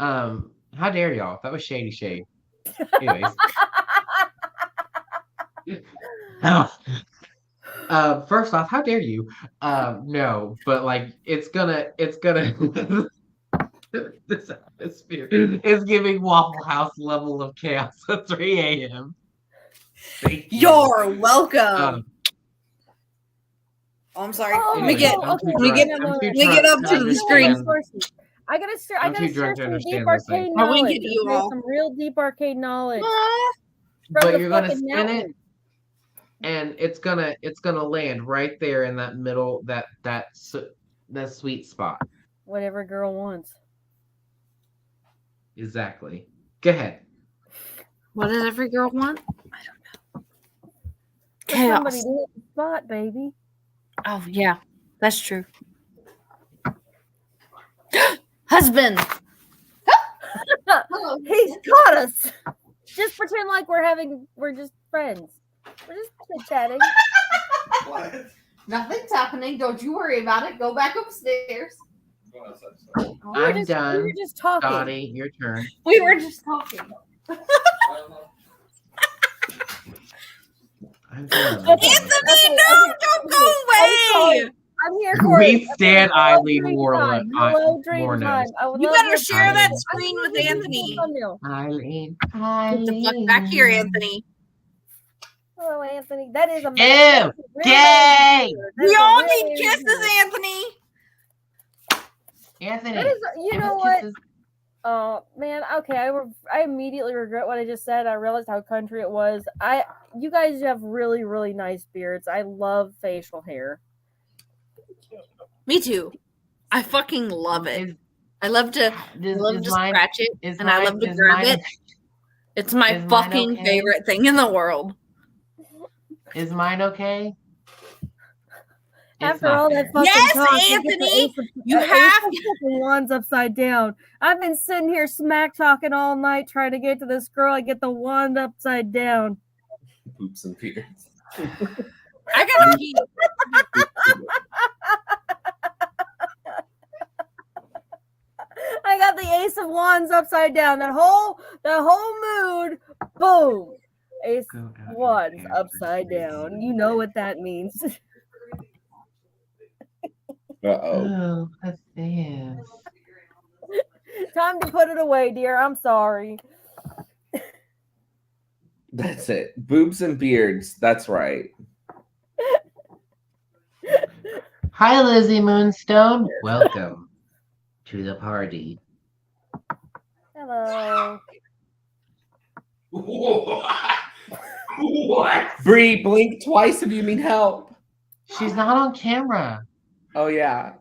How dare y'all? That was shady shade. Anyways. First off, how dare you? No, but like it's gonna this atmosphere is giving Waffle House level of chaos at 3 a.m. Thank you. You're welcome. Um, Oh, I'm sorry. Oh, Let me get I'm too let me drunk. get I'm too let me get drunk up to to the screen. understand. I gotta I'm share too drunk to some deep understand this thing. arcade Are we knowledge. getting you Okay, all? some real deep arcade knowledge. Aw. from But the you're gonna fucking spin it, mountain. and it's gonna land right there in that middle, that sweet spot. Whatever girl wants. Exactly. Go ahead. What does every girl want? For somebody Chaos. to hit the spot, baby. Oh yeah, that's true. Husband. He's caught us. Just pretend like we're just friends. We're just chit-chatting. What? Nothing's happening. Don't you worry about it. Go back upstairs. Go outside. We I'm we done. were just talking. Dottie, your turn. We were just talking. I'm done. Anthony, no, don't go away. I'm here for We it. stand Hello, Eileen dream Warlock. time. Hello, dream Warnos. time. I would You love better your share that Eileen. screen with This is a Anthony. thumbnail. Eileen. Get the fuck back here, Anthony. Hello, Anthony. That is a Ew, that is a real gay. name. That We is a all real need name kisses, here. Anthony. Anthony. That is, you give know us what? kisses. Oh man, okay. I immediately regret what I just said. I realized how country it was. You guys have really, really nice beards. I love facial hair. Me too. I fucking love it. Is- I love to is mine- scratch it, is and I mine- love to is grab mine- it. It's my is mine fucking okay? favorite thing in the world. Is mine okay? It's After not all fair. that fucking Yes, talk, you get the Anthony, ace of- you ace have- of fucking wands upside down. I've been sitting here smack talking all night trying to get to this girl. I get the wand upside down. Poops and beards. I gotta pee. I got the ace of wands upside down. That whole mood, boom. Ace Go out of wands and upside down. You know what that means. Uh-oh. Oh, what's this? Time to put it away, dear. I'm sorry. That's it. Boobs and beards. That's right. Hi, Lizzie Moonstone. Welcome to the party. Hello. What? Bree, blink twice if you need help. She's not on camera. Oh yeah.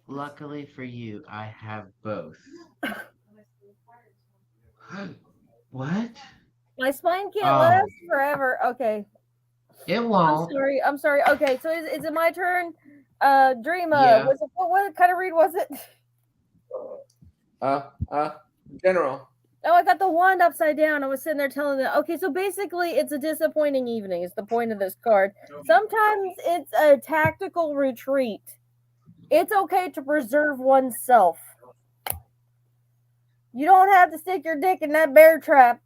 Luckily for you, I have both. What? My spine can't Oh. last forever. Okay. It I'm won't. sorry. I'm sorry. Okay, so is it my turn? Dreama. Yeah. What kind of read was it? General. Oh, I got the wand upside down. I was sitting there telling them. Okay, so basically, it's a disappointing evening. Is the point of this card. Sometimes it's a tactical retreat. It's okay to preserve oneself. You don't have to stick your dick in that bear trap.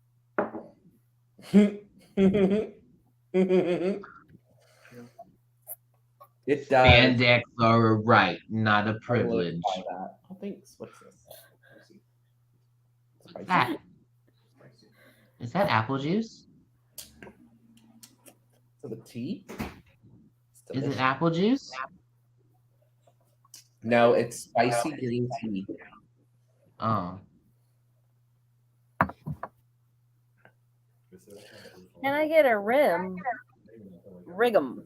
It does. Spandex are a right, not a I live privilege. by that. Oh, thanks. What's this? What's that? Is that apple juice? So the tea? It's Is it delicious. apple juice? No, it's spicy green tea. Oh. Can I get a rim? Rig'em.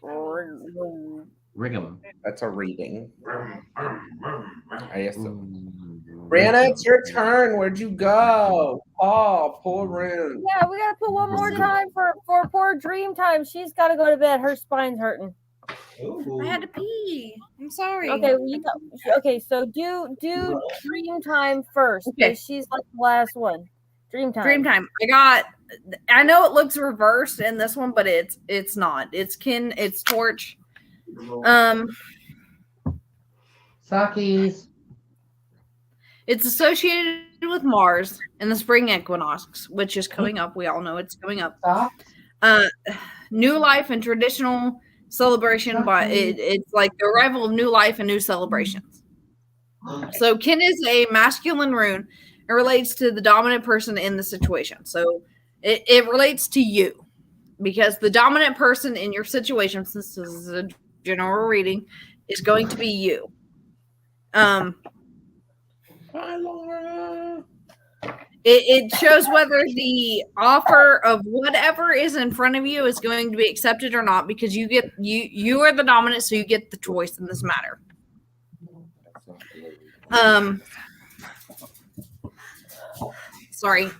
Rig'em. That's a reading. I guess so. Ooh, Brianna, it's your turn. Where'd you go? Oh, poor Rune. Yeah, we gotta put one more time for poor Dream Time. She's gotta go to bed. Her spine's hurting. Ooh. I had to pee. I'm sorry. Okay, okay. So do dream time first. Okay. Because she's like the last one. Dream time. Dream time. I know it looks reversed in this one, but it's not. It's torch. Sakis. It's associated with Mars and the spring equinox, which is coming up. We all know it's coming up. New life and traditional celebration, but it's like the arrival of new life and new celebrations. So kin is a masculine rune. It relates to the dominant person in the situation. So it relates to you because the dominant person in your situation, since this is a general reading, is going to be you. Hi, Laura. It shows whether the offer of whatever is in front of you is going to be accepted or not, because you are the dominant, so you get the choice in this matter. Sorry.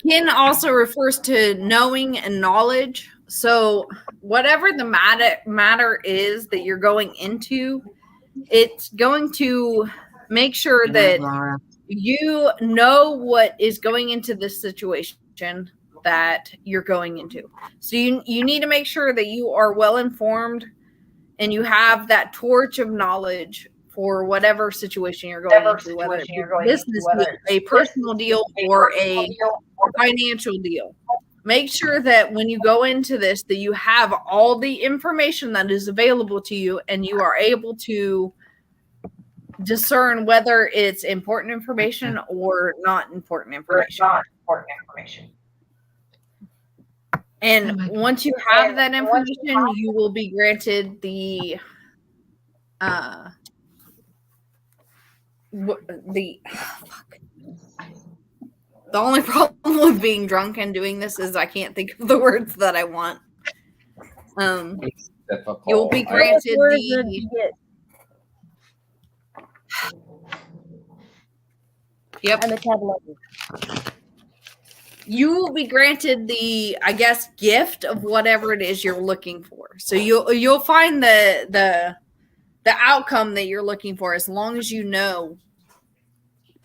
Kin also refers to knowing and knowledge. So whatever the matter is that you're going into, it's going to make sure that you know what is going into this situation that you're going into. So you need to make sure that you are well informed and you have that torch of knowledge for whatever situation you're going into, whether it be a business deal, a personal deal, or a financial deal. Make sure that when you go into this, that you have all the information that is available to you and you are able to discern whether it's important information or not important information. And once you have that information, you will be granted the only problem with being drunk and doing this is I can't think of the words that I want. You'll be granted Yep. And the catalog. You will be granted the, I guess, gift of whatever it is you're looking for. So you'll find the outcome that you're looking for as long as you know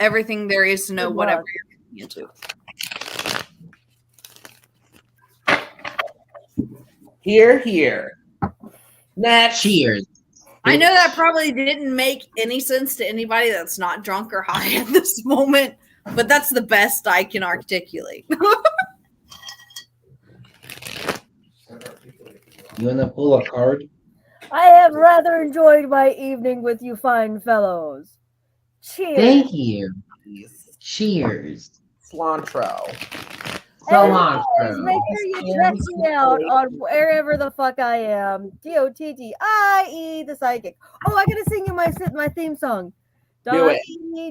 everything there is to know whatever you're getting into. Here. Next. Cheers. I know that probably didn't make any sense to anybody that's not drunk or high at this moment, but that's the best I can articulate. You want to pull a card? I have rather enjoyed my evening with you fine fellows. Cheers. Thank you. Cheers. Cilantro. Anyways, make sure you check me out on wherever the fuck I am. Dottie the Psychic. Oh, I gotta sing you my theme song. Do it.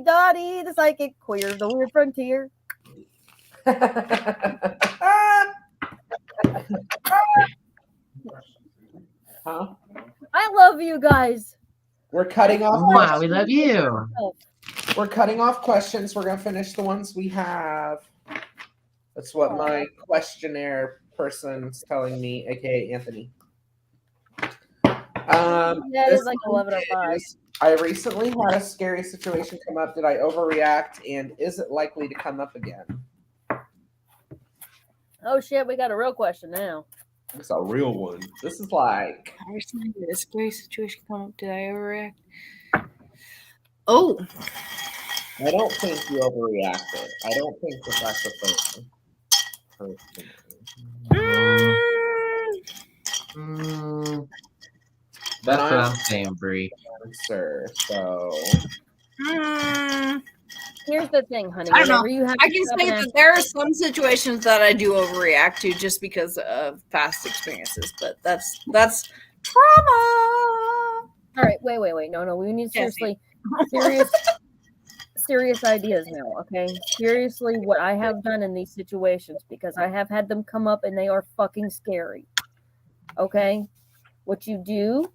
Dottie the Psychic, queer the weird frontier. Huh? I love you guys. We're cutting off. Wow, we love you. We're cutting off questions. We're gonna finish the ones we have. That's what my questionnaire person's telling me, aka Anthony. Yeah, it's like 11:05. I recently had a scary situation come up. Did I overreact? And is it likely to come up again? Oh shit, we got a real question now. It's a real one. This is like. I recently had a scary situation come up. Did I overreact? Oh. I don't think you overreacted. I don't think that's a thing. That's what I'm saying, Bree. Answer, so. Here's the thing, honey. I don't know. You have I can say that there are some situations that I do overreact to just because of past experiences, but that's trauma. All right, wait. No, we need serious ideas now, okay? Seriously, what I have done in these situations, because I have had them come up and they are fucking scary. Okay? What you do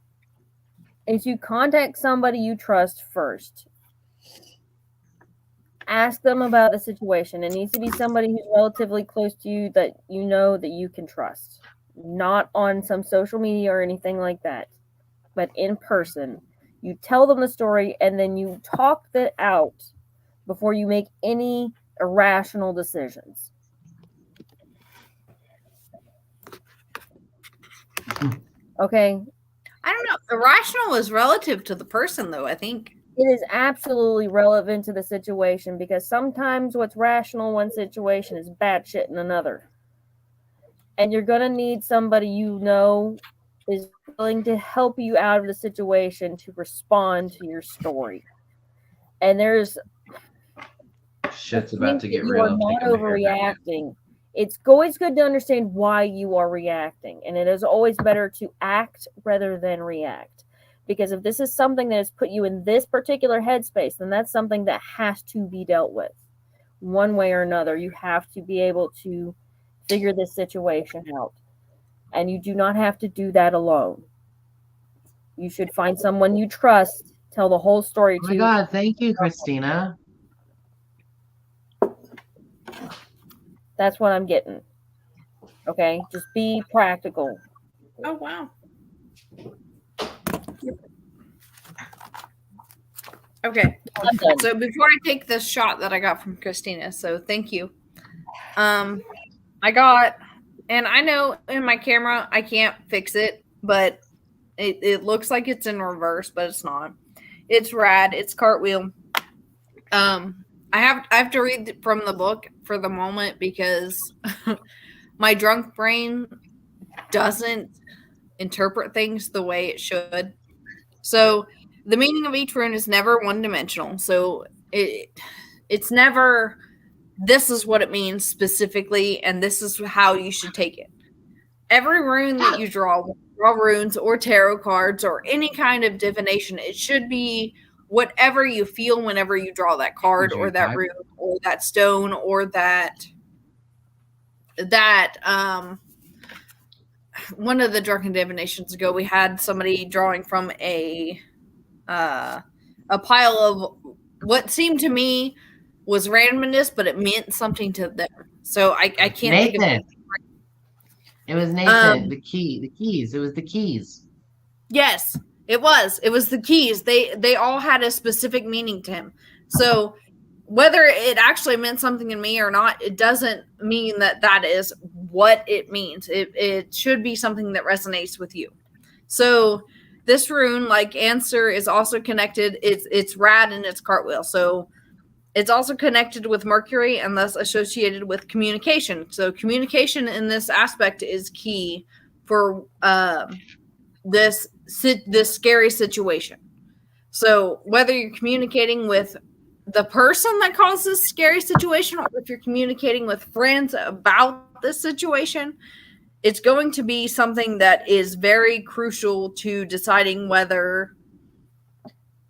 is you contact somebody you trust first. Ask them about the situation. It needs to be somebody who's relatively close to you that you know that you can trust. not on some social media or anything like that, but in person. You tell them the story and then you talk that out before you make any irrational decisions. Okay? I don't know. Irrational is relative to the person, though, I think. It is absolutely relevant to the situation because sometimes what's rational in one situation is bad shit in another. And you're going to need somebody you know is willing to help you out of the situation to respond to your story. And there's Shit's about to get you real. are I'm not taking my hair back. overreacting. It's always good to understand why you are reacting, and it is always better to act rather than react. Because if this is something that has put you in this particular headspace, then that's something that has to be dealt with one way or another. You have to be able to figure this situation out, and you do not have to do that alone. You should find someone you trust, tell the whole story Oh to. my God, thank you, Christina. That's what I'm getting. Okay, just be practical. Oh, wow. Okay. I'm done. So before I take this shot that I got from Christina, so thank you. I got, and I know in my camera I can't fix it, but it looks like it's in reverse, but it's not. It's rad. It's cartwheel. I have to read from the book for the moment because my drunk brain doesn't interpret things the way it should. So the meaning of each rune is never one-dimensional. So it's never this is what it means specifically, and this is how you should take it. Every rune that you draw runes or tarot cards or any kind of divination, it should be whatever you feel whenever you draw that card or that rune or that stone or that one of the Drunken Divinations ago, we had somebody drawing from a pile of what seemed to me was randomness, but it meant something to them. So I can't think of it. It was Nathan. The keys. It was the keys. Yes, it was. It was the keys. They all had a specific meaning to him. So whether it actually meant something to me or not, it doesn't mean that is what it means. It should be something that resonates with you. So this rune, like Answer, is also connected. It's rad and it's cartwheel. So it's also connected with Mercury and thus associated with communication. So communication in this aspect is key for this scary situation. So whether you're communicating with the person that caused this scary situation, or if you're communicating with friends about this situation, it's going to be something that is very crucial to deciding whether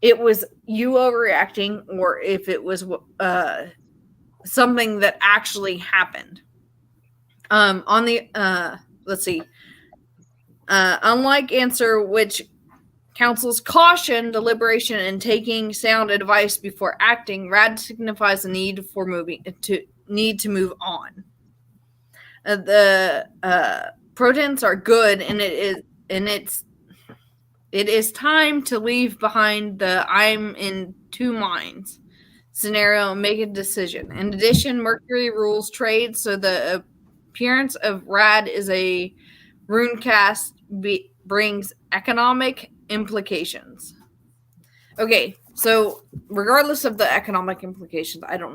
it was you overreacting or if it was something that actually happened. Let's see. Unlike Answer, which counsels caution, deliberation, and taking sound advice before acting, Rad signifies the need to move on. The protents are good, and it is time to leave behind the I'm in two minds scenario and make a decision. In addition, Mercury rules trade, so the appearance of Rad is a rune cast brings economic implications. Okay, so regardless of the economic implications, I don't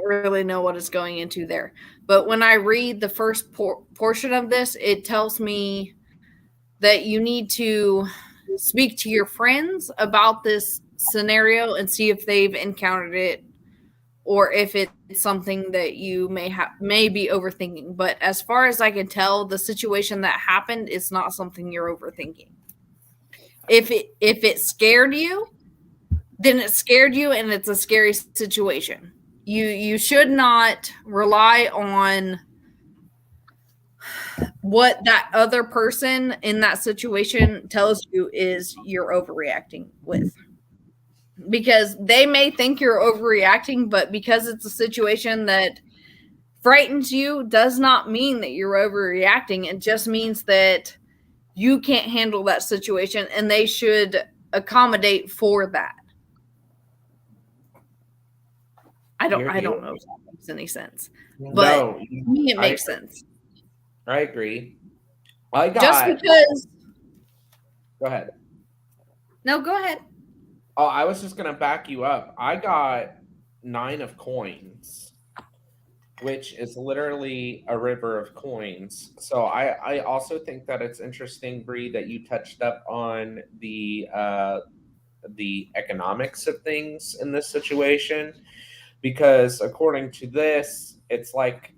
really know what is going into there. But when I read the first portion of this, it tells me that you need to speak to your friends about this scenario and see if they've encountered it or if it's something that you may be overthinking. But as far as I can tell, the situation that happened is not something you're overthinking. If it scared you, then it scared you and it's a scary situation. You should not rely on what that other person in that situation tells you is you're overreacting with. Because they may think you're overreacting, but because it's a situation that frightens you does not mean that you're overreacting. It just means that you can't handle that situation and they should accommodate for that. I don't know if that makes any sense. But No, to me it makes sense. I agree. Just because. Go ahead. No, go ahead. Oh, I was just gonna back you up. I got 9 of coins, which is literally a river of coins. So I also think that it's interesting, Bree, that you touched up on the economics of things in this situation, because according to this, it's like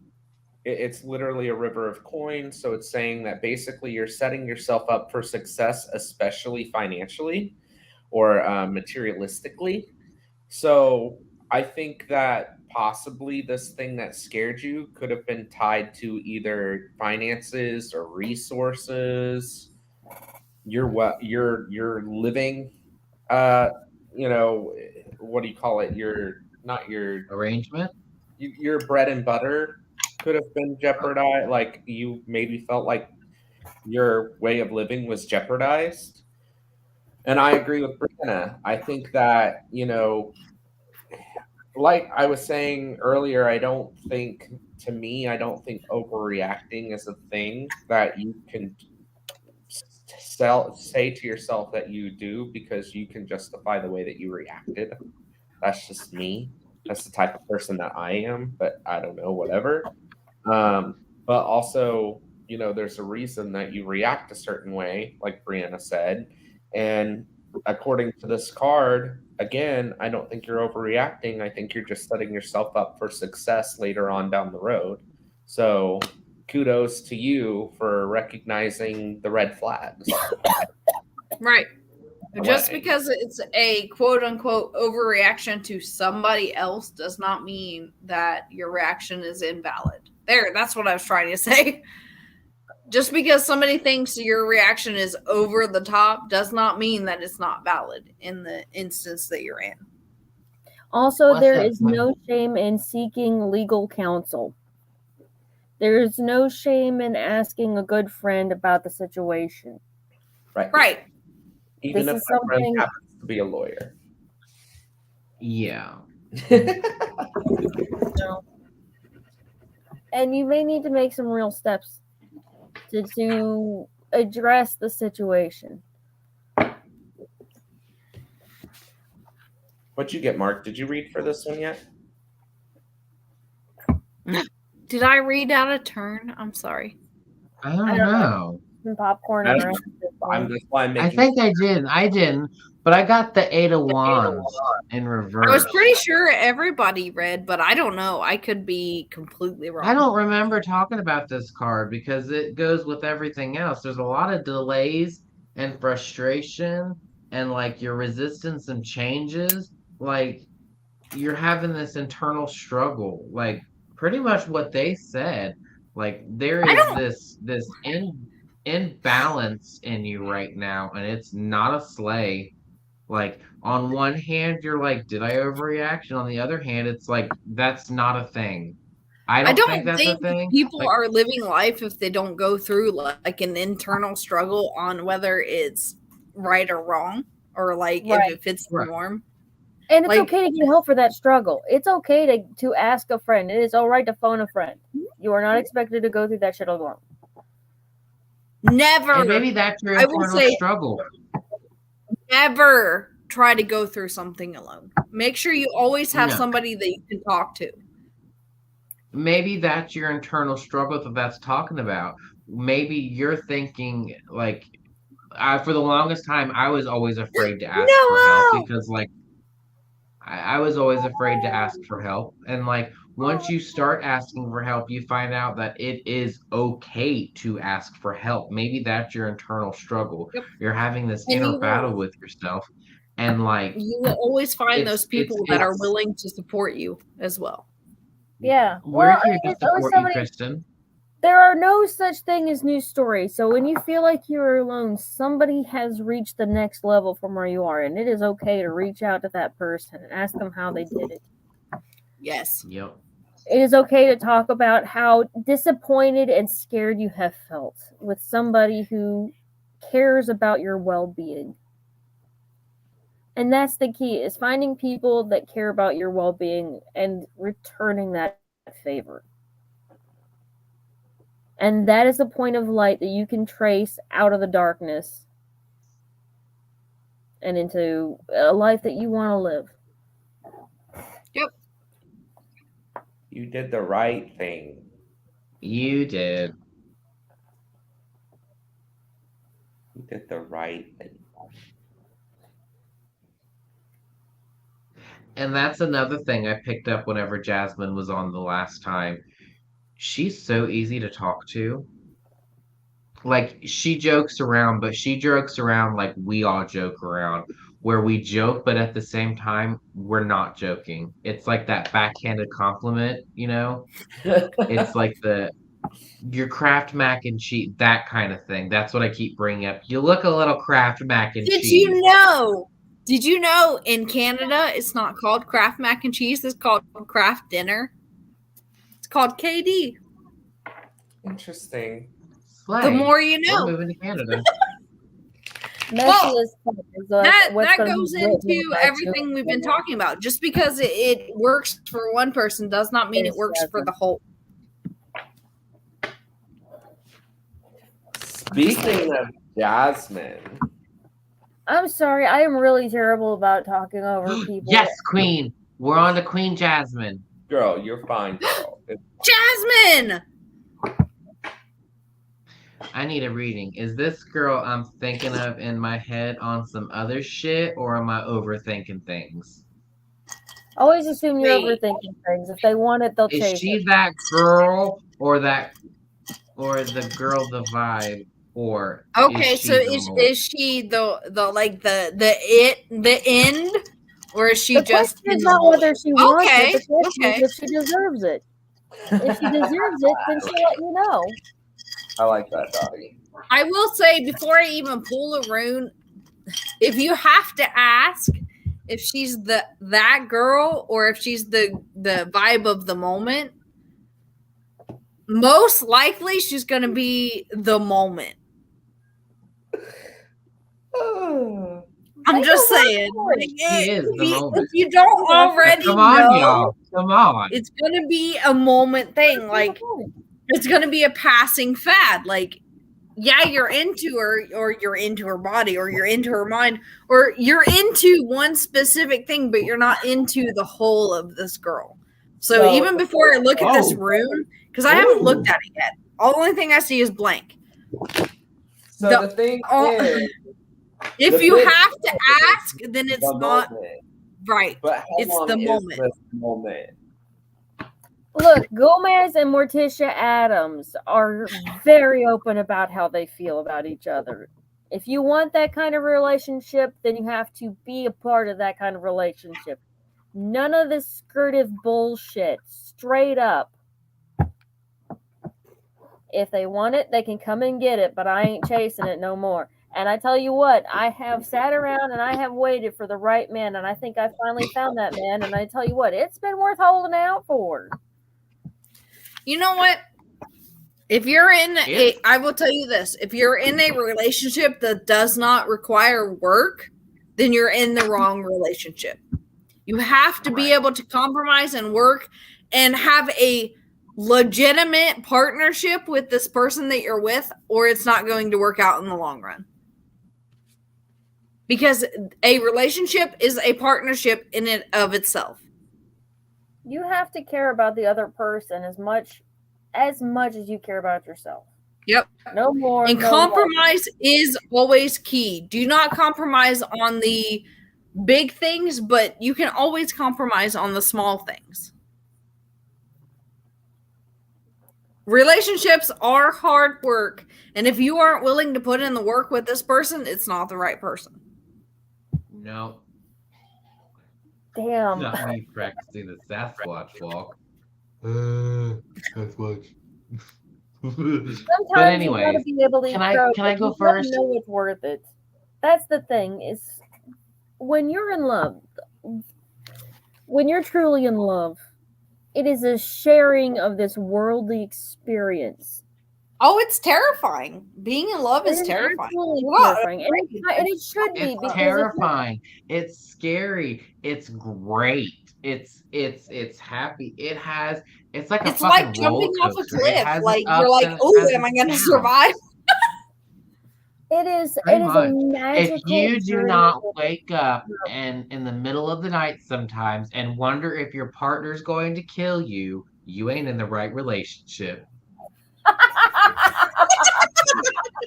it's literally a river of coins. So it's saying that basically you're setting yourself up for success, especially financially or materialistically. So I think that possibly this thing that scared you could have been tied to either finances or resources. You're living, you know, what do you call it? Your Arrangement? your bread and butter could have been jeopardized. Like you maybe felt like your way of living was jeopardized. And I agree with Brianna. I think that, you know, like I was saying earlier, I don't think overreacting is a thing that you can say to yourself that you do because you can justify the way that you reacted. That's just me. That's the type of person that I am, but I don't know, whatever. But also, you know, there's a reason that you react a certain way, like Brianna said. And according to this card, again, I don't think you're overreacting. I think you're just setting yourself up for success later on down the road. So kudos to you for recognizing the red flags. Right. Just because it's a quote unquote overreaction to somebody else does not mean that your reaction is invalid. That's what I was trying to say. Just because somebody thinks your reaction is over the top does not mean that it's not valid in the instance that you're in. Also, there is no shame in seeking legal counsel. There is no shame in asking a good friend about the situation. Right. Even if my friend happens to be a lawyer. Yeah. No. And you may need to make some real steps to address the situation. What'd you get, Mark? Did you read for this one yet? Did I read out of turn? I'm sorry. I don't know. Some popcorn I and don't rest. I think I did. I didn't, but I got the 8 of Wands in reverse. I was pretty sure everybody read, but I don't know. I could be completely wrong. I don't remember talking about this card because it goes with everything else. There's a lot of delays and frustration and like your resistance and changes. Like you're having this internal struggle. Like pretty much what they said. Like there is this imbalance in you right now, and it's not a sleigh. Like on one hand, you're like, did I overreact? And on the other hand, it's like that's not a thing. I don't think that's a thing. People are living life if they don't go through like an internal struggle on whether it's right or wrong, or like if it fits the norm. And it's okay to get help for that struggle. It's okay to ask a friend. It is all right to phone a friend. You are not expected to go through that shit alone. Never. And maybe that's your internal struggle. Never try to go through something alone. Make sure you always have somebody that you can talk to. Maybe that's your internal struggle that's talking about. Maybe you're thinking like, for the longest time, I was always afraid to ask for help because like, I was always afraid to ask for help. And like, once you start asking for help, you find out that it is okay to ask for help. Maybe that's your internal struggle. Yep. You're having this inner battle with yourself. And like, you will always find those people that are willing to support you as well. Yeah. We're here to support you, Kristen. There are no such thing as news stories. So when you feel like you're alone, somebody has reached the next level from where you are. And it is okay to reach out to that person and ask them how they did it. Yes. Yep. It is okay to talk about how disappointed and scared you have felt with somebody who cares about your well-being. And that's the key, is finding people that care about your well-being and returning that favor. And that is a point of light that you can trace out of the darkness and into a life that you want to live. Yep. You did the right thing. You did. You did the right thing. And that's another thing I picked up whenever Jasmine was on the last time. She's so easy to talk to. Like, she jokes around, but she jokes around like we all joke around, where we joke, but at the same time, we're not joking. It's like that backhanded compliment, you know? It's like your Kraft mac and cheese, that kind of thing. That's what I keep bringing up. You look a little Kraft mac and Did cheese. you know? Did you know in Canada it's not called Kraft mac and cheese? It's called Kraft dinner. It's called KD. Interesting. Slay. The more you We're know. moving to Canada. Well, That goes into everything we've been talking about. Just because it works for one person does not mean it works for the whole. Speaking of Jasmine. I'm sorry, I am really terrible about talking over people. Yes, Queen. We're on to Queen Jasmine. Girl, you're fine, girl. Jasmine! I need a reading. Is this girl I'm thinking of in my head on some other shit, or am I overthinking things? Always assume you're overthinking things. If they want it, they'll Is chase she it. that girl, or the girl, the vibe, or Okay, is she so the is she the like the end, or is she The just question is not whether she wants Okay, it. The question okay. is if she deserves it. If she deserves it, then she'll let you know. I like that, Dottie. I will say before I even pull a rune, if you have to ask if she's that girl or if she's the vibe of the moment, most likely she's gonna be the moment. I'm just saying. She is the moment. If you don't already Come on, know, y'all. Come on. it's gonna be a moment thing. Like it's gonna be a passing fad. Like, yeah, you're into her, or you're into her body, or you're into her mind, or you're into one specific thing, but you're not into the whole of this girl. So even before I look at this rune, because I haven't looked at it yet, the only thing I see is blank. So the thing is, if you have to ask, then it's the not moment. right. But how It's long the is moment. this moment? Look, Gomez and Morticia Adams are very open about how they feel about each other. If you want that kind of relationship, then you have to be a part of that kind of relationship. None of this skirtive bullshit. Straight up. If they want it, they can come and get it, but I ain't chasing it no more. And I tell you what, I have sat around and I have waited for the right man, and I think I finally found that man. And I tell you what, it's been worth holding out for. You know what? If you're in I will tell you this, if you're in a relationship that does not require work, then you're in the wrong relationship. You have to be able to compromise and work and have a legitimate partnership with this person that you're with, or it's not going to work out in the long run. Because a relationship is a partnership in and of itself. You have to care about the other person as much as you care about yourself. Yep. No more. And no compromise is always key. Do not compromise on the big things, but you can always compromise on the small things. Relationships are hard work. And if you aren't willing to put in the work with this person, it's not the right person. No. Damn. Not me practicing the Sasquatch walk. Sasquatch. Sometimes But anyways, you gotta be able to can I go first? Know it's worth it. That's the thing, is when you're in love, when you're truly in love, it is a sharing of this worldly experience. Oh, it's terrifying. Being in love is terrifying. Absolutely Well, terrifying. And it should be, It's because terrifying. It's scary. It's great. It's happy. It's like a It's like fucking roller jumping off a coaster. It cliff. has Like its you're ups like, and it oh, has am I its going to downs. survive? it is Pretty a much. magical If you do journey. not wake up and in the middle of the night sometimes and wonder if your partner's going to kill you, you ain't in the right relationship.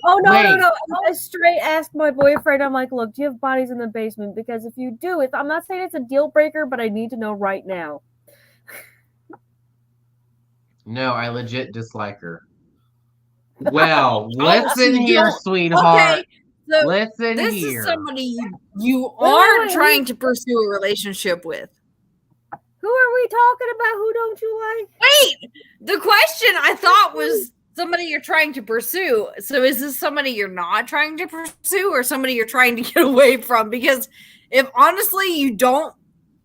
Oh no, Wait. no! I straight asked my boyfriend. I'm like, look, do you have bodies in the basement? Because if you do, I'm not saying it's a deal breaker, but I need to know right now. No, I legit dislike her. Well, listen so you here, don't- sweetheart. Okay, so Listen this here. is somebody you Wait, are wait, trying to pursue a relationship with. Who are we talking about? Who don't you like? Wait, the question I thought was somebody you're trying to pursue. So is this somebody you're not trying to pursue or somebody you're trying to get away from? Because if honestly you don't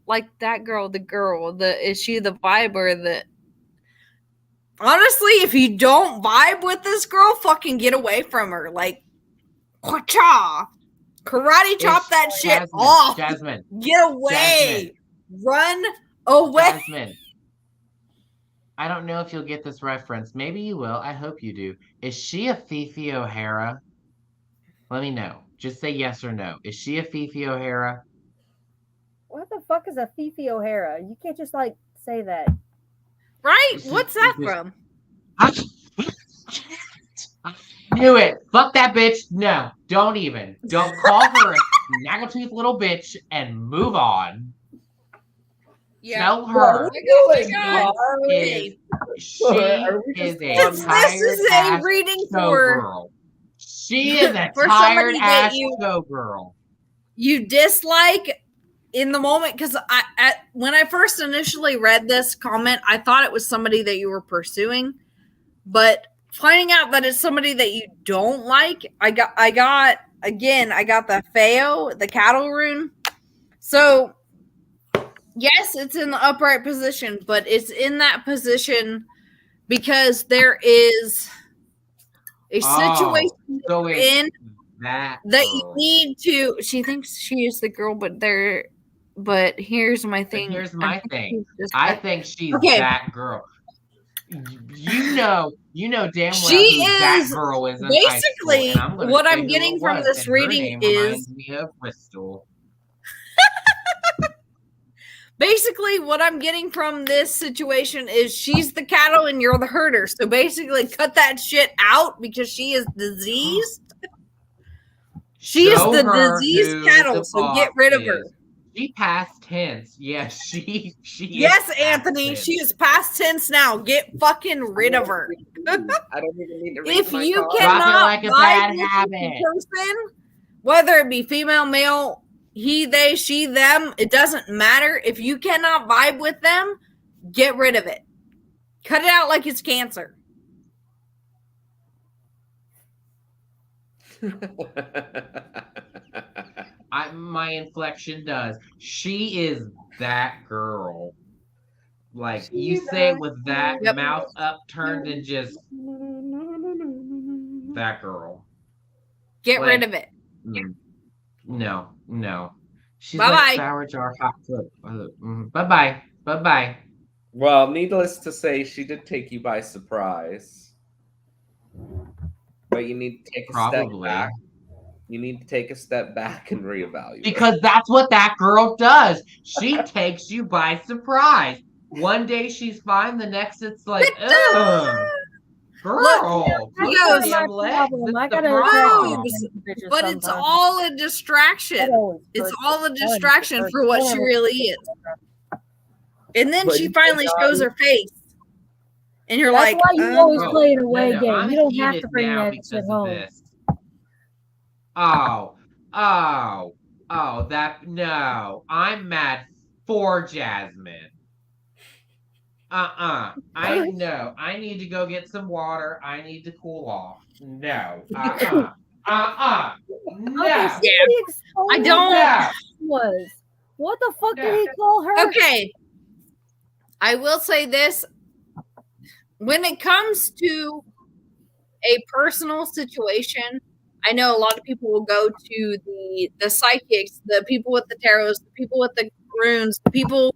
like that girl, is she the vibe or the honestly, if you don't vibe with this girl, fucking get away from her. Like cha karate chop that shit Jasmine, off. Jasmine, Get away. Run away. Jasmine. I don't know if you'll get this reference. Maybe you will. I hope you do. Is she a Fifi O'Hara? Let me know. Just say yes or no. Is she a Fifi O'Hara? What the fuck is a Fifi O'Hara? You can't just like say that. Right? What's that from? I knew it. Fuck that bitch. No, don't even. Don't call her a snaggletooth little bitch and move on. Tell her she is a tired reading showgirl. She is a for tired somebody that ass showgirl. you dislike in the moment, because when I first initially read this comment, I thought it was somebody that you were pursuing, but finding out that it's somebody that you don't like, I got the Feo, the cattle rune. So yes, it's in the upright position, but it's in that position because there is a situation so in that you need to. She thinks she is the girl, but here's my thing. Here's my thing. I think she's that girl. You know damn well she who is that girl is in basically high school, and I'm gonna what say I'm who getting it from was, this and her reading name is reminds me of Crystal. basically what I'm getting from this situation is she's the cattle and you're the herder. So basically cut that shit out because she is diseased. She is the diseased cattle, so get rid of her. She past tense. Yes, she Yes, is Anthony, tense. she is past tense now. Get fucking rid of her. I don't even need to read If my you card. cannot like a vibe bad with habit. the person, whether it be female, male, he, they, she, them, it doesn't matter. If you cannot vibe with them, get rid of it. Cut it out like it's cancer. My inflection does. She is that girl. Like you say it with that mouth upturned and just that girl. Get rid of it. No. She's Bye-bye. like sour jar hot cook. Bye bye. Well, needless to say, she did take you by surprise. But you need to take a step back. You need to take a step back and reevaluate. Because that's what that girl does. She takes you by surprise. One day she's fine, the next it's like, ugh. Girl, Look, goes, but it's all a distraction. It's all a distraction for what she really is. And then she finally shows her face. And you're That's like, why you always play an away game. I'm You don't have heated to bring now that because shit of home. this. No. I'm mad for Jasmine. I know. I need to go get some water. I need to cool off. No. No. Okay, I don't. know. Was what the fuck did he call her? Okay. I will say this. When it comes to a personal situation, I know a lot of people will go to the psychics, the people with the tarots, the people with the runes, the people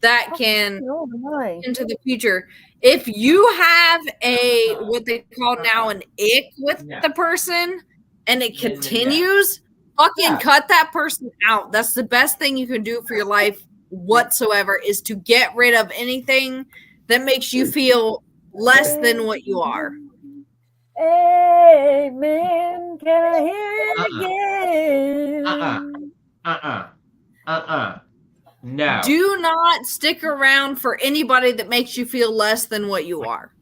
that can Oh my. into the future. If you have a what they call now an ick with No. the person and it No. continues, fucking Yeah. cut that person out. That's the best thing you can do for your life whatsoever is to get rid of anything that makes you feel less than what you are. Amen. Can I hear it again? No. Do not stick around for anybody that makes you feel less than what you are.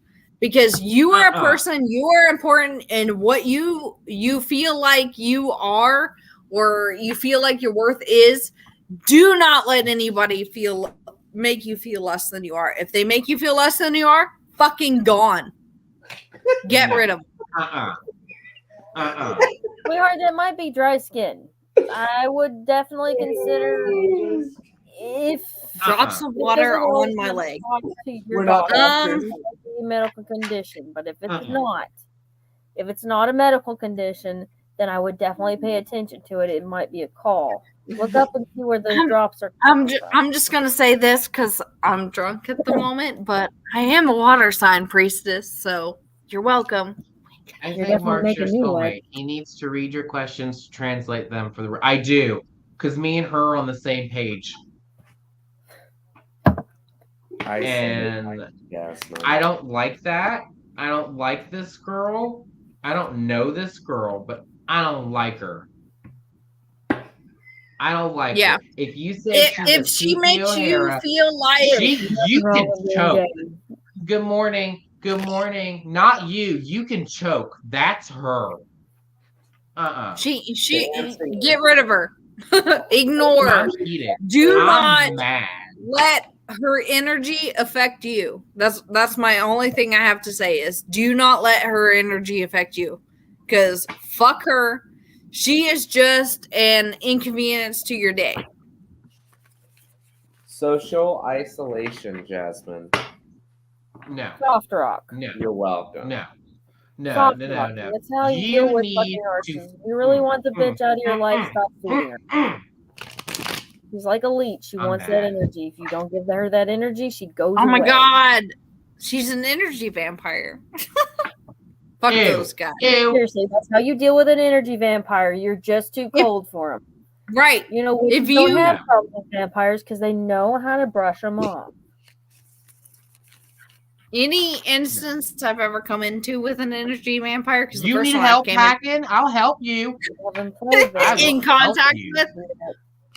Because you are a person, you are important, and what you feel like you are or you feel like your worth is, do not let anybody make you feel less than you are. If they make you feel less than you are, fucking gone. Get rid of them. Sweetheart, that might be dry skin. I would definitely consider if Drop some water on my leg. We're not doctors. A medical condition, but if it's not a medical condition, then I would definitely pay attention to it. It might be a call. Look up and see where those drops are. I'm just gonna say this because I'm drunk at the moment, but I am a water sign priestess, so you're welcome. I You're think definitely Mark's your making me soulmate. He needs to read your questions, translate them for the. I do, because me and her are on the same page. And I don't like that. I don't like this girl. I don't know this girl, but I don't like her. I don't like her. If you say if she makes you feel like you can choke. Good morning. Good morning. Not you. You can choke. That's her. She get rid of her. Ignore her. Do not let her energy affect you. That's my only thing I have to say is do not let her energy affect you. Because fuck her. She is just an inconvenience to your day. Social isolation, Jasmine. No. Soft rock. No. You're welcome. No. No. Soft No. rock. No. That's how you deal with fucking narcissists. You really want the bitch out of your life, stop feeding her. She's like a leech. She wants that energy. If you don't give her that energy, she goes away. Oh my god. She's an energy vampire. Fuck those guys. Seriously, that's how you deal with an energy vampire. You're just too cold for them. Right. You know, if you don't have problems with vampires because they know how to brush them off. Any instance I've ever come into with an energy vampire, because you need help packing, I'll help you. In contact with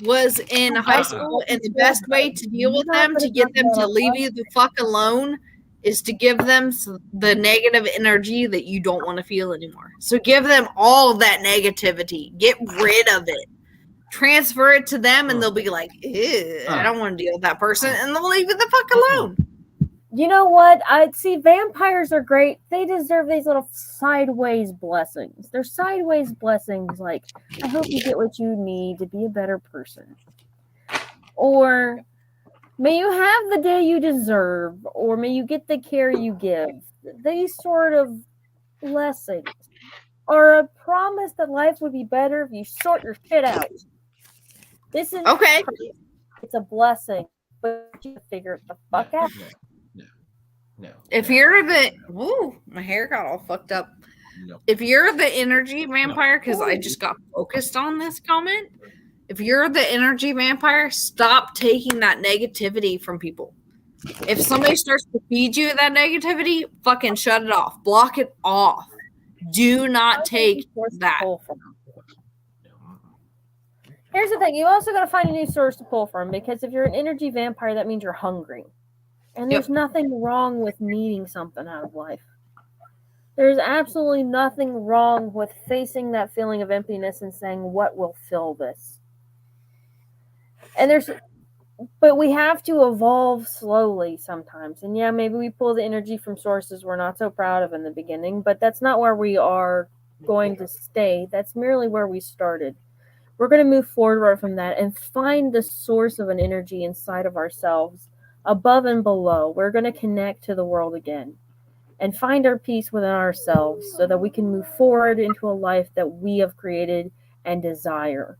was in high school, and the best way to deal with them, to get them to leave you the fuck alone, is to give them the negative energy that you don't want to feel anymore. So give them all of that negativity. Get rid of it. Transfer it to them, and they'll be like, ew, I don't want to deal with that person, and they'll leave you the fuck alone. You know what? I'd see vampires are great. They deserve these little sideways blessings. They're sideways blessings like, I hope you get what you need to be a better person. Or may you have the day you deserve, or may you get the care you give. These sort of blessings are a promise that life would be better if you sort your shit out. This is okay. It's a blessing, but you figure it the fuck out. No. If you're my hair got all fucked up. No. If you're the energy vampire, because I just got focused on this comment. If you're the energy vampire, stop taking that negativity from people. If somebody starts to feed you that negativity, fucking shut it off. Block it off. Do not take that. Here's the thing. You also got to find a new source to pull from, because if you're an energy vampire, that means you're hungry. And there's nothing wrong with needing something out of life. There's absolutely nothing wrong with facing that feeling of emptiness and saying, what will fill this? But we have to evolve slowly sometimes. And yeah, maybe we pull the energy from sources we're not so proud of in the beginning, but that's not where we are going to stay. That's merely where we started. We're going to move forward from that and find the source of an energy inside of ourselves above and below. We're going to connect to the world again and find our peace within ourselves so that we can move forward into a life that we have created and desire.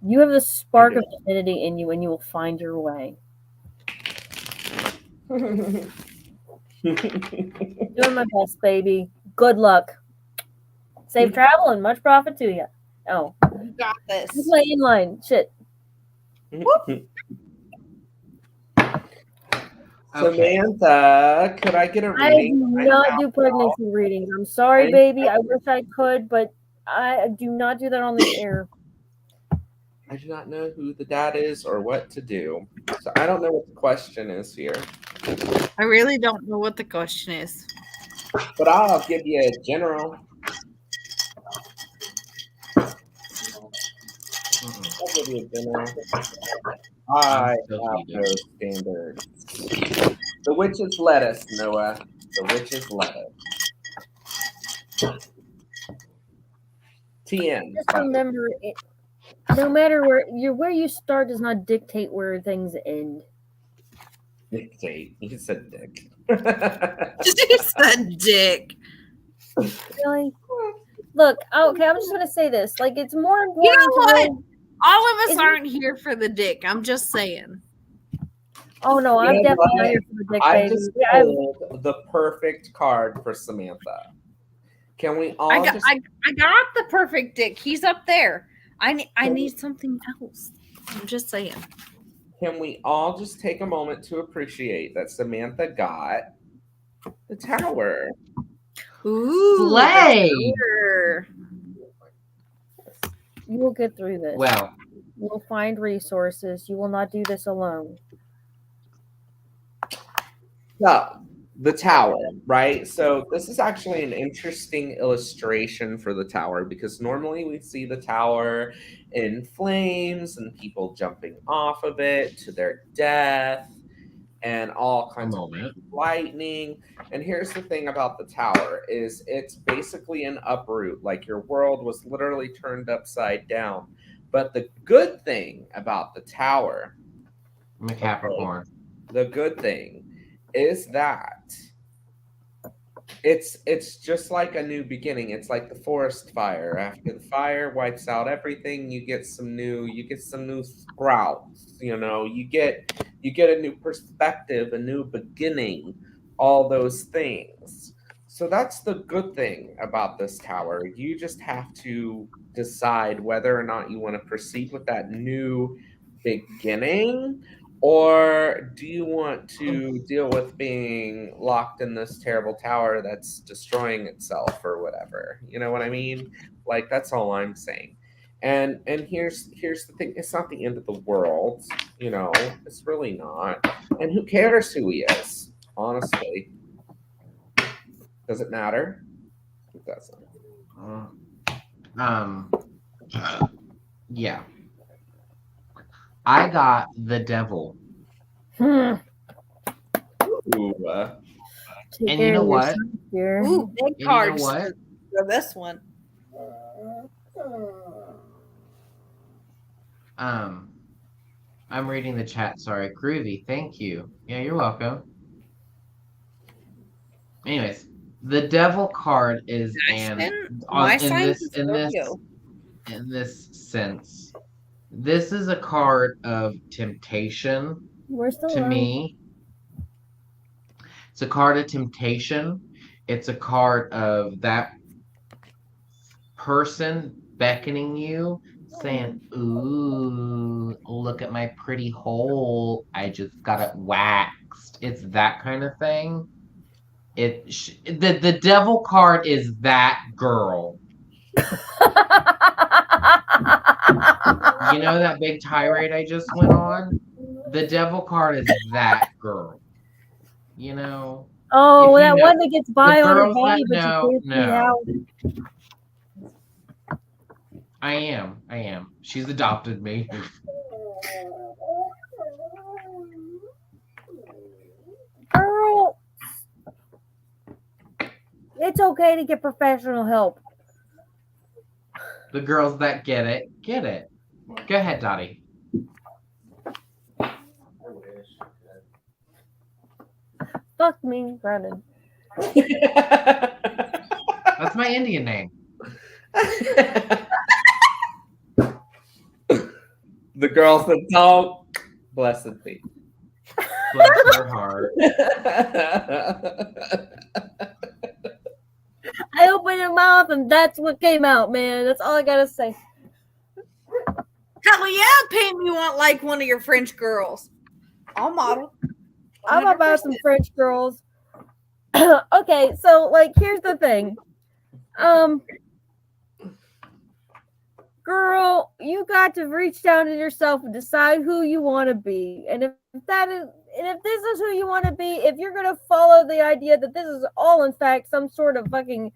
You have the spark of divinity in you, and you will find your way. Doing my best, baby. Good luck. Safe travel and much profit to you. Oh, You got this. just lay in line. Shit. Okay. Samantha, could I get a I reading? do not do pregnancy readings. I'm sorry, baby. I wish I could, but I do not do that on the air. I do not know who the dad is or what to do. So I don't know what the question is here. I really don't know what the question is. But I'll give you a general. I'll give you a general. I have no standards. The witches let us, Noah. The witches let us. TM. Just remember, no matter where you start does not dictate where things end. Dictate. You said dick. She said dick. Really? Look, okay, I'm just gonna say this. Like, it's more important. You know what? to know. All of us Isn't- aren't here for the dick. I'm just saying. Oh no, I'm You know definitely what? not here for the dick, I baby. just Yeah, pulled the perfect card for Samantha. Can we all I got just the perfect dick. He's up there. I need something else. I'm just saying. Can we all just take a moment to appreciate that Samantha got the tower? Ooh, Slay! sure. you will get through this. Well, You will find resources. You will not do this alone. So, the tower, right? So, this is actually an interesting illustration for the tower because normally we see the tower in flames and people jumping off of it to their death and all kinds of lightning. And here's the thing about the tower is it's basically an uproot, like your world was literally turned upside down. But the good thing about the tower, I'm a Capricorn. the good thing is that it's just like a new beginning. It's like the forest fire. After the fire wipes out everything, you get some new sprouts, you get a new perspective, a new beginning, all those things. So that's the good thing about this tower. You just have to decide whether or not you want to proceed with that new beginning, or do you want to deal with being locked in this terrible tower that's destroying itself or whatever? You know what I mean? Like, that's all I'm saying. And here's the thing, it's not the end of the world, it's really not. And who cares who he is, honestly? Does it matter? It doesn't. Yeah. I got the devil. Ooh, Take And care you know of what? yourself, dear. Ooh, big You know cards what? for this one. I'm reading the chat. Sorry, Groovy. Thank you. Yeah, you're welcome. Anyways, the devil card is in this sense. This is a card of temptation We're still to on. me. It's a card of temptation. It's a card of that person beckoning you, saying, "Ooh, look at my pretty hole. I just got it waxed." It's that kind of thing. The devil card is that girl. You know that big tirade I just went on? The devil card is that girl. Oh, If you that know- one that gets by the on her girls body, that but know, you can't see know. how. I am. She's adopted me. Girl, it's okay to get professional help. The girls that get it. Go ahead, Dottie. Fuck me, Brennan. That's my Indian name. The girl said, "Don't." Blessed be. Bless her heart. I opened your mouth and that's what came out, man. That's all I gotta say. Hell yeah, paint me want like one of your French girls. I'll model. I'm about some French girls. Okay, so like here's the thing. Girl, you got to reach down in yourself and decide who you want to be. And if this is who you want to be, if you're gonna follow the idea that this is all in fact some sort of fucking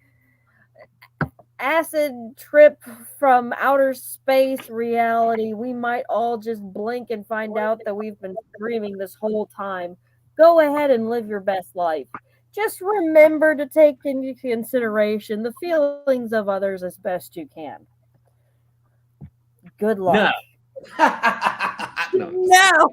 acid trip from outer space reality, we might all just blink and find out that we've been dreaming this whole time. Go ahead and live your best life. Just remember to take into consideration the feelings of others as best you can. Good luck. No. No.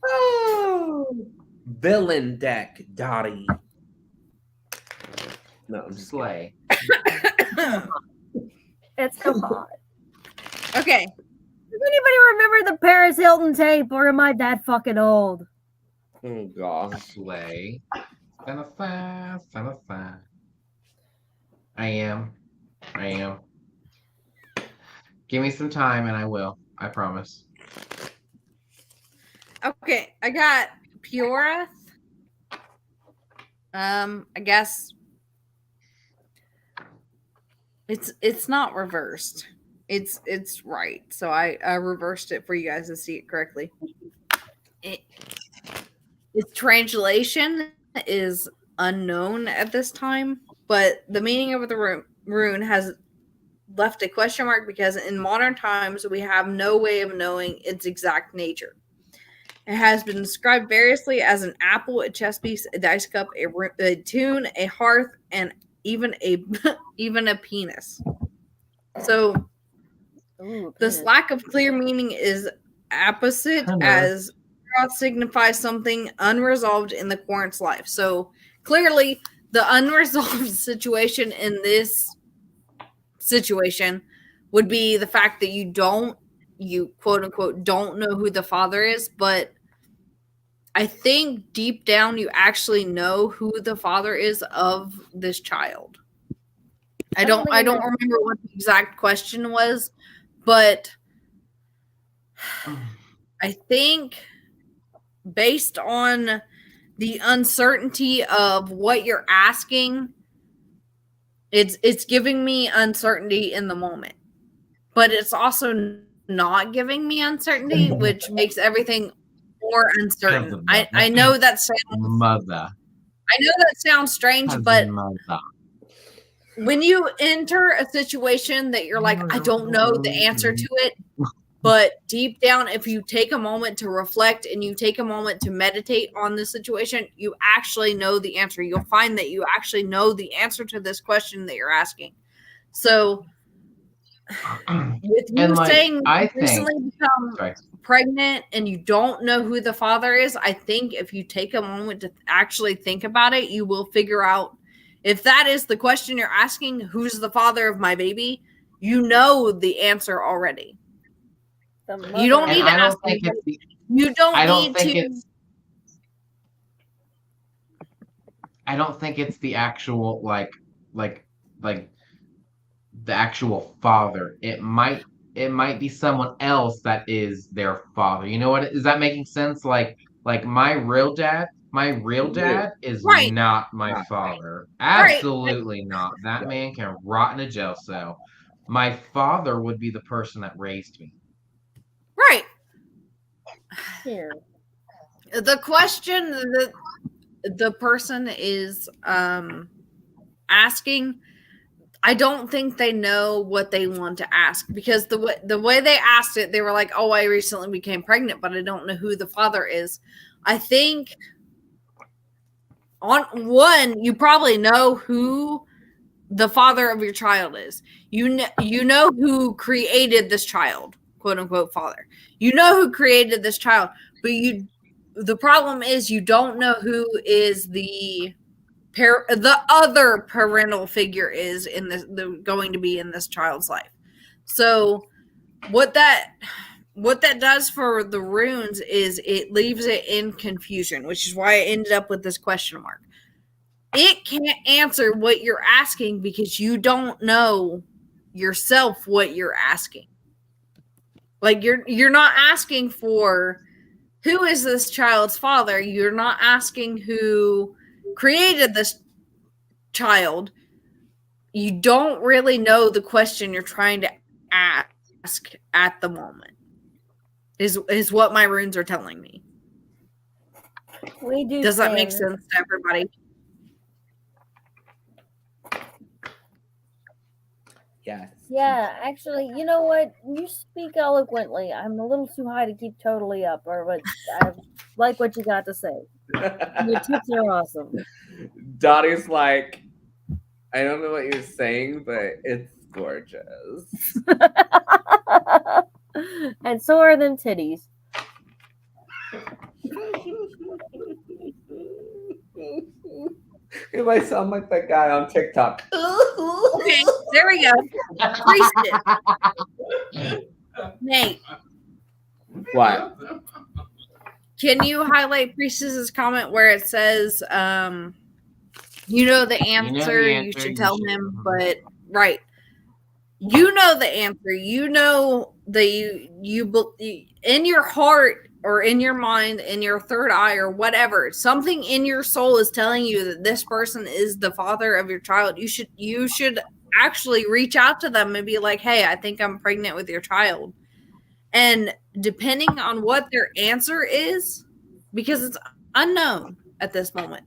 Oh, villain deck, Dottie. No, I'm just Slay. It's so hot. Okay. Does anybody remember the Paris Hilton tape, or am I that fucking old? oh gosh. Slay. I am. Give me some time and I will. I promise. Okay, I got Peoria. I guess it's not reversed. It's right. So I reversed it for you guys to see it correctly. Its translation is unknown at this time, but the meaning of the rune has left a question mark because in modern times we have no way of knowing its exact nature. It has been described variously as an apple, a chess piece, a dice cup, a tune, a hearth, and even a penis. So this lack of clear meaning is opposite as signifies something unresolved in the current's life. So clearly the unresolved situation in this situation would be the fact that you quote unquote don't know who the father is, but I think deep down you actually know who the father is of this child. I don't remember what the exact question was, but I think based on the uncertainty of what you're asking, it's giving me uncertainty in the moment. But it's also not giving me uncertainty, which makes everything more uncertain. I know that sounds strange, but when you enter a situation that you're like, I don't know the answer to it, but deep down, if you take a moment to reflect and you take a moment to meditate on the situation, you actually know the answer. You'll find that you actually know the answer to this question that you're asking. So with you saying you recently become pregnant and you don't know who the father is, I think if you take a moment to actually think about it, you will figure out if that is the question you're asking, who's the father of my baby, you know the answer already. You don't need to ask. You don't need to. I don't think it's the actual like the actual father. It might be someone else that is their father. You know what? Is that making sense? Like my real dad is not my father. Absolutely not. That man can rot in a jail cell. My father would be the person that raised me. Right. Here. The question that the person is asking, I don't think they know what they want to ask, because the way they asked it, they were like, oh, I recently became pregnant, but I don't know who the father is. I think on one, you probably know who the father of your child is. You know who created this child. quote unquote father. You know who created this child, but the problem is you don't know who is the other parental figure is in this going to be in this child's life. So what that does for the runes is it leaves it in confusion, which is why I ended up with this question mark. It can't answer what you're asking because you don't know yourself what you're asking. Like you're not asking for who is this child's father. You're not asking who created this child. You don't really know the question you're trying to ask at the moment. Is what my runes are telling me. We do. Does that make sense to everybody? Yes. Yeah, actually, you know what? You speak eloquently. I'm a little too high to keep totally up, but I like what you got to say. Your tips are awesome. Dottie's like, I don't know what you're saying, but it's gorgeous. And so are them titties. You might sound like that guy on TikTok. Okay, there we go. Priestess. Nate, What? can you highlight Priestess's comment where it says, you know the answer, you should tell him, but right. You know the answer. You know that you in your heart or in your mind, in your third eye or whatever, something in your soul is telling you that this person is the father of your child. You should actually reach out to them and be like, hey, I think I'm pregnant with your child. And depending on what their answer is, because it's unknown at this moment,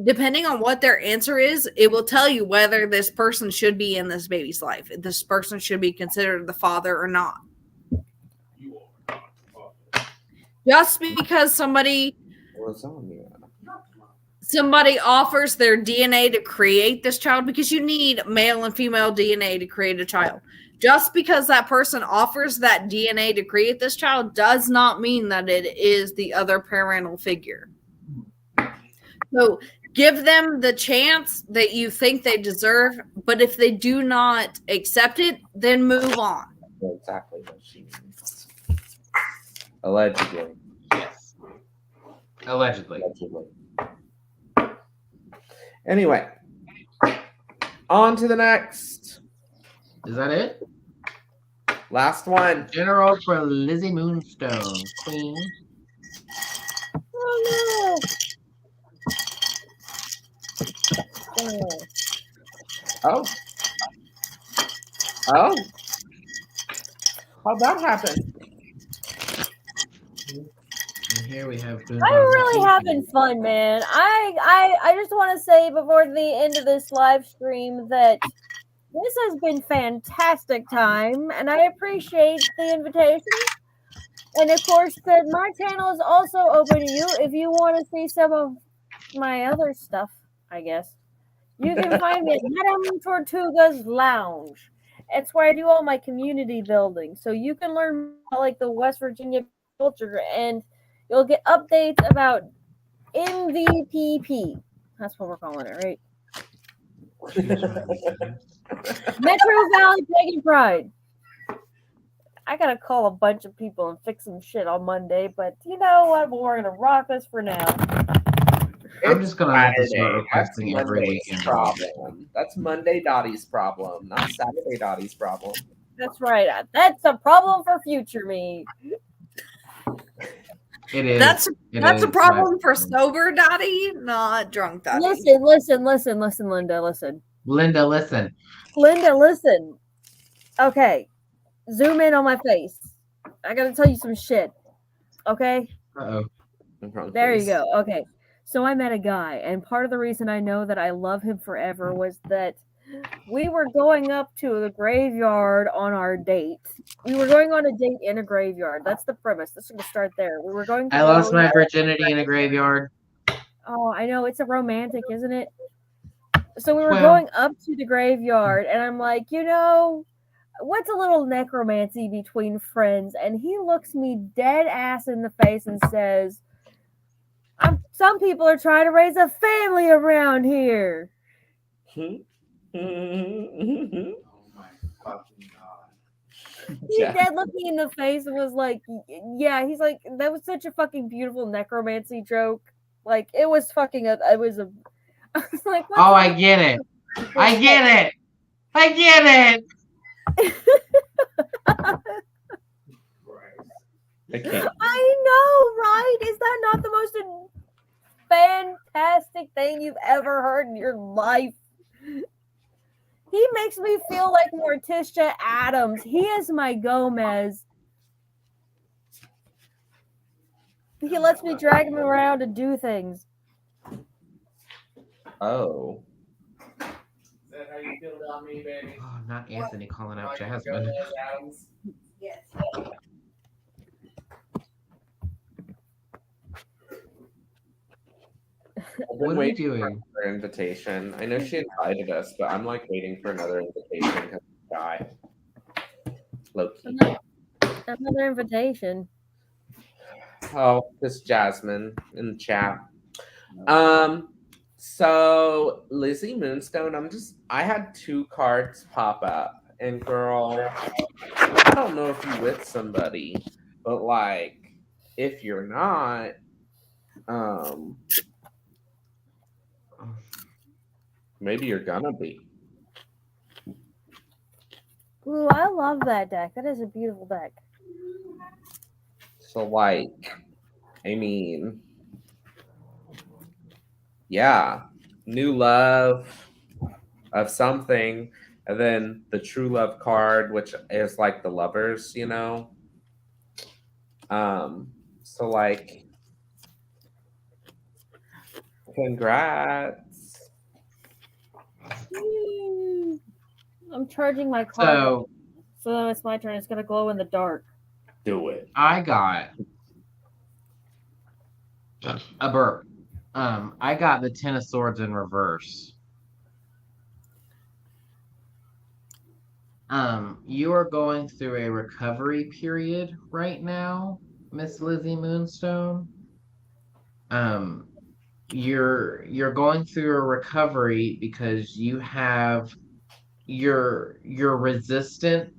depending on what their answer is, it will tell you whether this person should be in this baby's life. If this person should be considered the father or not. Just because somebody offers their DNA to create this child, because you need male and female DNA to create a child. Just because that person offers that DNA to create this child does not mean that it is the other parental figure. So give them the chance that you think they deserve, but if they do not accept it, then move on. Exactly what she means. Allegedly. Yes. Allegedly. Anyway, on to the next. Is that it? Last one. General for Lizzie Moonstone, Queen. Oh no. Oh. Oh. How'd that happen? And here we have. I'm really having fun, man. I just want to say before the end of this live stream that this has been fantastic time, and I appreciate the invitation. And of course, that my channel is also open to you if you want to see some of my other stuff, I guess. You can find me at Madame Tortuga's Lounge. It's where I do all my community building. So you can learn about like the West Virginia culture, and you'll get updates about MVPP. That's what we're calling it, right? Metro Valley Pagan Pride. I gotta call a bunch of people and fix some shit on Monday, but you know what? We're gonna rock this for now. I'm just gonna have to start Saturday. requesting That's every Monday's weekend. problem. That's Monday Dottie's problem, not Saturday Dottie's problem. That's right. That's a problem for future me. It is. That's It a is, problem but- for sober Dottie, not drunk Dottie. Listen, Linda, listen. Linda, listen. Linda, listen. Okay. Zoom in on my face. I gotta tell you some shit. Okay? Uh-oh. There you go. Okay. So I met a guy, and part of the reason I know that I love him forever was that we were going up to the graveyard on our date. We were going on a date in a graveyard. That's the premise. Let's just start there. We were going to I lost my virginity in a graveyard. Oh, I know. It's a romantic, isn't it? So we were Well- going up to the graveyard, and I'm like, you know, what's a little necromancy between friends? And he looks me dead ass in the face and says, some people are trying to raise a family around here. Oh my fucking god. He dead looked me in the face and was like, yeah, he's like, that was such a fucking beautiful necromancy joke. Like, it was fucking I was like, what Oh, I get it. I get it. I get it. I can't. I know, right? Is that not the most fantastic thing you've ever heard in your life? He makes me feel like Morticia Adams. He is my Gomez. He lets me drag him around and do things. Oh. Is that how you feel about me, baby? Oh, not Anthony calling out Like Jasmine. Gomez Adams? Yes. What are we doing? For her invitation. I know she invited us, but I'm like waiting for another invitation because guy. Loki. Another invitation. Oh, this Jasmine in the chat. So Lizzie Moonstone, I had 2 cards pop up, and girl, I don't know if you're with somebody, but like, if you're not, maybe you're gonna be. Ooh, I love that deck. That is a beautiful deck. So like, I mean, yeah, new love of something, and then the true love card, which is like the lovers, you know. So like, congrats. I'm charging my card. So So it's my turn. It's gonna glow in the dark. Do it. I got a burp. I got the 10 of Swords in reverse. You are going through a recovery period right now, Miss Lizzie Moonstone. You're going through a recovery because you're resistant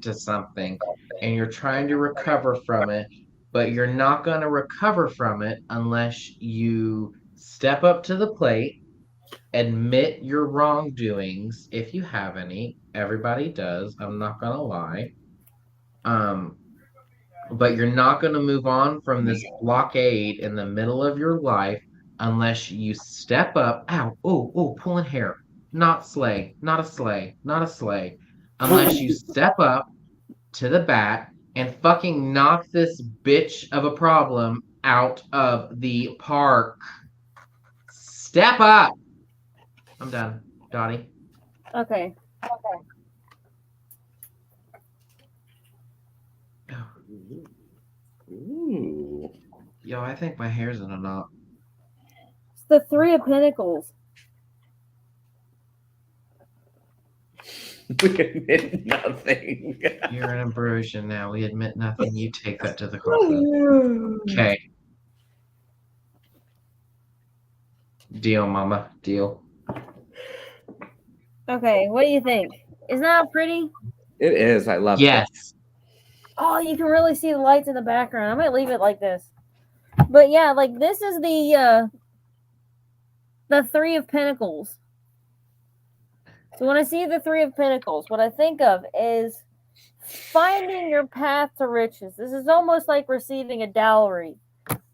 to something, and you're trying to recover from it, but you're not going to recover from it unless you step up to the plate, admit your wrongdoings if you have any. Everybody does, I'm not going to lie. But you're not going to move on from this blockade in the middle of your life unless you step up. Ow, oh, pulling hair. Not slay, not a slay, not a slay. Unless you step up to the bat and fucking knock this bitch of a problem out of the park. Step up. I'm done. Dottie. Okay. Ooh. Yo, I think my hair's in a knot. It's the 3 of Pentacles. We admit nothing. You're an ambrosia now. We admit nothing. You take that to the coffin. Okay. Deal, mama. Deal. Okay, what do you think? Isn't that pretty? It is. I love it. Yes. Oh, you can really see the lights in the background. I might leave it like this. But yeah, like this is the 3 of Pentacles. So when I see the 3 of Pentacles, what I think of is finding your path to riches. This is almost like receiving a dowry.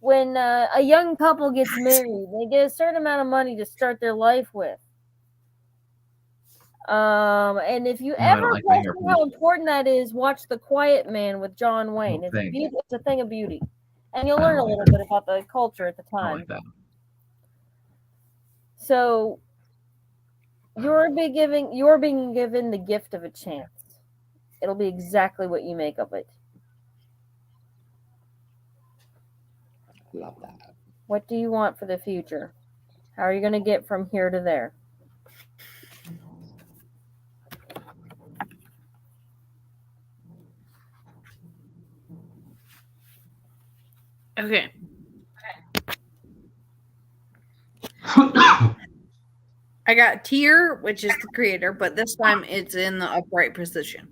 When a young couple gets married, they get a certain amount of money to start their life with. And if you ever question how important that is, watch The Quiet Man with John Wayne. It's a thing of beauty. And you'll learn a little bit about the culture at the time. So you're being given the gift of a chance. It'll be exactly what you make of it. Love that. What do you want for the future? How are you going to get from here to there? Okay. I got Tyr, which is the creator, but this time it's in the upright position.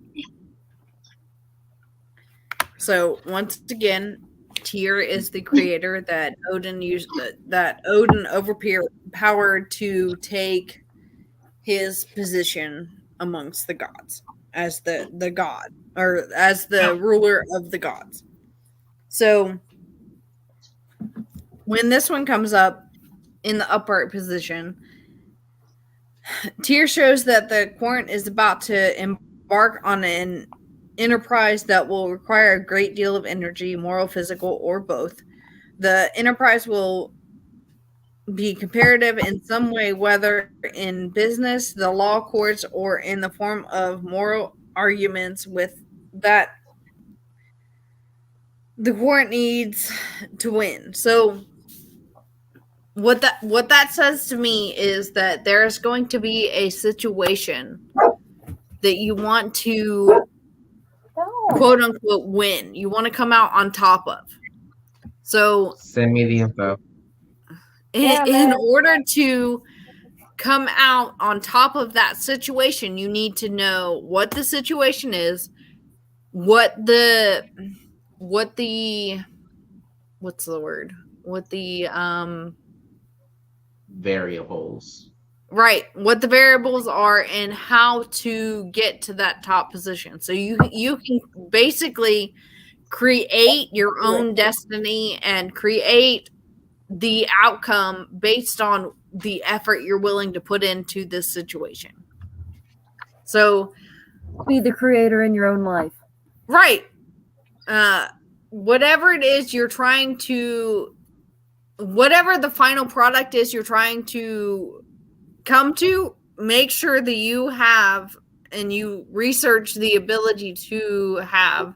So once again, Tyr is the creator that Odin used, that Odin overpowered to take his position amongst the gods as the god, or as the ruler of the gods. So when this one comes up in the upright position, Tyr shows that the Quorn is about to embark on an enterprise that will require a great deal of energy, moral, physical, or both. The enterprise will be comparative in some way, whether in business, the law courts, or in the form of moral arguments with that the Quorn needs to win. So what that says to me is that there's going to be a situation that you want to quote unquote win. You want to come out on top of. So Send me the info. in order to come out on top of that situation, you need to know what the situation is, what the Variables. Right, what the variables are and how to get to that top position. So you can basically create your own destiny and create the outcome based on the effort you're willing to put into this situation. So be the creator in your own life. Right. Whatever it is you're trying to, whatever the final product is you're trying to come to, make sure that you have and you research the ability to have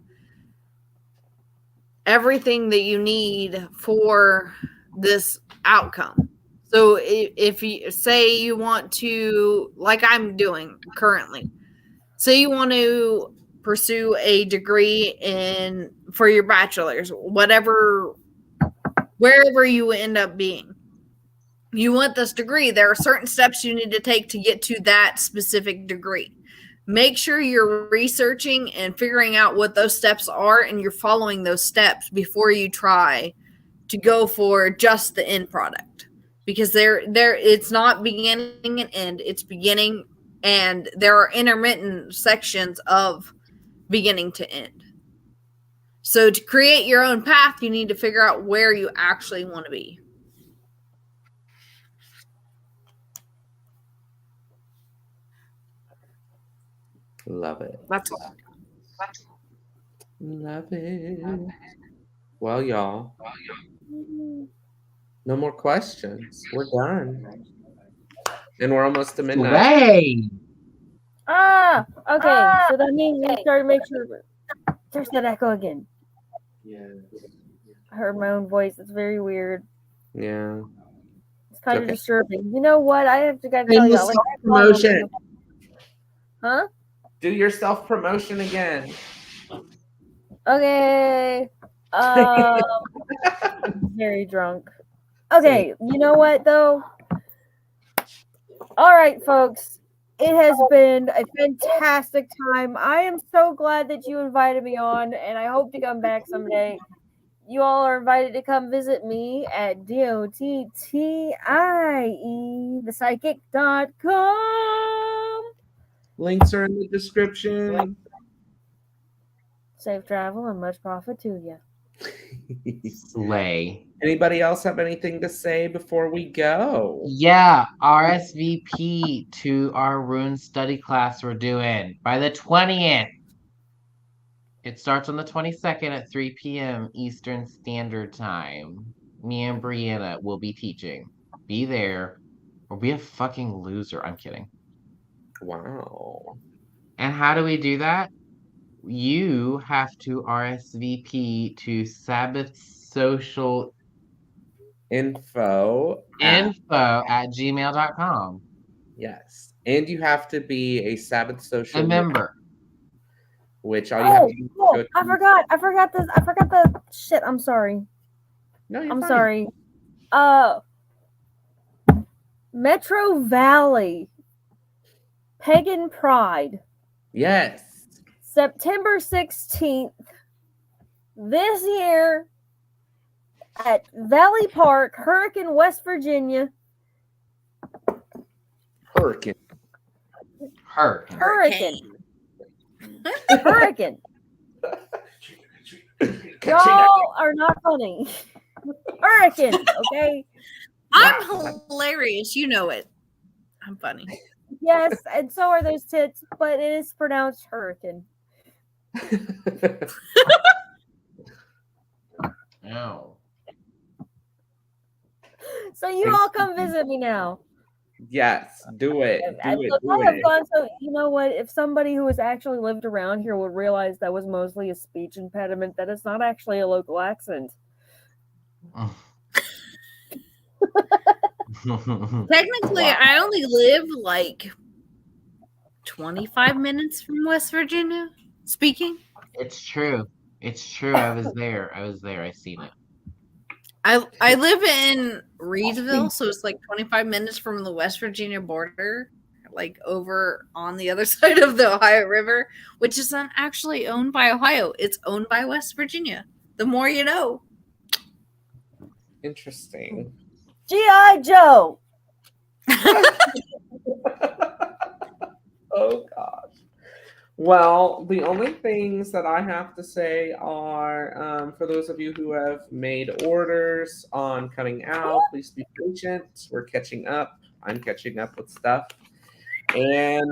everything that you need for this outcome. So if you say you want to, like I'm doing currently, say you want to pursue a degree for your bachelor's, wherever you end up being, you want this degree, there are certain steps you need to take to get to that specific degree. Make sure you're researching and figuring out what those steps are, and you're following those steps before you try to go for just the end product, because it's not beginning and end, it's beginning, and there are intermittent sections of beginning to end. So to create your own path, you need to figure out where you actually want to be. Love it. That's all. Love it. Well, y'all, no more questions. We're done. And we're almost to midnight. Hey! Okay. So that means we start to make sure. There's that echo again. Yeah. I heard my own voice. It's very weird. Yeah. It's kind of disturbing. You know what? I have to tell you. Like, Promotion. Huh? Do your self-promotion again. Okay. Very drunk. Okay, you know what though? All right, folks. It has been a fantastic time. I am so glad that you invited me on, and I hope to come back someday. You all are invited to come visit me at DOTTIE, Links are in the description. Safe travel and much profit to you. Slay. Anybody else have anything to say before we go? Yeah, RSVP to our rune study class we're doing by the 20th. It starts on the 22nd at 3 p.m. Eastern Standard Time. Me and Brianna will be teaching. Be there or be a fucking loser. I'm kidding. Wow. And how do we do that? You have to RSVP to Sabbath Social Info at gmail.com. Yes. And you have to be a Sabbath Social member. Which all you have to do is I forgot this. I forgot the shit. I'm sorry. No, you're I'm fine. sorry. Metro Valley. Pagan Pride. Yes. September 16th. This year at Valley Park, Hurricane, West Virginia. Hurricane. Hurricane. Hurricane. Katrina. Y'all are not funny. Hurricane, okay? I'm hilarious. You know it. I'm funny. Yes, and so are those tits, but it is pronounced hurricane. No. So you all come visit me now. Yes, do it. And Do it. look, Do I have it. gone. So you know what? If somebody who has actually lived around here would realize that was mostly a speech impediment, that it's not actually a local accent. Technically, I only live like 25 minutes from West Virginia. Speaking, It's true. It's true. I was there. I seen it. I live in Reedsville, so it's like 25 minutes from the West Virginia border, like over on the other side of the Ohio River, which isn't actually owned by Ohio. It's owned by West Virginia. The more you know. Interesting. G.I. Joe. Oh gosh. Well, the only things that I have to say are for those of you who have made orders on coming out, please be patient. We're catching up. I'm catching up with stuff. And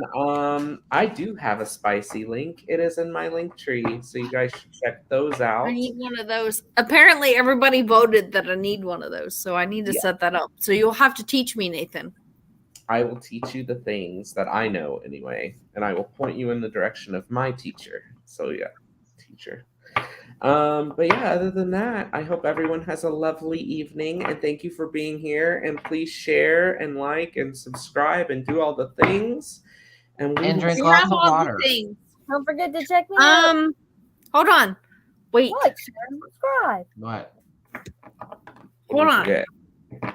I do have a spicy link. It is in my link tree, so you guys should check those out. I need one of those. Apparently, everybody voted that I need one of those, so I need to set that up. So you'll have to teach me, Nathan. I will teach you the things that I know anyway, and I will point you in the direction of my teacher. So yeah, teacher. But yeah, other than that, I hope everyone has a lovely evening, and thank you for being here. And please share and like and subscribe and do all the things. And we And drink You lots have of all the water. things. Don't forget to check me out. Hold on. Wait. Like, share, and subscribe. What? Hold on. forget.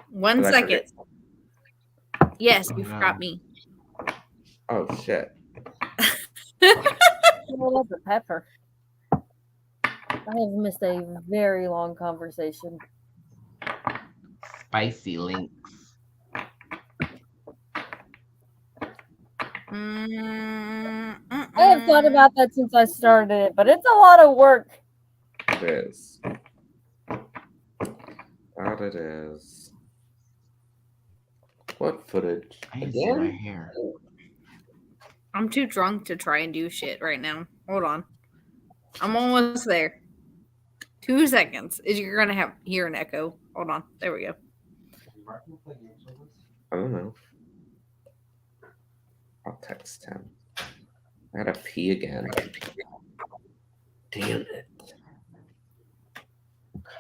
1 Did I second. forget? Yes, Oh, you no. forgot me. Oh shit. Well, that's a pepper. I have missed a very long conversation. Spicy links. I have thought about that since I started it, but it's a lot of work. It is. That it is. What footage? I need to do my Again? hair. I'm too drunk to try and do shit right now. Hold on. I'm almost there. 2 seconds. You're gonna hear an echo. Hold on. There we go. I don't know. I'll text him. I gotta pee again. Damn it.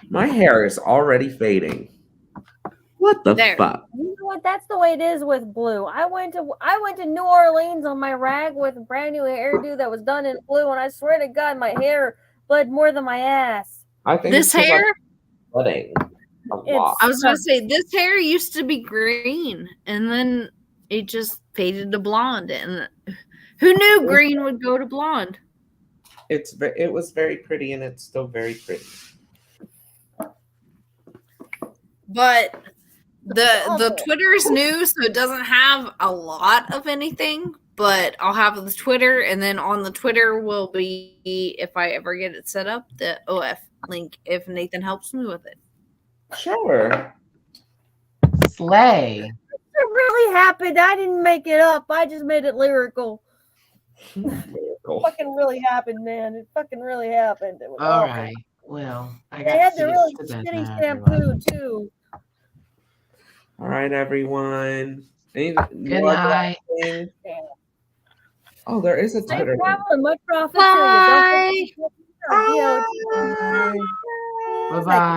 My hair is already fading. What the There. fuck? You know what? That's the way it is with blue. I went to New Orleans on my rag with a brand new hairdo that was done in blue, and I swear to God, my hair bled more than my ass. I think This it's 'cause I'm hair, sweating a lot. I was gonna say, this hair used to be green, and then it just faded to blonde. And who knew green would go to blonde? It was very pretty, and it's still very pretty. But the Twitter is new, so it doesn't have a lot of anything. But I'll have the Twitter, and then on the Twitter will be, if I ever get it set up, the OF link if Nathan helps me with it. Sure. Slay. It really happened. I didn't make it up. I just made it lyrical. Cool. Fucking really happened, man. It fucking really happened. It was All awful. right. Well, I They got had to the get really to bed shitty now, shampoo everyone. too. All right, everyone. Any Good more night. thing? Oh, there is a Safe Twitter. travel and much profit Bye. to you. Don't forget to check me out. Bye-bye.